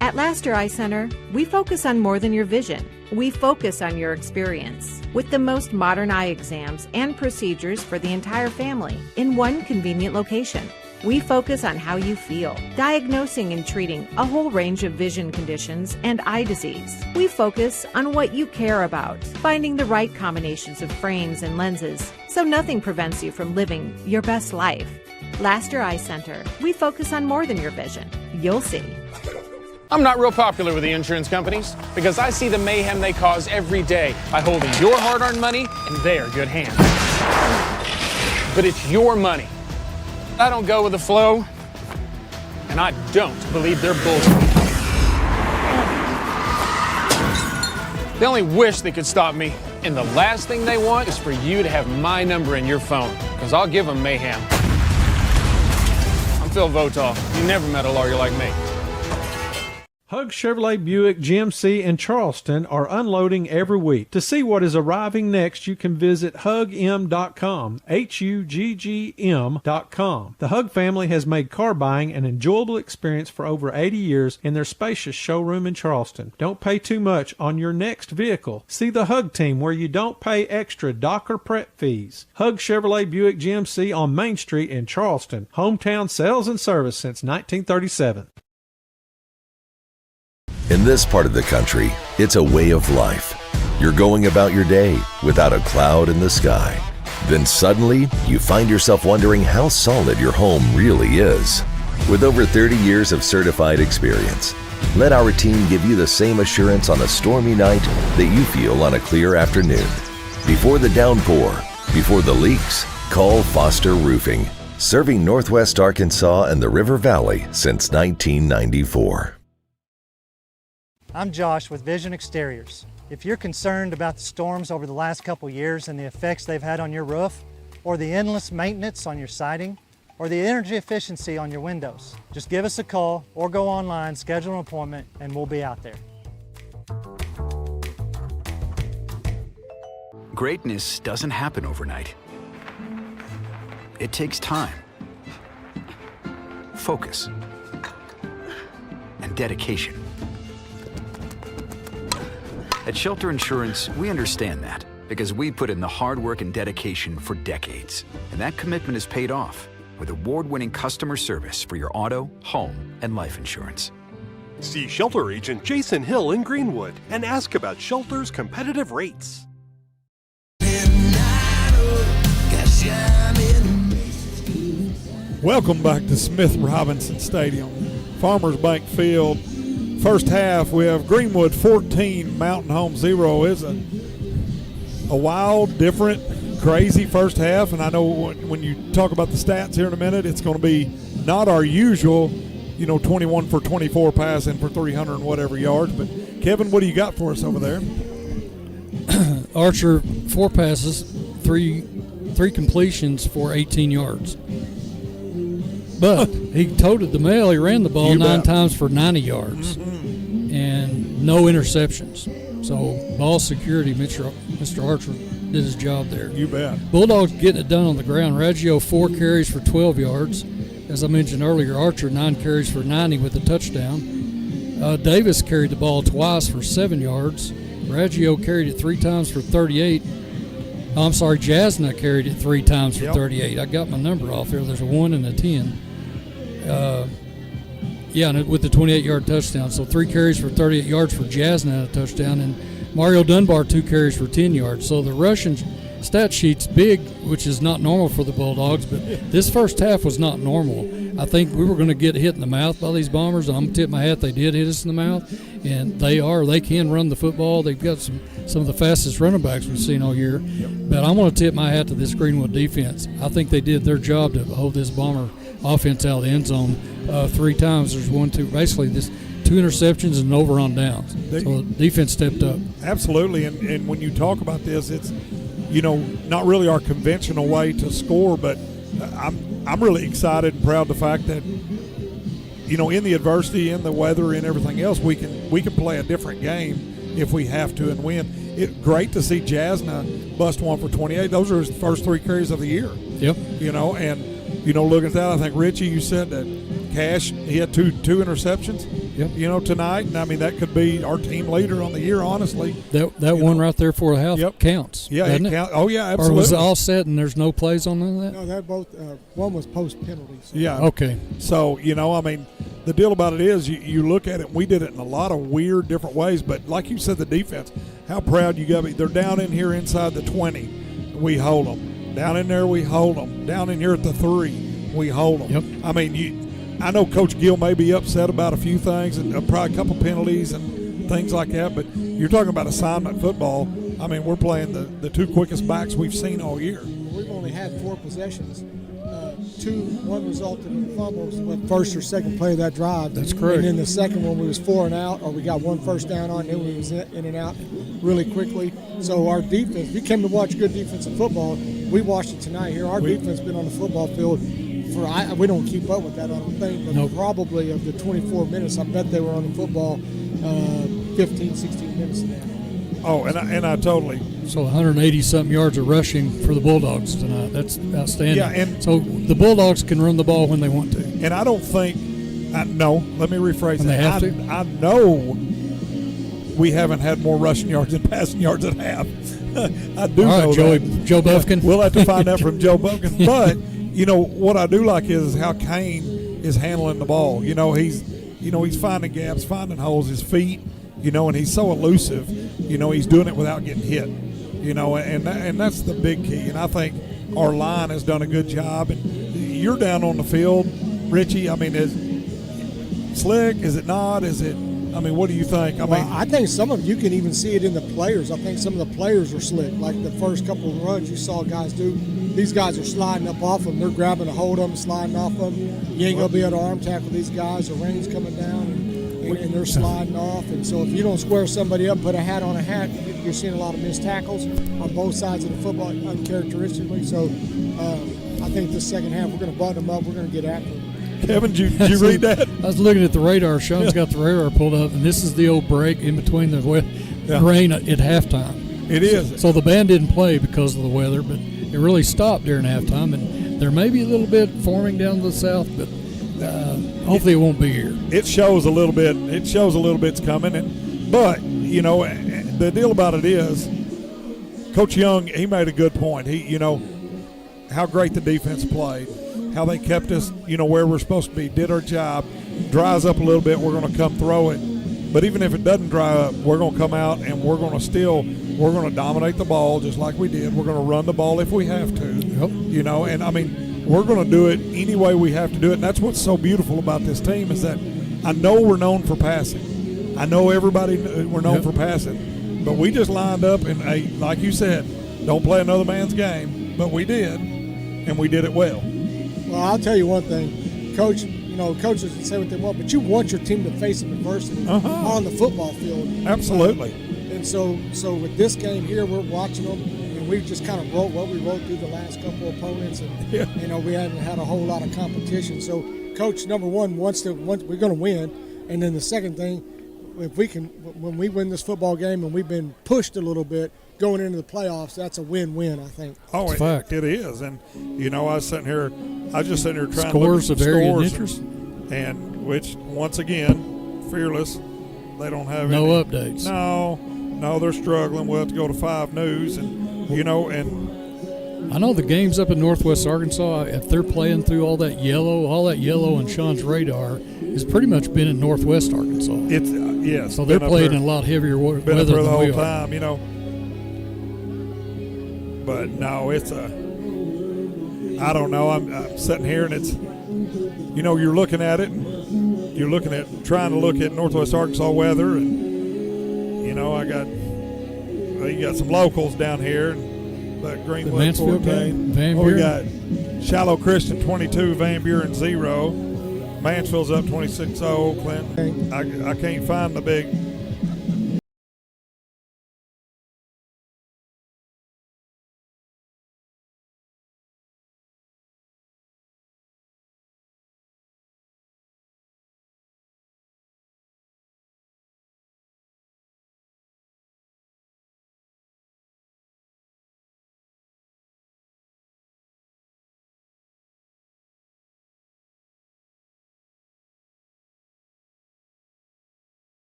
At Laster Eye Center, we focus on more than your vision. We focus on your experience with the most modern eye exams and procedures for the entire family in one convenient location. We focus on how you feel, diagnosing and treating a whole range of vision conditions and eye disease. We focus on what you care about, finding the right combinations of frames and lenses so nothing prevents you from living your best life. Laster Eye Center, we focus on more than your vision. You'll see. I'm not real popular with the insurance companies because I see the mayhem they cause every day by holding your hard-earned money in their good hands. But it's your money. I don't go with the flow, and I don't believe their bullshit. They only wish they could stop me, and the last thing they want is for you to have my number in your phone, because I'll give them mayhem. I'm Phil Votaw. You never met a lawyer like me. Hug Chevrolet Buick GMC in Charleston are unloading every week. To see what is arriving next, you can visit hugm.com, HUGGM.com. The Hug family has made car buying an enjoyable experience for over 80 years in their spacious showroom in Charleston. Don't pay too much on your next vehicle. See the Hug team where you don't pay extra dock or prep fees. Hug Chevrolet Buick GMC on Main Street in Charleston. Hometown sales and service since 1937. In this part of the country, it's a way of life. You're going about your day without a cloud in the sky. Then suddenly, you find yourself wondering how solid your home really is. With over 30 years of certified experience, let our team give you the same assurance on a stormy night that you feel on a clear afternoon. Before the downpour, before the leaks, call Foster Roofing, serving Northwest Arkansas and the River Valley since 1994. I'm Josh with Vision Exteriors. If you're concerned about the storms over the last couple years and the effects they've had on your roof, or the endless maintenance on your siding, or the energy efficiency on your windows, just give us a call or go online, schedule an appointment, and we'll be out there. Greatness doesn't happen overnight. It takes time, focus, and dedication. At Shelter Insurance, we understand that because we put in the hard work and dedication for decades. And that commitment is paid off with award-winning customer service for your auto, home, and life insurance. See Shelter Agent Jason Hill in Greenwood and ask about Shelter's competitive rates. Welcome back to Smith Robinson Stadium, Farmers Bank Field. First half, we have Greenwood 14, Mountain Home 0. Is a wild, different, crazy first half, and I know when you talk about the stats here in a minute, it's going to be not our usual 21 for 24 passing for 300 and whatever yards. But Kevin, what do you got for us over there? Archer, 4 passes, three completions for 18 yards. But he toted the mail. He ran the ball 9 times for 90 yards and no interceptions. So ball security, Mr. Archer did his job there. You bet. Bulldogs getting it done on the ground. Raggio 4 carries for 12 yards. As I mentioned earlier, Archer 9 carries for 90 with a touchdown. Davis carried the ball twice for 7 yards. Raggio carried it 3 times for 38. I'm sorry, Jasna carried it 3 times for 38. I got my number off here. There's a 1 and a 10. And with the 28-yard touchdown. So 3 carries for 38 yards for Jasna and a touchdown. And Mario Dunbar 2 carries for 10 yards. So the Russian stat sheet's big, which is not normal for the Bulldogs, but this first half was not normal. I think we were going to get hit in the mouth by these Bombers. I'm going to tip my hat, they did hit us in the mouth, and they can run the football. They've got some of the fastest running backs we've seen all year. But I'm going to tip my hat to this Greenwood defense. I think they did their job to hold this Bomber offense out of the end zone 3 times. There's 1, 2, basically this 2 interceptions and an over on downs. So the defense stepped up. Absolutely, and when you talk about this, it's not really our conventional way to score, but I'm really excited and proud of the fact that in the adversity, in the weather, and everything else, we can play a different game if we have to and win. It's great to see Jasna bust 1 for 28. Those are his first 3 carries of the year. Yep. Looking at that, I think Richie, you said that Cash, he had two interceptions. Yep. Tonight, and I mean that could be our team leader on the year. Honestly, that one right there for a half counts. Yeah, it counts. Oh yeah, absolutely. Or was it all set and there's no plays on none of that? No, that both. One was post penalty. So. Yeah. Okay. So I mean, the deal about it is you look at it. We did it in a lot of weird different ways, but like you said, the defense. How proud you got to be. They're down in here inside the 20. We hold them. Down in there, we hold them. Down in here at the 3, we hold them. Yep. I mean, I know Coach Gill may be upset about a few things and probably a couple penalties and things like that, but you're talking about assignment football. I mean, we're playing the 2 quickest backs we've seen all year. We've only had 4 possessions. 1 resulted in a fumble. Was the first or second play of that drive. That's correct. And then the second one, we was 4 and out, or we got 1 first down on, and then we was in and out really quickly. So our defense, we came to watch good defensive football. We watched it tonight here. Our defense been on the football field we don't keep up with that, I don't think, but probably of the 24 minutes, I bet they were on the football 15, 16 minutes now. Oh, and I totally. So 180-something yards of rushing for the Bulldogs tonight. That's outstanding. Yeah, and so the Bulldogs can run the ball when they want to. And I don't think no, let me rephrase that. They have to? I know we haven't had more rushing yards than passing yards at half. I do know that. Joe Buffkin. We'll have to find out from Joe Buffkin. But what I do like is how Kane is handling the ball. He's finding gaps, finding holes, his feet, and he's so elusive. He's doing it without getting hit. And that's the big key. And I think our line has done a good job. And you're down on the field, Richie. I mean, is it slick? Is it not? What do you think? I think some of you can even see it in the players. I think some of the players are slick. Like the first couple of runs you saw guys do. These guys are sliding up off them. They're grabbing a hold of them, sliding off them. You ain't going to be able to arm tackle these guys. The rain's coming down, and they're sliding off. And so if you don't square somebody up, put a hat on a hat, you're seeing a lot of missed tackles on both sides of the football uncharacteristically. So I think this second half we're going to button them up. We're going to get after them. Kevin, did you read that? I was looking at the radar. Sean's got the radar pulled up, and this is the old break in between the rain at halftime. It is. So the band didn't play because of the weather, but it really stopped during halftime, and there may be a little bit forming down to the south, but hopefully it won't be here. It shows a little bit. It shows a little bit's coming, but the deal about it is, Coach Young, he made a good point. He, how great the defense played, how they kept us, where we're supposed to be, did our job. Dries up a little bit, we're going to come throw it. But even if it doesn't dry up, we're going to come out and we're going to dominate the ball just like we did. We're going to run the ball if we have to. Yep. And I mean, we're going to do it any way we have to do it. And that's what's so beautiful about this team is that I know we're known for passing. I know everybody we're known for passing. But we just lined up and, like you said, don't play another man's game. But we did, and we did it well. Well, I'll tell you one thing. Coach, coaches can say what they want, but you want your team to face some adversity on the football field. Absolutely. And so with this game here, we're watching them, and we just kind of wrote what we wrote through the last couple of opponents, and we haven't had a whole lot of competition. So, Coach, number one, we're going to win, and then the second thing, if we can, when we win this football game, and we've been pushed a little bit going into the playoffs, that's a win-win, I think. Oh, it is, and I was just sitting here trying to look at scores of area scores interest, and which once again, Fearless, they don't have no any updates. No, they're struggling. We'll have to go to 5 News, and and I know the games up in Northwest Arkansas, if they're playing through all that yellow on Sean's radar has pretty much been in Northwest Arkansas. It's yes. So they're playing in a lot heavier weather been up there the than whole we are. time, But no, it's I don't know. I'm sitting here and it's, you're looking at it and you're trying to look at Northwest Arkansas weather, and you got some locals down here, but Greenwood Mansfield 14. Van We Buren. got Shallow Christian 22, Van Buren 0. Mansfield's up 26-0. Clinton. I can't find the big.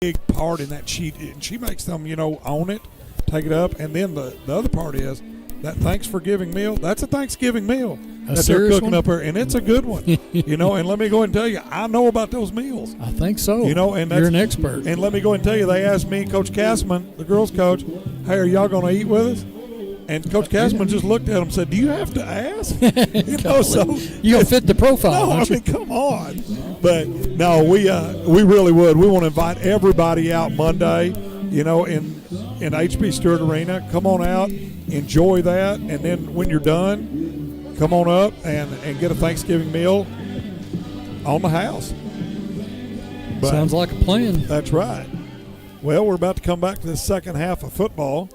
Big part in that sheet, and she makes them, own it, take it up, and then the other part is that Thanksgiving meal. That's a Thanksgiving meal that they're cooking up there, and it's a good one. And let me go ahead and tell you, I know about those meals. I think so. And you're an expert. And let me go ahead and tell you, they asked me, Coach Castman, the girls' coach, "Hey, are y'all going to eat with us?" And Coach Castman just looked at him and said, "Do you have to ask?" So you gonna fit the profile. No, come on. But no, we really would. We want to invite everybody out Monday, in HB Stewart Arena. Come on out, enjoy that, and then when you're done, come on up and get a Thanksgiving meal on the house. But sounds like a plan. That's right. Well, we're about to come back to the second half of football.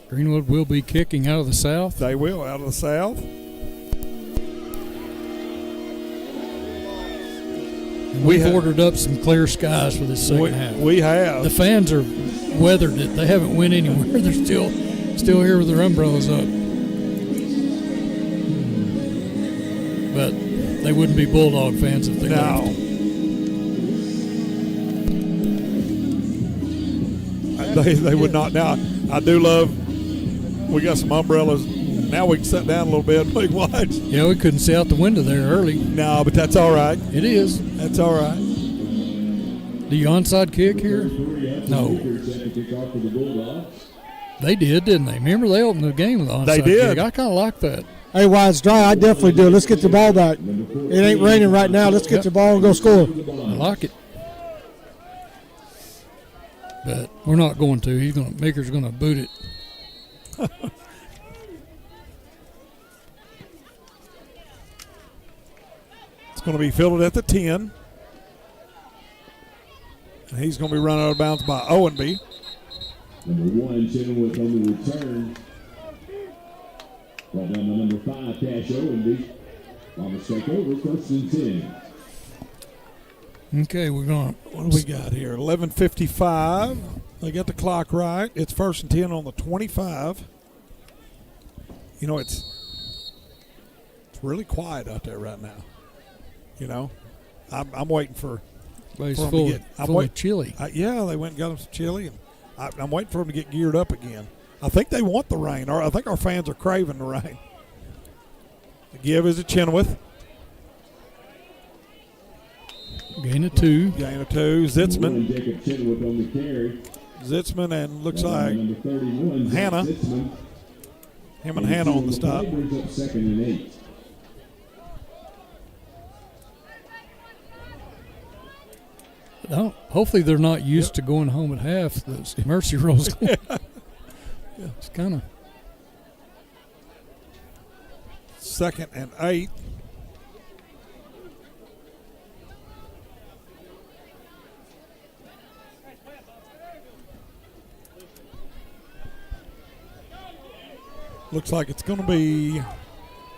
Greenwood will be kicking out of the south. They will, out of the south. We've ordered up some clear skies for this second half. We have. The fans are weathered it. They haven't went anywhere. They're still here with their umbrellas up. But they wouldn't be Bulldog fans if they left. They would not. Now, I do love, we got some umbrellas. Now we can sit down a little bit and we can watch. Yeah, we couldn't see out the window there early. No, but that's all right. It is. That's all right. Do you onside kick here? No. They did, didn't they? Remember they opened the game with the onside They did. kick. I kind of like that. Hey, while it's dry, I definitely do. Let's get the ball back. It ain't raining right now. Let's get the ball and go score. I like it. But we're not going to. Maker's going to boot it. It's going to be fielded at the 10. And he's going to be run out of bounds by Owenby. Number 1, Chenoweth on the return. Ball down to number 5, Cash Owenby. Bombers take over, 1st and 10. Okay, we're going. What do we got here? 11:55. They got the clock right. It's 1st and 10 on the 25. You know, it's really quiet out there right now. You know, I'm waiting for. It's them full, to get. full of chili. Yeah, they went and got them some chili, and I'm waiting for them to get geared up again. I think they want the rain, or I think our fans are craving the rain. The give is a Chenoweth. Gain of 2. Gain of 2. Zitzman. Jacob Chenoweth on the carry. Zitzman and looks like number 31, Hannah. Zitzman. Him and Hannah on the stop. Brings up 2nd and 8. Hopefully they're not used to going home at half. The mercy rolls. Yeah. It's kind of 2nd and 8. Looks like it's going to be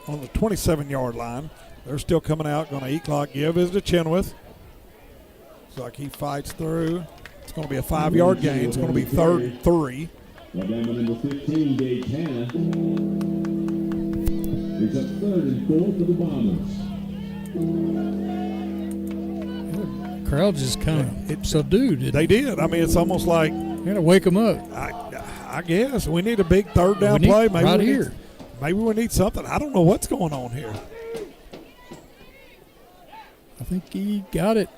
on the 27-yard line. They're still coming out, going to eat clock. Give is to Chenoweth. Looks like he fights through. It's going to be a 5-yard gain. It's going to be 3rd and 3. Well, down to number 15, Gage Hannah. It's a 3rd and 4 for the Bombers. The crowd just kind of subdued. They did. I mean, it's almost like you got to wake them up. I guess we need a big 3rd down play. Maybe right here. Maybe we need something. I don't know what's going on here. I think he got it.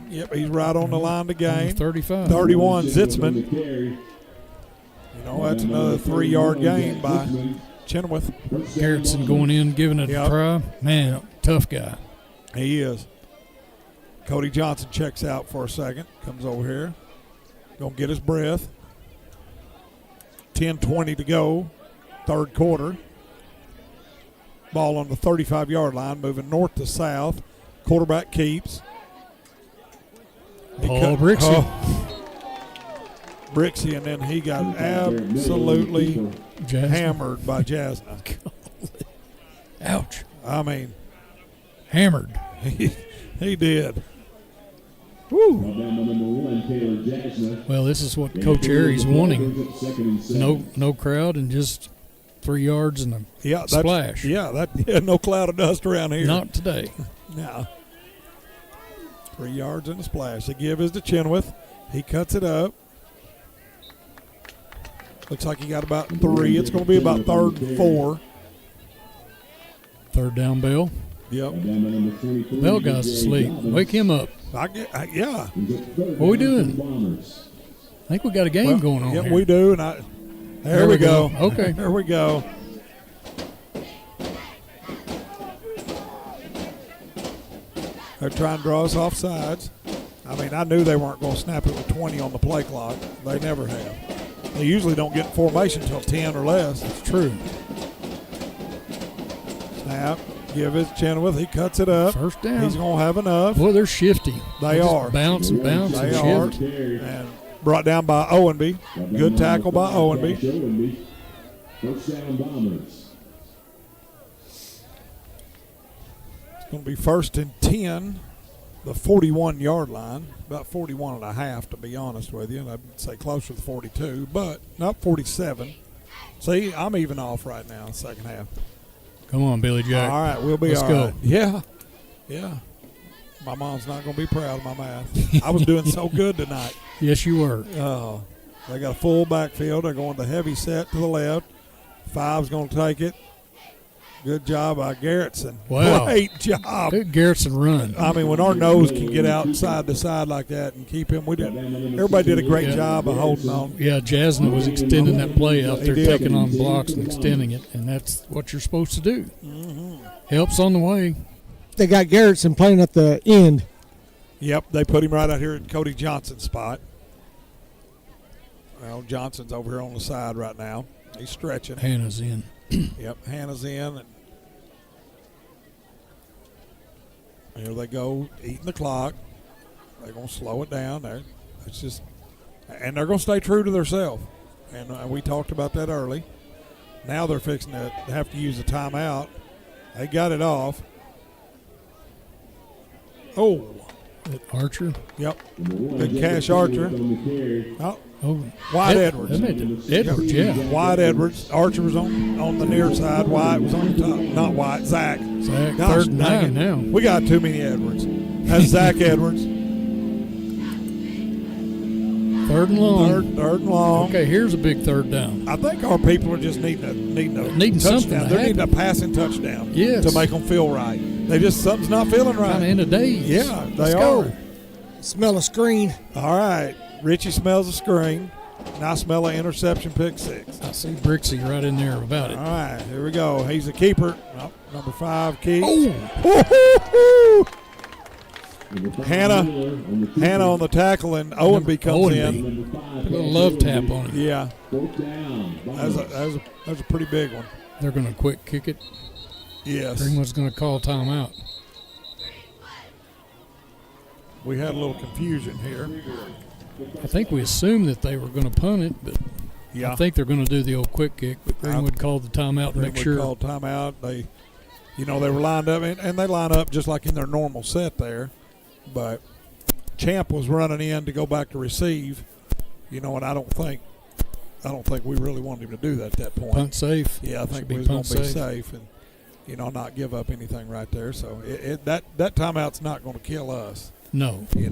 Yep, he's right on the line to gain. 35. 31, Zitzman. You know, that's another 3-yard gain by Chenoweth. Garrettson going in, giving it a try. Man, tough guy. He is. Cody Johnson checks out for a second. Comes over here. Gonna get his breath. 10:20 to go. 3rd quarter. Ball on the 35-yard line, moving north to south. Quarterback keeps. Paul Brixie. Brixie, and then he got absolutely hammered by Jasmine. Ouch. I mean, hammered. He did. Woo. Well, this is what Coach Aries wanting. No crowd and just 3 yards and a splash. No cloud of dust around here. Not today. No. 3 yards and a splash. The give is to Chenoweth. He cuts it up. Looks like he got about 3. It's going to be about 3rd and 4. 3rd down, Bell. Yep. Bell guy's asleep. Wake him up. Yeah. What are we doing? I think we got a game going on. Yeah, we do. And there we go. Okay. There we go. They're trying to draw us off sides. I mean, I knew they weren't going to snap it with 20 on the play clock. They never have. They usually don't get in formation until 10 or less. That's true. Snap. Give it to Chenoweth. He cuts it up. 1st down. He's going to have enough. Boy, they're shifty. They are. Bounce and bounce they and are. shift. And brought down by Owenby. Good tackle by Owenby. 1st down, Bombers. It's going to be 1st and 10 the 41-yard line, about 41 and a half, to be honest with you. And I'd say closer to 42, but not 47. See, I'm even off right now in the second half. Come on, Billy Jack. All right, we'll be Let's all go. right. Yeah, yeah. My mom's not going to be proud of my math. I was doing so good tonight. Yes, you were. Oh, they got a full backfield. They're going to heavy set to the left. 5's going to take it. Good job by Garrettson. Wow. Great job. Good Garrettson run. I mean, when our nose can get out side to side like that and keep him, everybody did a great job of holding on. Yeah, Jasna was extending that play out there, He did. taking on blocks and extending it, and that's what you're supposed to do. Mm-hmm. Helps on the way. They got Garrettson playing at the end. Yep, they put him right out here at Cody Johnson's spot. Well, Johnson's over here on the side right now. He's stretching. Hannah's in. Yep, Hannah's in. And here they go, eating the clock. They're going to slow it down. It's just, and they're going to stay true to themselves. And we talked about that early. Now they're fixing to have to use a timeout. They got it off. Oh. Archer? Yep. Big Cash Archer. Oh, Wyatt Edwards. Edwards, yeah. Wyatt Edwards. Archer was on the near side. Wyatt was on the top. Not Wyatt, Zach. Zach, Gosh, 3rd and 9 now. We got too many Edwards. That's Zach Edwards. 3rd and long. Third and long. Okay, here's a big 3rd down. I think our people are just needing a Needing something touchdown. to They're needing a happen. passing touchdown Yes. to make them feel right. Something's not feeling right. Kind of in a daze. Yeah, they Let's are. go. Smell a screen. All right. Richie smells a screen. And I smell an interception, pick 6. I see Brixie right in there about it. All right, here we go. He's a keeper. Oh, number 5, Keith. Oh. Hannah on the tackle, and Owenby comes in. Put a little love tap on it. Yeah. That was a pretty big one. They're going to quick kick it. Yes. Greenwood's going to call timeout. We had a little confusion here. I think we assumed that they were going to punt it, but Yeah. I think they're going to do the old quick kick. But Greenwood called the timeout to make Greenwood sure. called timeout. They were lined up, and they line up just like in their normal set there. But Champ was running in to go back to receive, and I don't think we really wanted him to do that at that point. Punt safe. Yeah, I Should think be we was going punt to be safe. safe and not give up anything right there. So that timeout's not going to kill us. No. You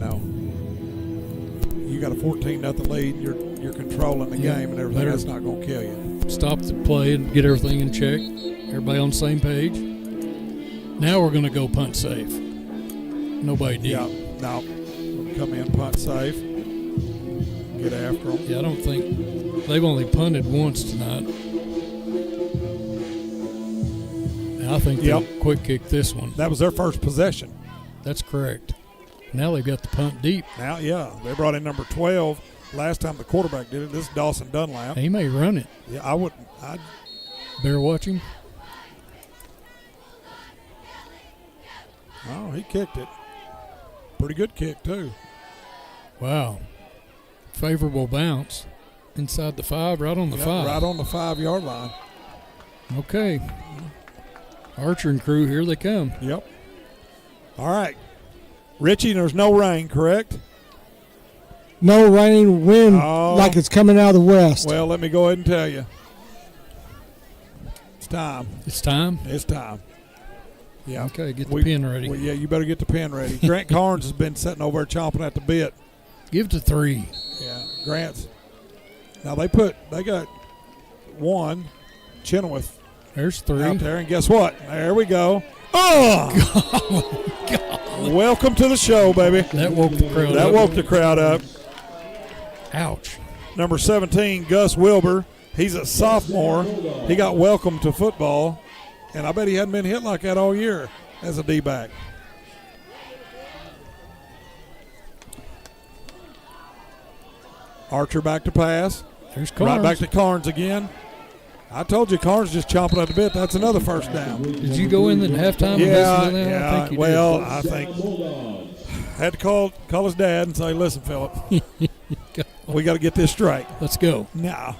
got a 14-0 lead. You're controlling the game and everything. That's not going to kill you. Stop the play and get everything in check. Everybody on the same page. Now we're going to go punt safe. Nobody did. Yeah, no. Come in, punt safe. Get after them. Yeah, I don't think they've only punted once tonight. And I think they'll quick kick this one. That was their first possession. That's correct. Now they've got the punt deep. Now, yeah, they brought in number 12. Last time the quarterback did it, this is Dawson Dunlap. He may run it. Yeah, I wouldn't. Bear watching. Oh, he kicked it. Pretty good kick, too. Wow. Favorable bounce. Inside the 5, right on the 5. Right on the 5-yard line. Okay. Archer and crew, here they come. Yep. All right. Richie, there's no rain, correct? No rain, wind like it's coming out of the west. Well, let me go ahead and tell you. It's time. It's time? It's time. Yeah. Okay, get the pen ready. Well, yeah, you better get the pen ready. Grant Carnes has been sitting over there chomping at the bit. Give it to 3. Yeah, Grant's. Now they got 1, Chenoweth. There's 3. Out there, and guess what? There we go. Oh! God. Welcome to the show, baby. That woke the crowd up. That woke the crowd up. Ouch. Number 17, Gus Wilbur. He's a sophomore. He got welcomed to football, and I bet he hadn't been hit like that all year as a D-back. Archer back to pass. There's Carnes. Right back to Carnes again. I told you, Carnes just chomping at the bit. That's another first down. Did you go in at halftime? Yeah. I think you well, did. I think had to call his dad and say, "Listen, Philip, we got to get this straight. Let's go." Now,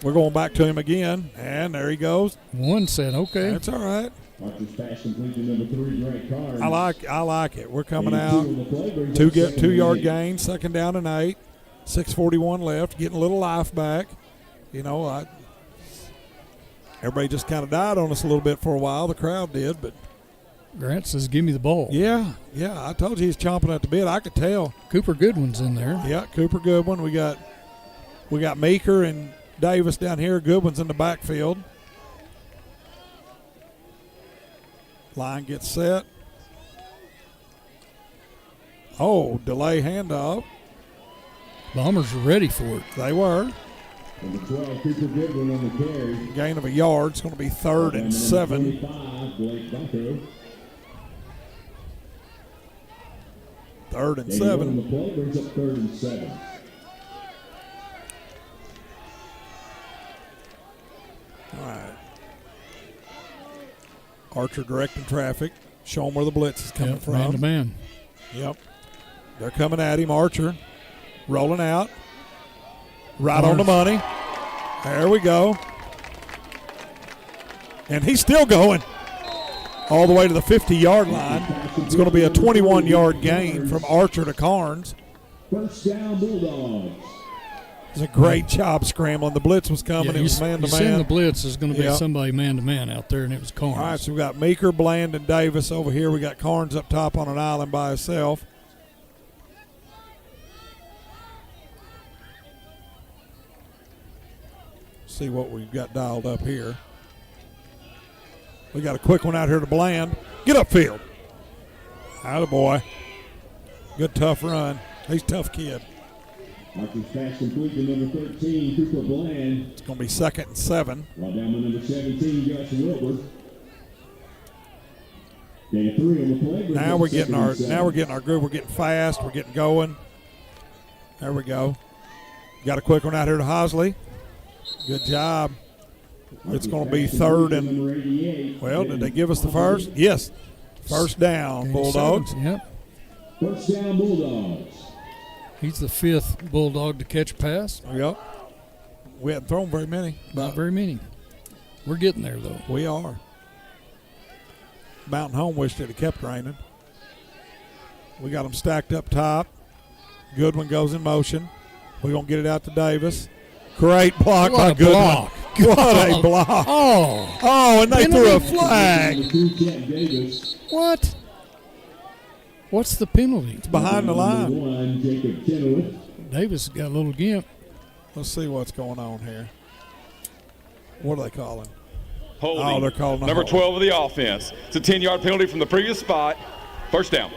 We're going back to him again, and there he goes. One said, okay. That's all right. Archer's pass complete to number 3, Grant Carnes. I like it. We're coming out. 2-yard gain, 2nd down and 8. 6:41 left, getting a little life back. You know, everybody just kind of died on us a little bit for a while. The crowd did, but Grant says, give me the ball. Yeah. I told you he's chomping at the bit. I could tell. Cooper Goodwin's in there. Yeah, Cooper Goodwin. We got Meeker and Davis down here. Goodwin's in the backfield. Line gets set. Oh, delay handoff. Bombers were ready for it. They were. Number 12, Cooper Goodwin on the carry. Gain of a yard. It's going to be 3rd and 7. 25, Blake Bucko. 3rd and They 7. On the play brings up 3rd and 7. All right. Archer directing traffic. Show them where the blitz is coming from. Man to man. Yep. They're coming at him. Archer rolling out. Right on the money. There we go. And he's still going all the way to the 50-yard line. It's going to be a 21-yard gain from Archer to Carnes. First down, Bulldogs. It was a great job scrambling. The blitz was coming. It was man-to-man. You seen the blitz is going to be somebody man-to-man out there, and it was Carnes. All right, so we got Meeker, Bland, and Davis over here. We got Carnes up top on an island by himself. See what we've got dialed up here. We got a quick one out here to Bland. Get upfield. Attaboy. Good tough run. He's a tough kid. Archer's pass complete to number 13, Cooper Bland. It's going to be 2nd and 7. While down to number 17, Justin Wilbur. Day 3 on the play. Now we're getting our groove. We're getting fast. We're getting going. There we go. Got a quick one out here to Hosley. Good job. It's going to be 3rd and, well, did they give us the first? Yes. First down, Bulldogs. Yep. First down, Bulldogs. He's the 5th Bulldog to catch a pass. Yep. We haven't thrown very many. Not very many. We're getting there, though. We are. Mountain Home wished it had kept raining. We got them stacked up top. Goodwin goes in motion. We're going to get it out to Davis. Great block by Goodwin. Block. What a block. Oh, and they threw a flag. What? What's the penalty? It's behind the line. Davis got a little gimp. Let's see what's going on here. What are they calling? Holding. Oh, they're calling a number hold. 12 of the offense. It's a 10-yard penalty from the previous spot. First down.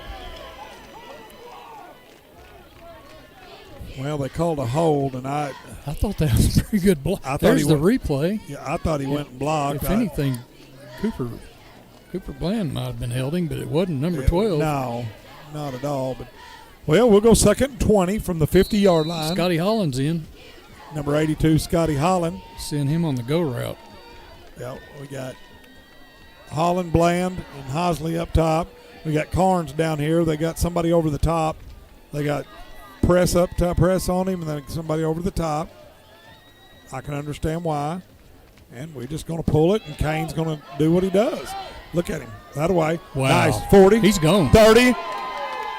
Well, they called a hold, and I thought that was a pretty good block. There's the replay. Yeah, I thought he went and blocked. If anything, Cooper Bland might have been holding, but it wasn't number 12. No, not at all. But well, we'll go 2nd and 20 from the 50-yard line. Scotty Holland's in. Number 82, Scotty Holland. Seeing him on the go route. Yeah, we got Holland, Bland, and Hosley up top. We got Carnes down here. They got somebody over the top. They got press up top, press on him, and then somebody over the top. I can understand why. And we're just going to pull it, and Kane's going to do what he does. Look at him. That away. Wow. Nice. 40. He's gone. 30.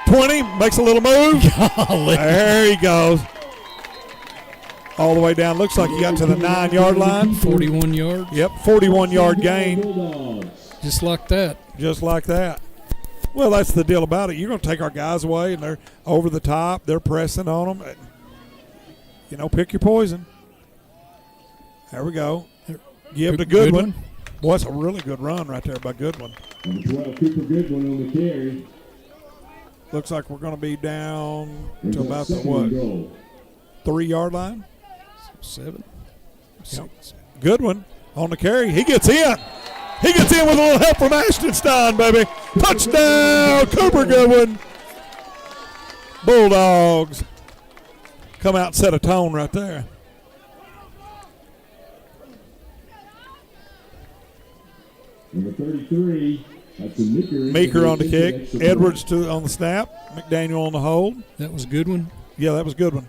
20. Makes a little move. Golly. There he goes. All the way down. Looks like he got to the 9-yard line. 41 yards. Yep, 41-yard gain. Just like that. Just like that. Well, that's the deal about it. You're going to take our guys away, and they're over the top. They're pressing on them. You know, pick your poison. There we go. Give to Goodwin. Boy, that's a really good run right there by Goodwin. Number 12, Cooper Goodwin on the carry. Looks like we're going to be down to about the, what, 3-yard line? 7. Yep. Goodwin on the carry. He gets in. He gets in with a little help from Ashton Stein, baby. Touchdown, Cooper Goodwin. Bulldogs come out and set a tone right there. Number 33, that's a Meeker. Meeker on the kick. Edwards on the snap. McDaniel on the hold. That was Goodwin? Yeah, that was Goodwin.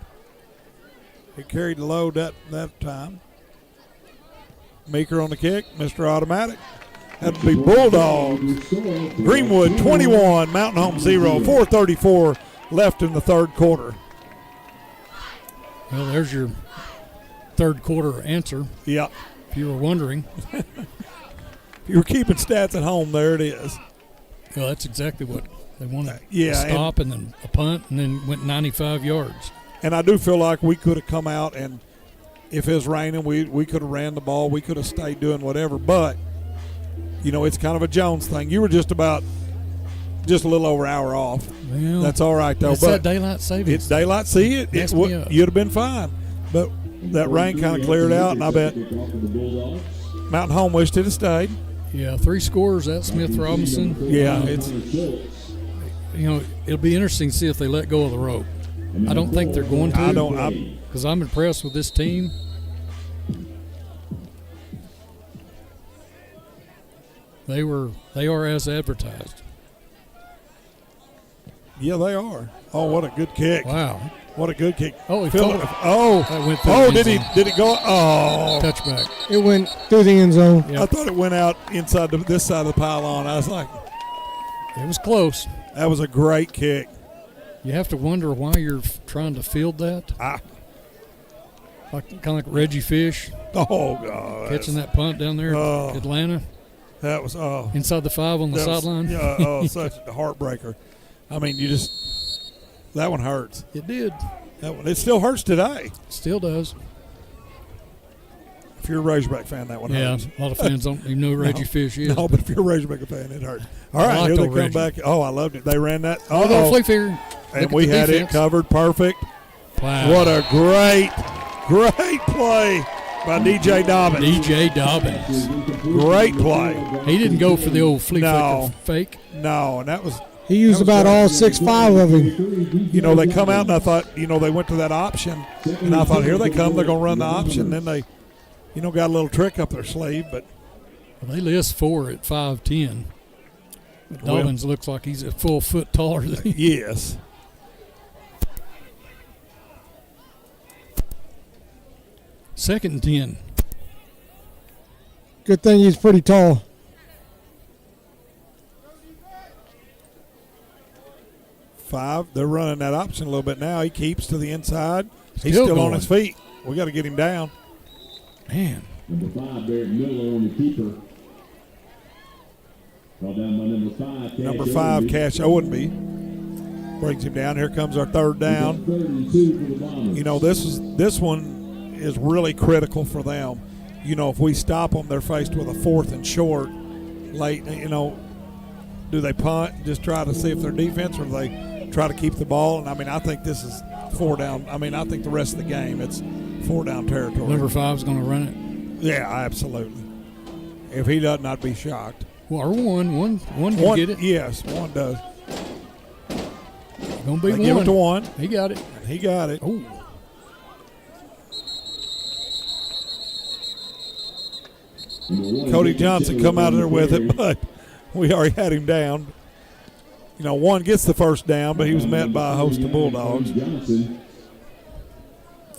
He carried the load that time. Meeker on the kick, Mr. Automatic. That would be Bulldogs. Greenwood 21, Mountain Home 0, 4:34 left in the third quarter. Well, there's your third quarter answer. Yeah. If you were wondering. If you were keeping stats at home, there it is. Well, that's exactly what they wanted. Yeah, A stop and then a punt and then went 95 yards. And I do feel like we could have come out and if it was raining, we could have ran the ball. We could have stayed doing whatever. But, it's kind of a Jones thing. You were just a little over an hour off. Well, that's all right, though. It's but that daylight savings. It's daylight. See, you'd have been fine. But that rain kind of cleared out, and I bet Mountain Home wished it had stayed. Yeah, 3 scores at Smith Robinson. Yeah, it'll be interesting to see if they let go of the rope. I don't think they're going to. Because I'm impressed with this team. They are as advertised. Yeah, they are. Oh, what a good kick! Wow, what a good kick! Oh, that went through. the Did end he go? Oh, touchback! It went through the end zone. Yep. I thought it went out inside this side of the pylon. I was like, it was close. That was a great kick. You have to wonder why you're trying to field that. Kind of like Reggie Fish. Oh, God. Catching that punt down there in Atlanta. That was, inside the 5 on the sideline. Such a heartbreaker. I mean, that one hurts. It did. It still hurts today. Still does. If you're a Razorback fan, that one hurts. Yeah, a lot of fans don't even know who Reggie Fish is. No, but if you're a Razorback fan, it hurts. All right, here they come back. Oh, I loved it. They ran that. Oh, flea finger. And we had it covered perfect. Wow. What a great play by DJ Dobbins. DJ Dobbins. Great play. He didn't go for the old flea flicker fake. No, and that was. He used about all 6'5" of him. They come out, and I thought, they went to that option, and I thought, here they come, they're going to run the option. Then they, got a little trick up their sleeve, but. Well, they list 4 at 5'10". Dobbins looks like he's a full foot taller than he. Yes. Second and 10. Good thing he's pretty tall. They're running that option a little bit now. He keeps to the inside. He's still on his feet. We got to get him down. Man. Number 5, Barrett Miller on the keeper. Called down by number 5, Cash Owenby. Brings him down. Here comes our third down. This one is really critical for them. If we stop them, they're faced with a 4th and short late. Do they punt, just try to see if their defense, or do they try to keep the ball? And I think this is 4 down. I think the rest of the game, it's 4 down territory. Number 5's going to run it. Yeah, absolutely. If he doesn't, I'd be shocked. Well, or one can get it. Yes, one does. Gonna be they one. Give it to one. He got it. And he got it. Oh. Cody Johnson come out of there with it, but we already had him down. One gets the first down, but he was met by a host of Bulldogs. They're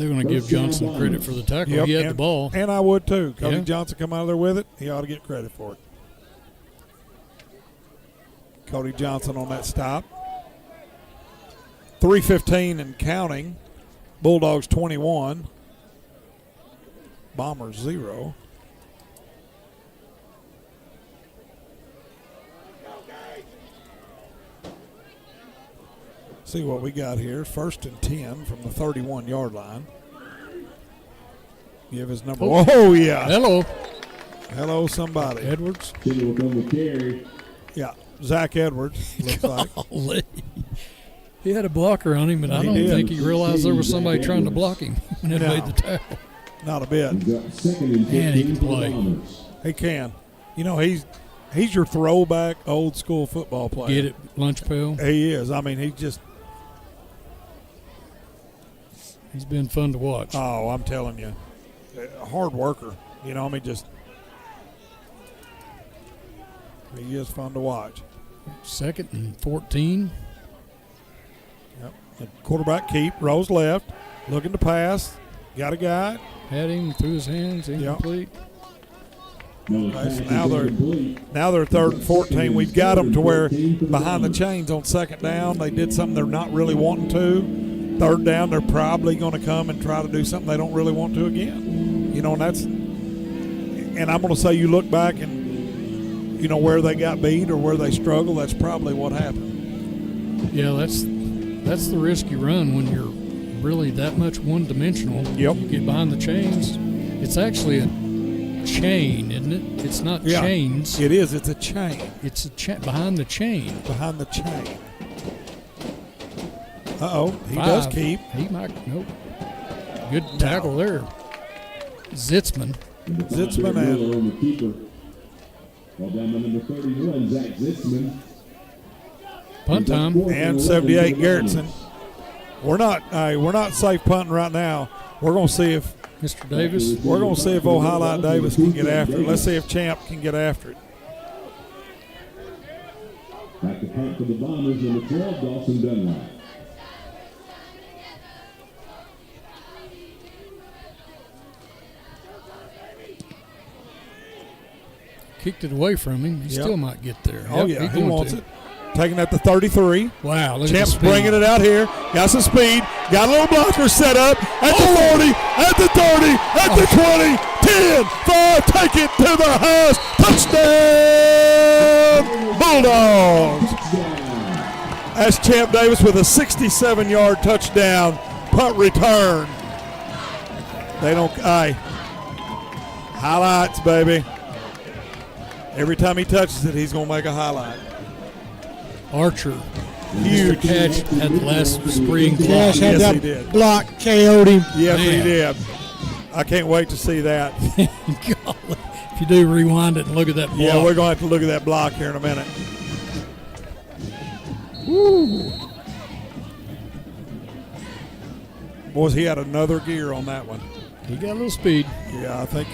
going to give Johnson credit for the tackle. Yep, he had the ball. And I would too. Cody Johnson come out of there with it. He ought to get credit for it. Cody Johnson on that stop. 3:15 and counting. Bulldogs 21. Bombers 0. See what we got here. 1st and 10 from the 31-yard line. Give his number. Oh, yeah. Hello, somebody. Edwards. Yeah, Zach Edwards, looks like. He had a blocker on him, but I don't think he realized there was somebody trying to block him when he made the tackle. Not a bit. Man, he can play. He can. He's your throwback old school football player. Get it, lunch pail. He is. He's been fun to watch. Oh, I'm telling you. A hard worker. He is fun to watch. 2nd and 14. Yep. The quarterback keep, rolls left, looking to pass. Got a guy. Had him through his hands, incomplete. Okay, so now they're 3rd and 14. We've got them to where behind the chains on 2nd down. They did something they're not really wanting to. 3rd down, they're probably going to come and try to do something they don't really want to again. And I'm going to say you look back and, where they got beat or where they struggled, that's probably what happened. Yeah, that's the risk you run when you're really that much one-dimensional. Yep. You get behind the chains. It's actually a chain, isn't it? It's not chains. It is. It's a chain. It's behind the chain. Behind the chain. He does keep. He might. Nope. Good tackle there. Zitzman and the keeper. Well, down to number 31, Zach Zitzman. Punt time. And 78 Garrettson. We're not safe punting right now. We're going to see if Mr. Davis. We're going to see if old Highlight Davis can get after it. Let's see if Champ can get after it. Back to punt for the Bombers, number 12, Dawson Dunlap. Kicked it away from him. He still might get there. Oh, yeah, he wants it. Taking at the 33. Wow, look Champ's at the speed. bringing it out here. Got some speed. Got a little blocker set up at the 40, at the 30, at the 20, 10, 5. Take it to the house. Touchdown, Bulldogs. That's Champ Davis with a 67-yard touchdown punt return. They don't. Highlights, baby. Every time he touches it, he's going to make a highlight. Archer. Huge catch at the last spring block. Cash had Yes, he that did. block, KO'd him. Yes, Man. he did. I can't wait to see that. Golly. If you do rewind it and look at that block. Yeah, we're going to have to look at that block here in a minute. Woo. Boys, he had another gear on that one. He got a little speed. Yeah, I think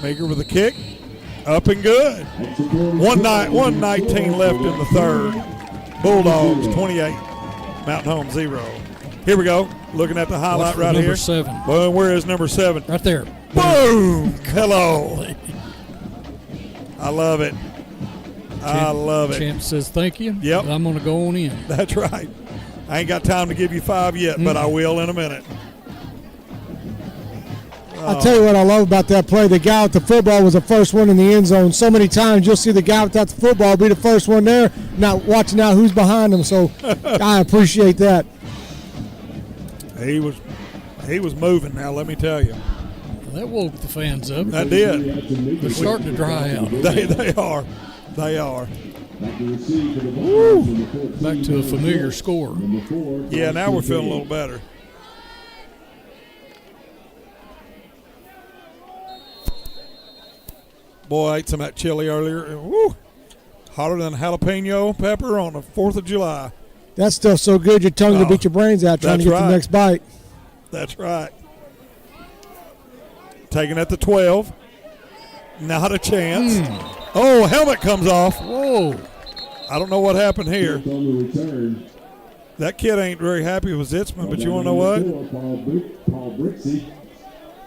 Maker with a kick. Up and good. 1:19 left in the 3rd. Bulldogs 28. Mountain Home 0. Here we go. Looking at the highlight right number here. 7. Boom, where is number 7? Right there. Boom. Hello. I love it. I love it. Champ says thank you. Yep. I'm going to go on in. That's right. I ain't got time to give you 5 yet, but I will in a minute. I'll tell you what I love about that play. The guy with the football was the first one in the end zone. So many times you'll see the guy without the football be the first one there, not watching out who's behind him. So I appreciate that. He was moving now, let me tell you. Well, that woke the fans up. That did. They're starting to dry out. They are. They are. Woo. Back to a familiar score. Yeah, now we're feeling a little better. Boy, I ate some of that chili earlier. Woo. Hotter than jalapeno pepper on the 4th of July. That stuff's so good your tongue will beat your brains out trying to get the next bite. That's right. Taking at the 12. Not a chance. Oh, helmet comes off. Whoa. I don't know what happened here. That kid ain't very happy with Zitzman, but you want to know what?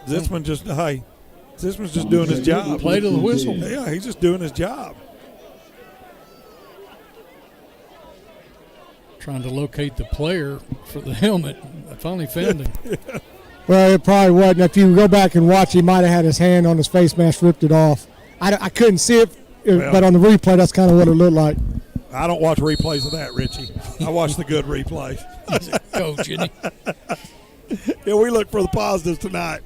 Zitzman just, Zitzman's just doing his job. Play to the whistle. Yeah, he's just doing his job. Trying to locate the player for the helmet. I finally found him. Well, it probably wasn't. If you go back and watch, he might have had his hand on his face mask, ripped it off. I couldn't see it, but on the replay, that's kind of what it looked like. I don't watch replays of that, Richie. I watch the good replays. He's a coach, isn't he? Yeah, we look for the positives tonight.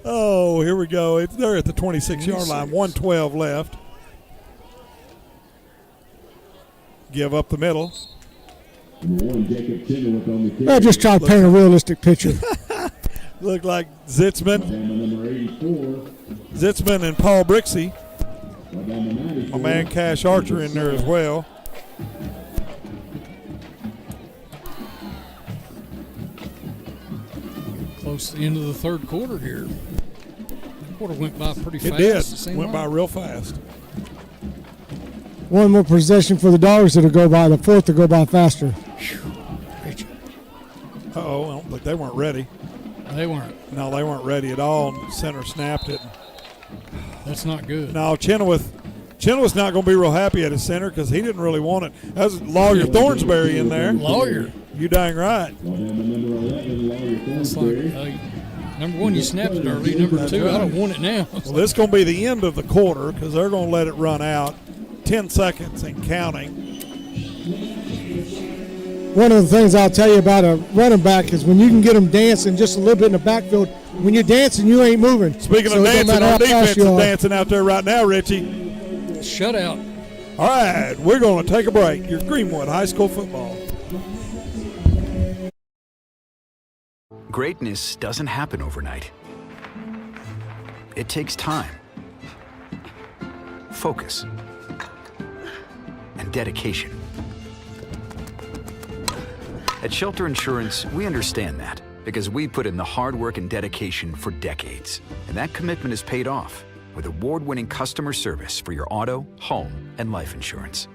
Oh, here we go. They're at the 26-yard line. 1:12 left. Give up the middle. I just try to paint a realistic picture. Look like Zitzman and Paul Brixey. My man Cash Archer in there as well. Close to the end of the 3rd quarter here. The quarter went by pretty fast. It did. Went by real fast. One more possession for the Dogs that'll go by. The 4th will go by faster. Uh-oh, I don't think they weren't ready. They weren't. No, they weren't ready at all. Center snapped it. That's not good. No, Chenoweth's not going to be real happy at his center because he didn't really want it. That's Lawyer Thornsberry in there. Lawyer. You dang right. That's like, number one, you snapped it early. Number two, I don't want it now. Well, this is going to be the end of the quarter because they're going to let it run out. 10 seconds and counting. One of the things I'll tell you about a running back is when you can get them dancing just a little bit in the backfield. When you're dancing, you ain't moving. Speaking of dancing, our defense is dancing out there right now, Richie. Shutout. All right, we're going to take a break. Your Greenwood High School football. Greatness doesn't happen overnight. It takes time, focus, and dedication. At Shelter Insurance, we understand that because we put in the hard work and dedication for decades. And that commitment is paid off with award-winning customer service for your auto, home, and life insurance.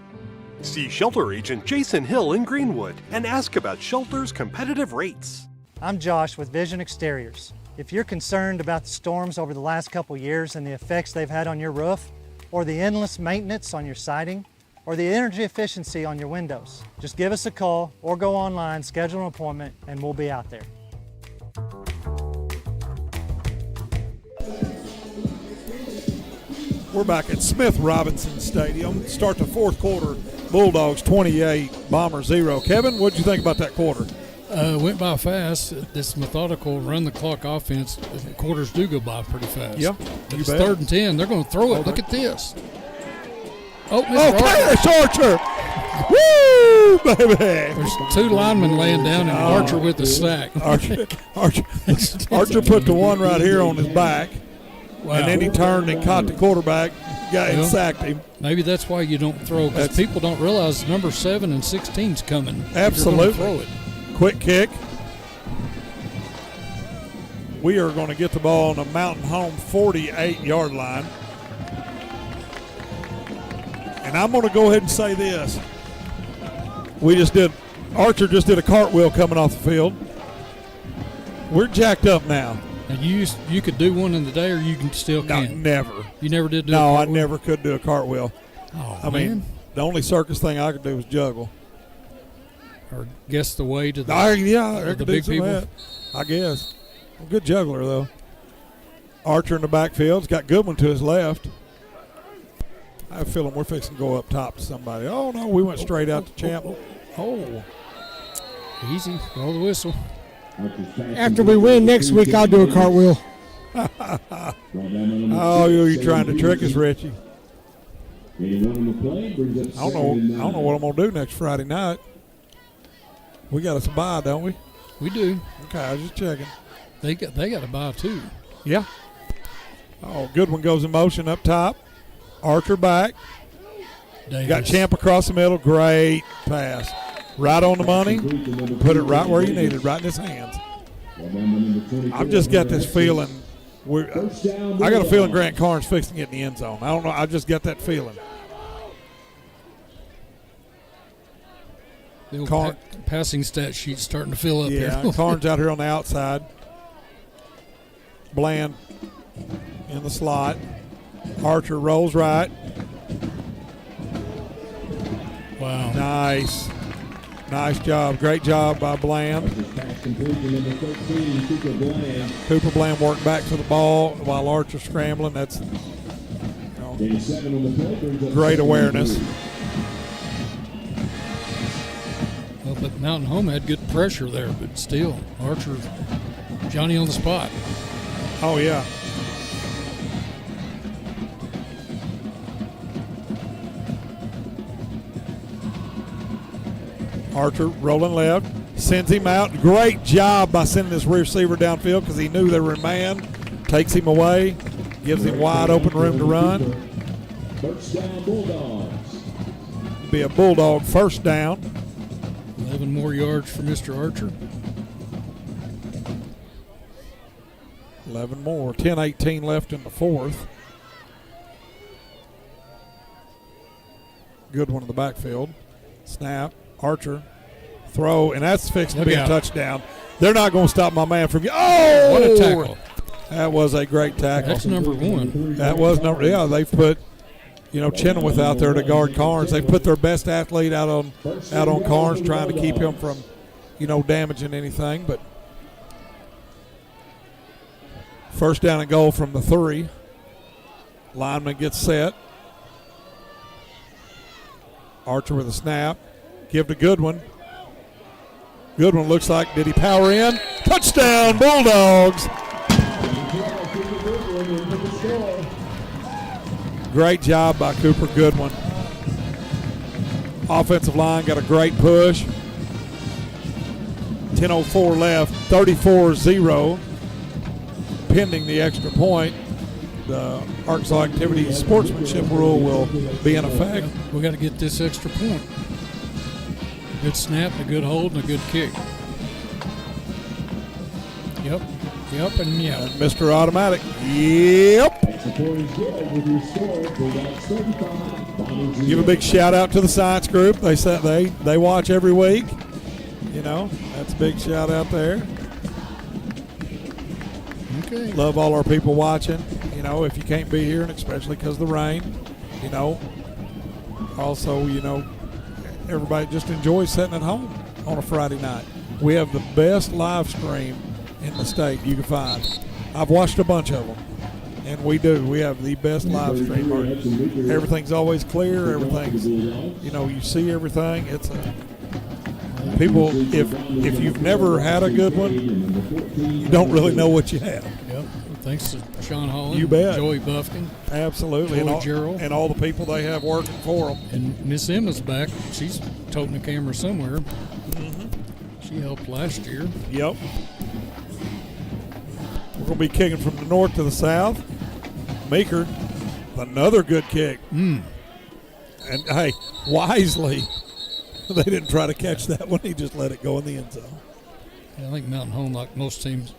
See Shelter Agent Jason Hill in Greenwood and ask about Shelter's competitive rates. I'm Josh with Vision Exteriors. If you're concerned about the storms over the last couple years and the effects they've had on your roof, or the endless maintenance on your siding, or the energy efficiency on your windows, just give us a call or go online, schedule an appointment, and we'll be out there. We're back at Smith Robinson Stadium. Start the fourth quarter. Bulldogs 28, Bombers 0. Kevin, what did you think about that quarter? Went by fast. This methodical run-the-clock offense, the quarters do go by pretty fast. Yeah, But it's 3rd and 10. They're going to throw it. Look at this. Oh, Archer! Woo, baby! There's 2 linemen laying down and Archer with the sack. Archer put the one right here on his back, and then he turned and caught the quarterback, and sacked him. Maybe that's why you don't throw, because people don't realize number 7 and 16's coming. Absolutely. Throw it. Quick kick. We are going to get the ball on the Mountain Home 48-yard line. And I'm going to go ahead and say this. Archer just did a cartwheel coming off the field. We're jacked up now. And you could do one in the day, or you can still can't? Never. You never did do a No, cartwheel? I never could do a cartwheel. Oh, I mean, the only circus thing I could do was juggle. Or guess the way to the, I the could big do people? that, I guess. I'm a good juggler, though. Archer in the backfield's got Goodwin to his left. I have a feeling we're fixing to go up top to somebody. Oh, no, we went straight out to Champ. Oh. Easy. Roll the whistle. After we win next week, I'll do a cartwheel. Oh, you're trying to trick us, Richie. I don't know what I'm going to do next Friday night. We got us a bye, don't we? We do. Okay, I was just checking. They got a bye, too. Yeah. Oh, Goodwin goes in motion up top. Archer back. Davis. Got Champ across the middle. Great pass. Right on the money. Put it right where you need it, right in his hands. I've just got this feeling. I got a feeling Grant Carnes fixing to get in the end zone. I don't know. I just got that feeling. The old passing stat sheet's starting to fill up here. Yeah, Carnes out here on the outside. Bland in the slot. Archer rolls right. Wow. Nice. Nice job. Great job by Bland. Cooper Bland worked back to the ball while Archer scrambling. That's great awareness. Well, but Mountain Home had good pressure there, but still, Archer, Johnny on the spot. Oh, yeah. Archer rolling left, sends him out. Great job by sending this receiver downfield because he knew they were in man. Takes him away, gives him wide open room to run. First down, Bulldogs. Be a Bulldog first down. 11 more yards for Mr. Archer. 11 more. 10-18 left in the fourth. Good one in the backfield. Snap. Archer. Throw. And that's fixed to be a touchdown. They're not going to stop my man from. Oh! What a tackle. That was a great tackle. That's number one. That was number. Yeah, they've put, Chenoweth out there to guard Carnes. They've put their best athlete out on Carnes, trying to keep him from, damaging anything. But first down and goal from the 3. Lineman gets set. Archer with a snap. Give to Goodwin. Goodwin looks like, did he power in? Touchdown, Bulldogs. Great job by Cooper Goodwin. Offensive line got a great push. 10:04 left, 34-0. Pending the extra point, the Arkansas Activity Sportsmanship rule will be in effect. We got to get this extra point. Good snap, a good hold, and a good kick. Yep, and yeah. And Mr. Automatic, yep. Give a big shout out to the science group. They watch every week. That's a big shout out there. Okay. Love all our people watching. If you can't be here, and especially because of the rain. Also, everybody just enjoys sitting at home on a Friday night. We have the best live stream in the state you can find. I've watched a bunch of them, and we do. We have the best live stream. Everything's always clear. Everything's, you see everything. It's people. If you've never had a good one, you don't really know what you have. Yep. Thanks to Sean Holland, You bet. Joey Buffkin, absolutely, Joey Gerald, and all the people they have working for them. And Miss Emma's back. She's toting the camera somewhere. She helped last year. Yep. We're going to be kicking from the north to the south. Meeker, another good kick. And, hey, wisely, they didn't try to catch that one. He just let it go in the end zone. I think Mountain Home, like most teams,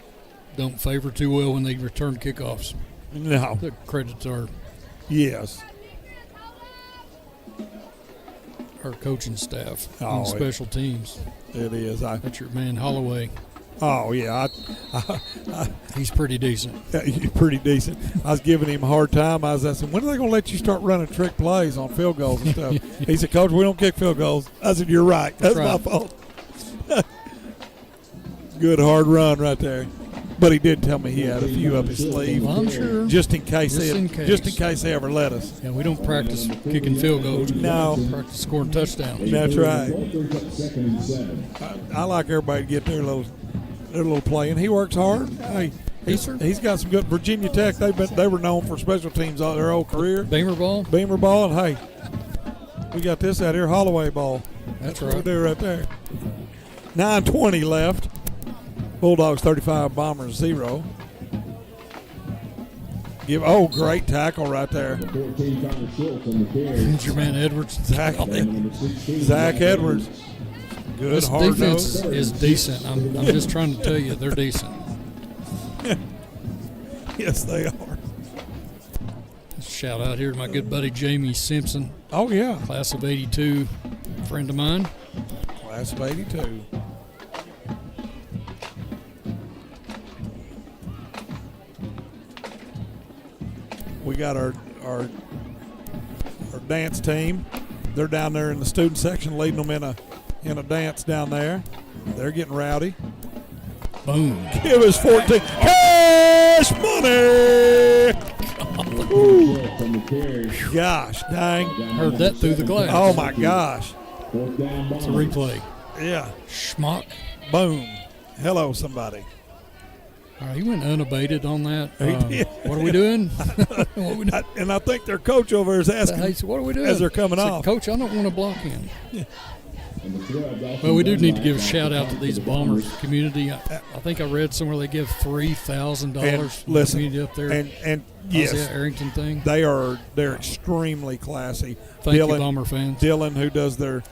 don't favor too well when they return kickoffs. No. The credits are. Yes. Our coaching staff Oh, and special teams. It is. That's your man Holloway. Oh, yeah. He's pretty decent. Yeah, he's pretty decent. I was giving him a hard time. I was asking, when are they going to let you start running trick plays on field goals and stuff? He said, Coach, we don't kick field goals. I said, you're right. That's my fault. Good hard run right there. But he did tell me he had a few up his sleeve. Well, I'm sure. Just in case Just in case they ever let us. Yeah, we don't practice kicking field goals. No. We practice scoring touchdowns. That's right. I like everybody to get their little play, and he works hard. Hey, he's got some good. Virginia Tech, they were known for special teams all their whole career. Beamer ball, and hey, we got this out here, Holloway ball. That's what right. we do right there. 9:20 left. Bulldogs 35, Bombers 0. Great tackle right there. It's your man Edwards. Zach Edwards. Good this hard defense nose. is decent. I'm just trying to tell you, they're decent. Yes, they are. Shout out here to my good buddy Jamie Simpson. Oh, yeah. Class of 82, friend of mine. Class of 82. We got our dance team. They're down there in the student section leading them in a dance down there. They're getting rowdy. Boom. Give us 14. Cash money! Gosh, dang. Heard that through the glass. Oh, my gosh. It's a replay. Yeah. Schmuck. Boom. Hello, somebody. He went unabated on that. He did. What are we doing? And I think their coach over there is asking, hey, so what are we doing? as they're coming off. Coach, I don't want to block him. Well, we do need to give a shout out to these Bombers community. I think I read somewhere they give $3,000 to the community up there. And yes, that Arrington thing. They're extremely classy. Thank you, Bomber fans. Dylan, who does their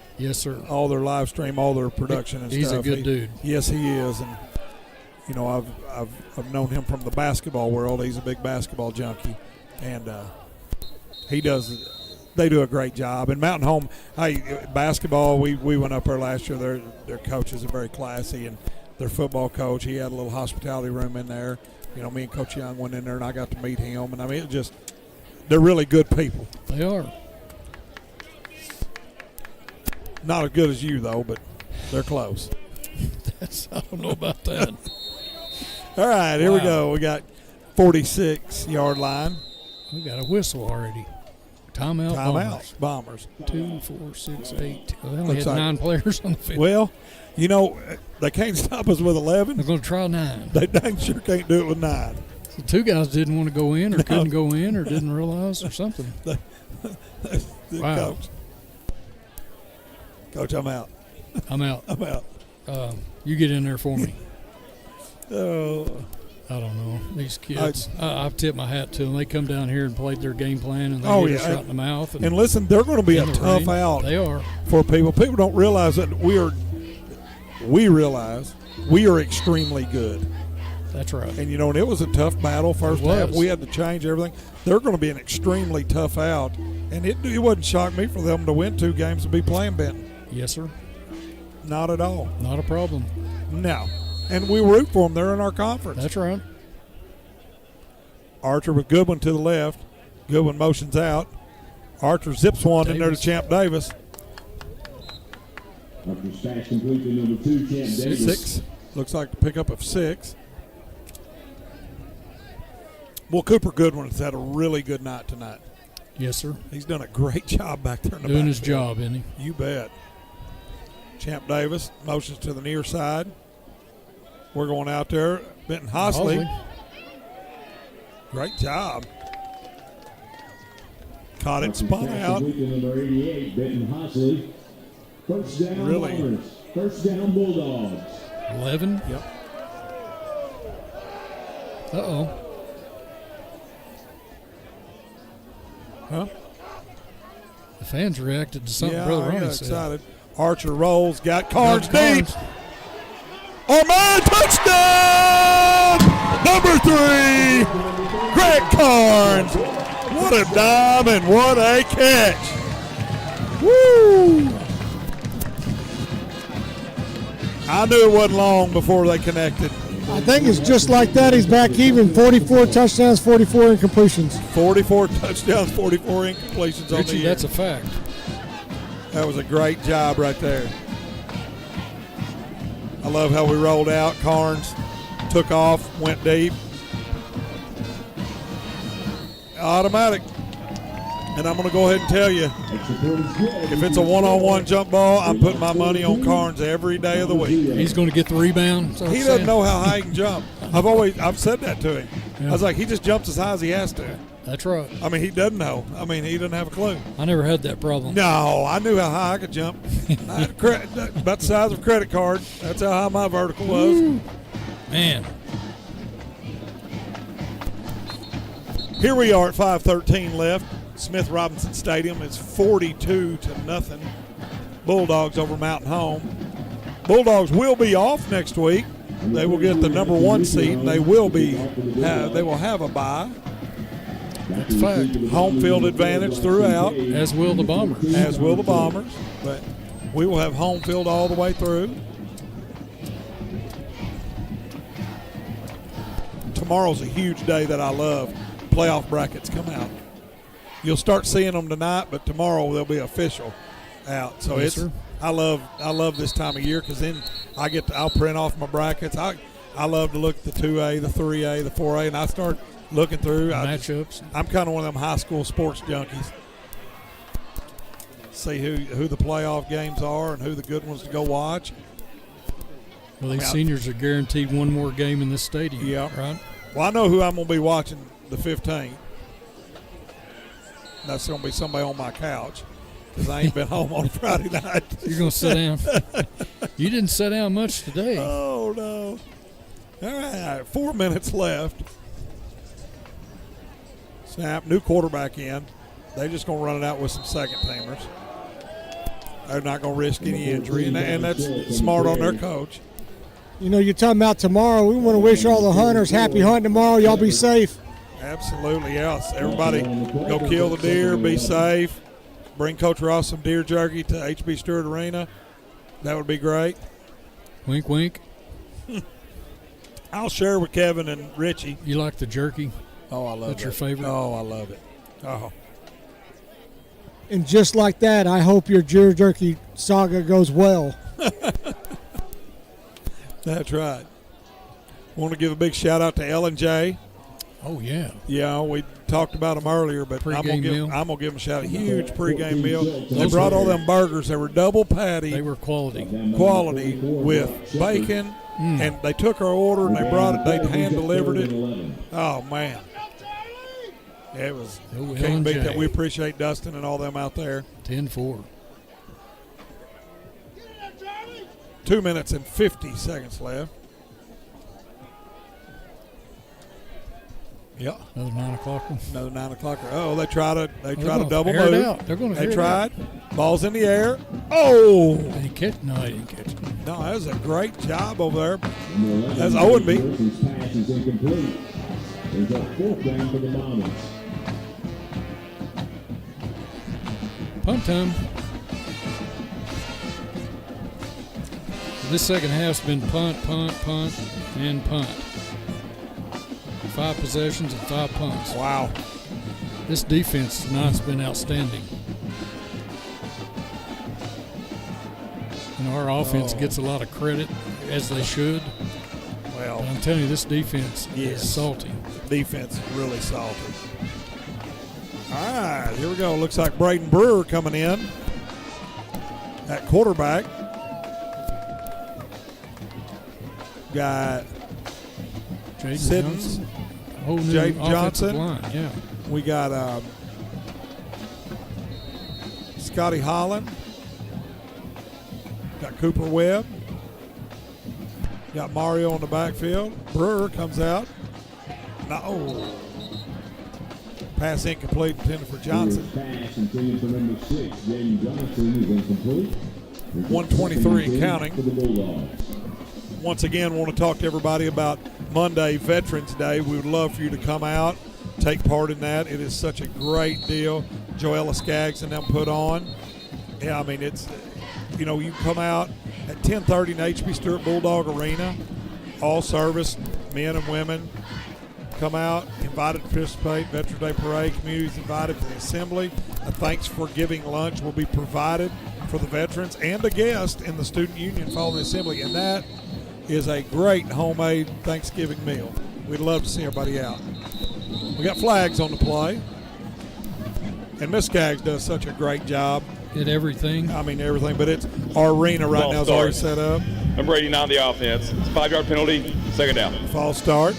all their live stream, all their production and He's stuff. He's a good dude. Yes, he is, and I've known him from the basketball world. He's a big basketball junkie, and he does. They do a great job. And Mountain Home, hey, basketball, we went up there last year. Their coaches are very classy, and their football coach, he had a little hospitality room in there. You know, me and Coach Young went in there, and I got to meet him. And, I mean, they're really good people. They are. Not as good as you, though, but they're close. I don't know about that. All right, here we go. We got 46-yard line. We got a whistle already. Timeout. Bombers. 2, 4, 6, 8. Well, they only Looks had like 9 players on the field. Well, you know, they can't stop us with 11. They're going to try 9. They dang sure can't do it with 9. So 2 guys didn't want to go in or couldn't go in or didn't realize or something. Wow. Coach, I'm out. I'm out. I'm out. You get in there for me. Oh. I don't know. These kids, I've tipped my hat to them. They come down here and played their game plan, and they get a shot in the mouth. And listen, they're going to be a tough out. They are. For people. People don't realize that we realize we are extremely good. That's right. And, you know, and it was a tough battle first half. We had to change everything. They're going to be an extremely tough out. And it wouldn't shock me for them to win 2 games and be playing Benton. Yes, sir. Not at all. Not a problem. No. And we root for them. They're in our conference. That's right. Archer with Goodwin to the left. Goodwin motions out. Archer zips one in there to Champ Davis. After stash complete to number 2, Champ Davis. 6. Looks like a pickup of 6. Well, Cooper Goodwin has had a really good night tonight. Yes, sir. He's done a great job back there in the Doing his backfield. job, isn't he? You bet. Champ Davis motions to the near side. We're going out there. Benton Hosley. Great job. Caught it, spun out. Number 88, Benton Hosley. First down, Really? Bombers. First down, Bulldogs. 11? Yep. Uh-oh. Huh? The fans reacted to something Yeah, Brother I Ronnie got said. excited. Archer rolls, got Carnes deep. Carnes. Armand touchdown! Number 3, Greg Carnes. What a dime and what a catch. Woo! I knew it wasn't long before they connected. I think it's just like that. He's back even. 44 touchdowns, 44 incompletions. 44 touchdowns, 44 incompletions on the Richie, year. that's a fact. That was a great job right there. I love how we rolled out. Carnes took off, went deep. Automatic. And I'm going to go ahead and tell you, if it's a one-on-one jump ball, I'm putting my money on Carnes every day of the week. He's going to get the rebound. He doesn't know how high he can jump. I've said that to him. Yeah. I was like, he just jumps as high as he has to. That's right. I mean, he doesn't know. I mean, he doesn't have a clue. I never had that problem. No, I knew how high I could jump. I had about the size of a credit card. That's how high my vertical was. Man. Here we are at 5:13 left. Smith Robinson Stadium is 42-0. Bulldogs over Mountain Home. Bulldogs will be off next week. They will get the number 1 seed, and they will have a bye. That's a fact. Home field advantage throughout. As will the Bombers. As will the Bombers. But we will have home field all the way through. Tomorrow's a huge day that I love. Playoff brackets come out. You'll start seeing them tonight, but tomorrow they'll be official out. So Yes, sir. I love this time of year because then I'll print off my brackets. I love to look at the 2A, the 3A, the 4A, and I start looking through Matchups. I'm kind of one of them high school sports junkies. See who the playoff games are and who the good ones to go watch. Well, these seniors are guaranteed one more game in this stadium. Yeah. Right? Well, I know who I'm going to be watching the 15th. That's going to be somebody on my couch because I ain't been home on Friday night. You're going to sit down. You didn't sit down much today. Oh, no. All right, 4 minutes left. Snap, new quarterback in. They're just going to run it out with some second-teamers. They're not going to risk any injury, and that's smart on their coach. You know, you're talking about tomorrow. We want to wish all the hunters happy hunting tomorrow. Y'all be safe. Absolutely, yes. Everybody go kill the deer, be safe. Bring Coach Ross some deer jerky to HB Stewart Arena. That would be great. Wink, wink. I'll share with Kevin and Richie. You like the jerky? Oh, I love it. That's your favorite? Oh, I love it. Oh. And just like that, I hope your jerky saga goes well. That's right. Want to give a big shout out to L&J. Oh, yeah. Yeah, we talked about them earlier, but I'm going to give them a shout out. Huge pregame meal. They brought all them burgers. They were double patty. They were quality. Quality with bacon. And they took our order and they brought it. They hand delivered it. Oh, man. It was. Can't beat that. We appreciate Dustin and all them out there. 10-4. 2 minutes and 50 seconds left. Yep. Another 9 o'clock one. Another 9 o'clock. Oh, they tried a double air it move. out. They're going to They air tried. it out. Ball's in the air. Oh! Did he catch? No, he didn't catch it. No, that was a great job over there. That's Owenby. Pass is incomplete. There's a 4th down for the Bombers. Punt time. This second half's been punt, and punt. 5 possessions and 5 punts. Wow. This defense tonight's been outstanding. And our offense gets a lot of credit, as they should. Well, but I'm telling you, this defense is salty. Defense is really salty. All right, here we go. Looks like Braden Brewer coming in at quarterback. Got Siddons, Jaden Johnson. Line, yeah. We got Scotty Holland. Got Cooper Webb. Got Mario on the backfield. Brewer comes out. No. Pass incomplete, intended for Johnson. Pass intended for number 6, Jaden Johnson, is incomplete. 123 and counting. For the Bulldogs. Once again, want to talk to everybody about Monday, Veterans Day. We would love for you to come out, take part in that. It is such a great deal. Joella Skaggs and them put on. Yeah, I mean, it's, you know, you come out at 10:30 in H.B. Stewart Bulldog Arena, all service, men and women. Come out, invited to participate. Veterans Day Parade, communities invited for the assembly. A thanks for giving lunch will be provided for the veterans and a guest in the student union following the assembly, and that is a great homemade Thanksgiving meal. We'd love to see everybody out. We got flags on the play, and Miss Skaggs does such a great job. Did everything. I mean, everything, but it's our arena right now is already set up. Number 89, the offense. It's a 5-yard penalty, 2nd down. False start.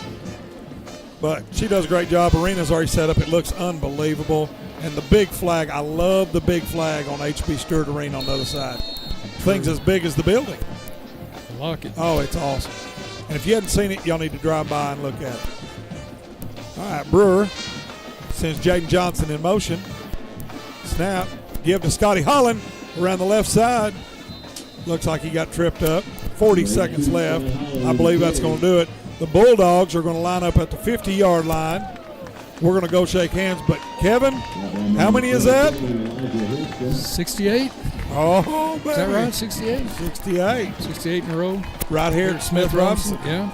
But she does a great job. Arena's already set up. It looks unbelievable. And the big flag, I love the big flag on H.B. Stewart Arena on the other side. Thing's as big as the building. I like it. Oh, it's awesome. And if you hadn't seen it, y'all need to drive by and look at it. All right, Brewer sends Jaden Johnson in motion. Snap. Give to Scotty Holland around the left side. Looks like he got tripped up. 40 seconds left. I believe that's going to do it. The Bulldogs are going to line up at the 50-yard line. We're going to go shake hands. But, Kevin, how many is that? 68. Oh, baby. Is that right? 68? 68. 68 in a row. Right here at Smith Robinson. Yeah.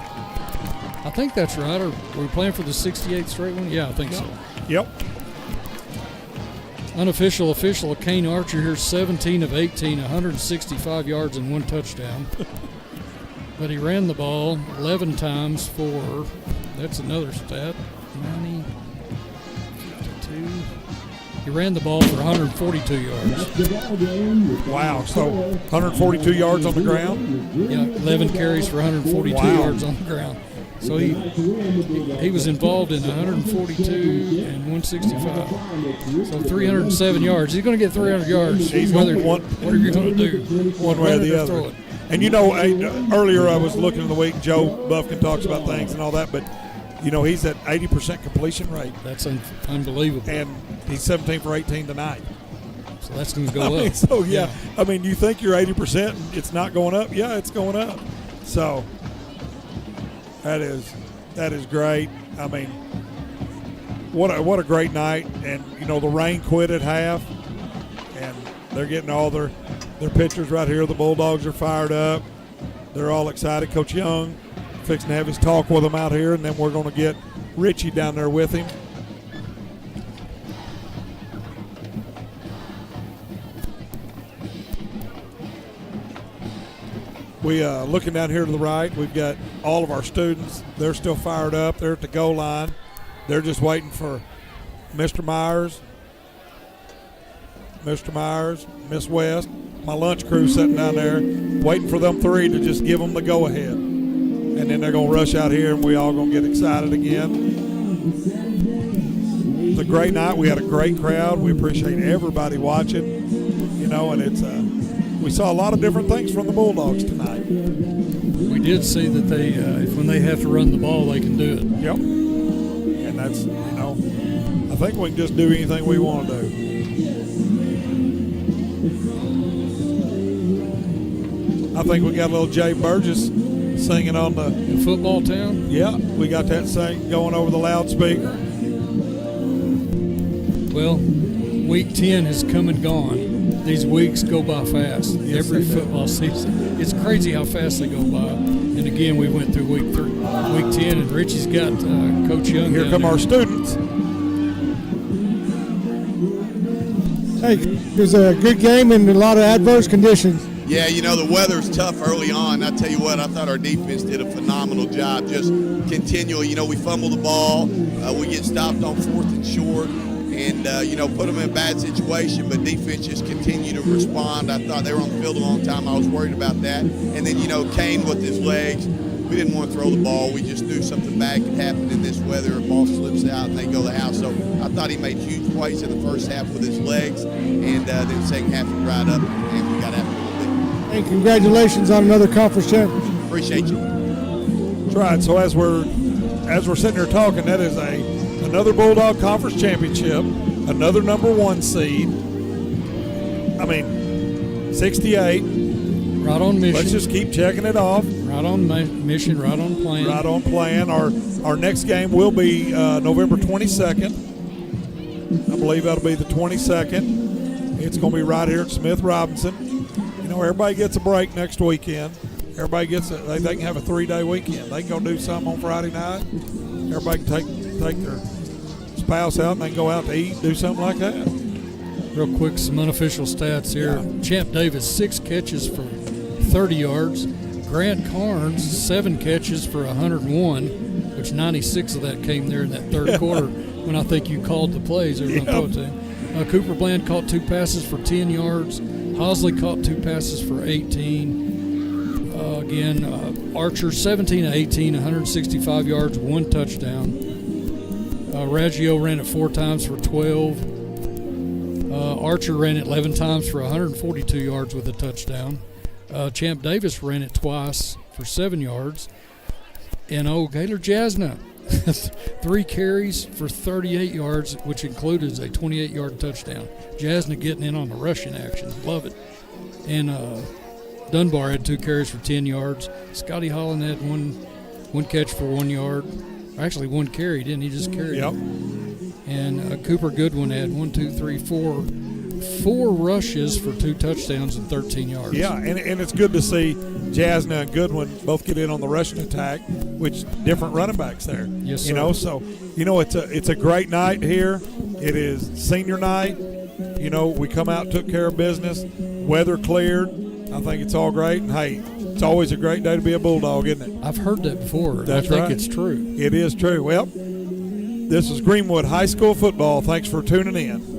I think that's right. Are we playing for the 68th straight one? Yeah, I think so. Yep. Unofficial, official, Kane Archer here, 17 of 18, 165 yards and 1 touchdown. But he ran the ball 11 times for, that's another stat, 90, 52. He ran the ball for 142 yards. Wow, so 142 yards on the ground? Yeah, 11 carries for 142 yards on the ground. So he was involved in 142 and 165. So 307 yards. He's going to get 300 yards. Whatever you're going to do. One way or the other. And, you know, earlier I was looking in the week, Joe Buffkin talks about things and all that, but, you know, he's at 80% completion rate. That's unbelievable. And he's 17 for 18 tonight. So that's going to go up. So, yeah. I mean, you think you're 80% and it's not going up? Yeah, it's going up. So that is great. I mean, what a great night. And, you know, the rain quit at half, and they're getting all their pictures right here. The Bulldogs are fired up. They're all excited. Coach Young fixing to have his talk with them out here, and then we're going to get Richie down there with him. Looking down here to the right, we've got all of our students. They're still fired up. They're at the goal line. They're just waiting for Mr. Myers, Miss West, my lunch crew sitting down there, waiting for them three to just give them the go-ahead. And then they're going to rush out here, and we all going to get excited again. It's a great night. We had a great crowd. We appreciate everybody watching, and it's we saw a lot of different things from the Bulldogs tonight. We did see that they, when they have to run the ball, they can do it. Yep. And that's, I think we can just do anything we want to do. I think we got a little Jay Burgess singing on the Football Town. Yeah, we got that sing going over the loudspeaker. Well, week 10 has come and gone. These weeks go by fast. Yes, every football season. It's crazy how fast they go by. And again, we went through week 10, and Richie's got Coach Young. Here come our students. Hey, it was a good game in a lot of adverse conditions. Yeah, the weather's tough early on. I tell you what, I thought our defense did a phenomenal job. Just continually, we fumble the ball, we get stopped on 4th and short, and put them in a bad situation. But defense just continued to respond. I thought they were on the field a long time. I was worried about that. And then Kane with his legs, we didn't want to throw the ball. We just knew something bad could happen in this weather. A ball slips out and they go to the house. So I thought he made huge plays in the first half with his legs, and then the second half he dried up and we got after him. Hey, congratulations on another conference championship. Appreciate you. That's right. So as we're sitting here talking, that is another Bulldog Conference Championship, another number 1 seed. 68. Right on mission. Let's just keep checking it off. Right on mission, right on plan. Right on plan. Our next game will be November 22nd. I believe that'll be the 22nd. It's going to be right here at Smith Robinson. Everybody gets a break next weekend. Everybody gets they can have a 3-day weekend. They can go do something on Friday night. Everybody can take their spouse out and they can go out to eat, do something like that. Real quick, some unofficial stats here. Yeah. Champ Davis, 6 catches for 30 yards. Grant Carnes, 7 catches for 101, which 96 of that came there in that third quarter when I think you called the plays. Cooper Bland caught 2 passes for 10 yards. Hosley caught 2 passes for 18. Archer 17 of 18, 165 yards, 1 touchdown. Raggio ran it 4 times for 12. Archer ran it 11 times for 142 yards with a touchdown. Champ Davis ran it twice for 7 yards. And Gaylor Jasna, 3 carries for 38 yards, which included a 28-yard touchdown. Jasna getting in on the rushing action. Love it. And Dunbar had 2 carries for 10 yards. Scotty Holland had one catch for 1 yard. Actually, 1 carry, didn't he? Just carried. Yep. And Cooper Goodwin had 4 rushes for 2 touchdowns and 13 yards. Yeah, and it's good to see Jasna and Goodwin both get in on the rushing attack, which different running backs there. Yes, sir. So it's a great night here. It is senior night. We come out, took care of business. Weather cleared. I think it's all great. And hey, it's always a great day to be a Bulldog, isn't it? I've heard that before. That's right. I think it's true. It is true. Well, this is Greenwood High School football. Thanks for tuning in.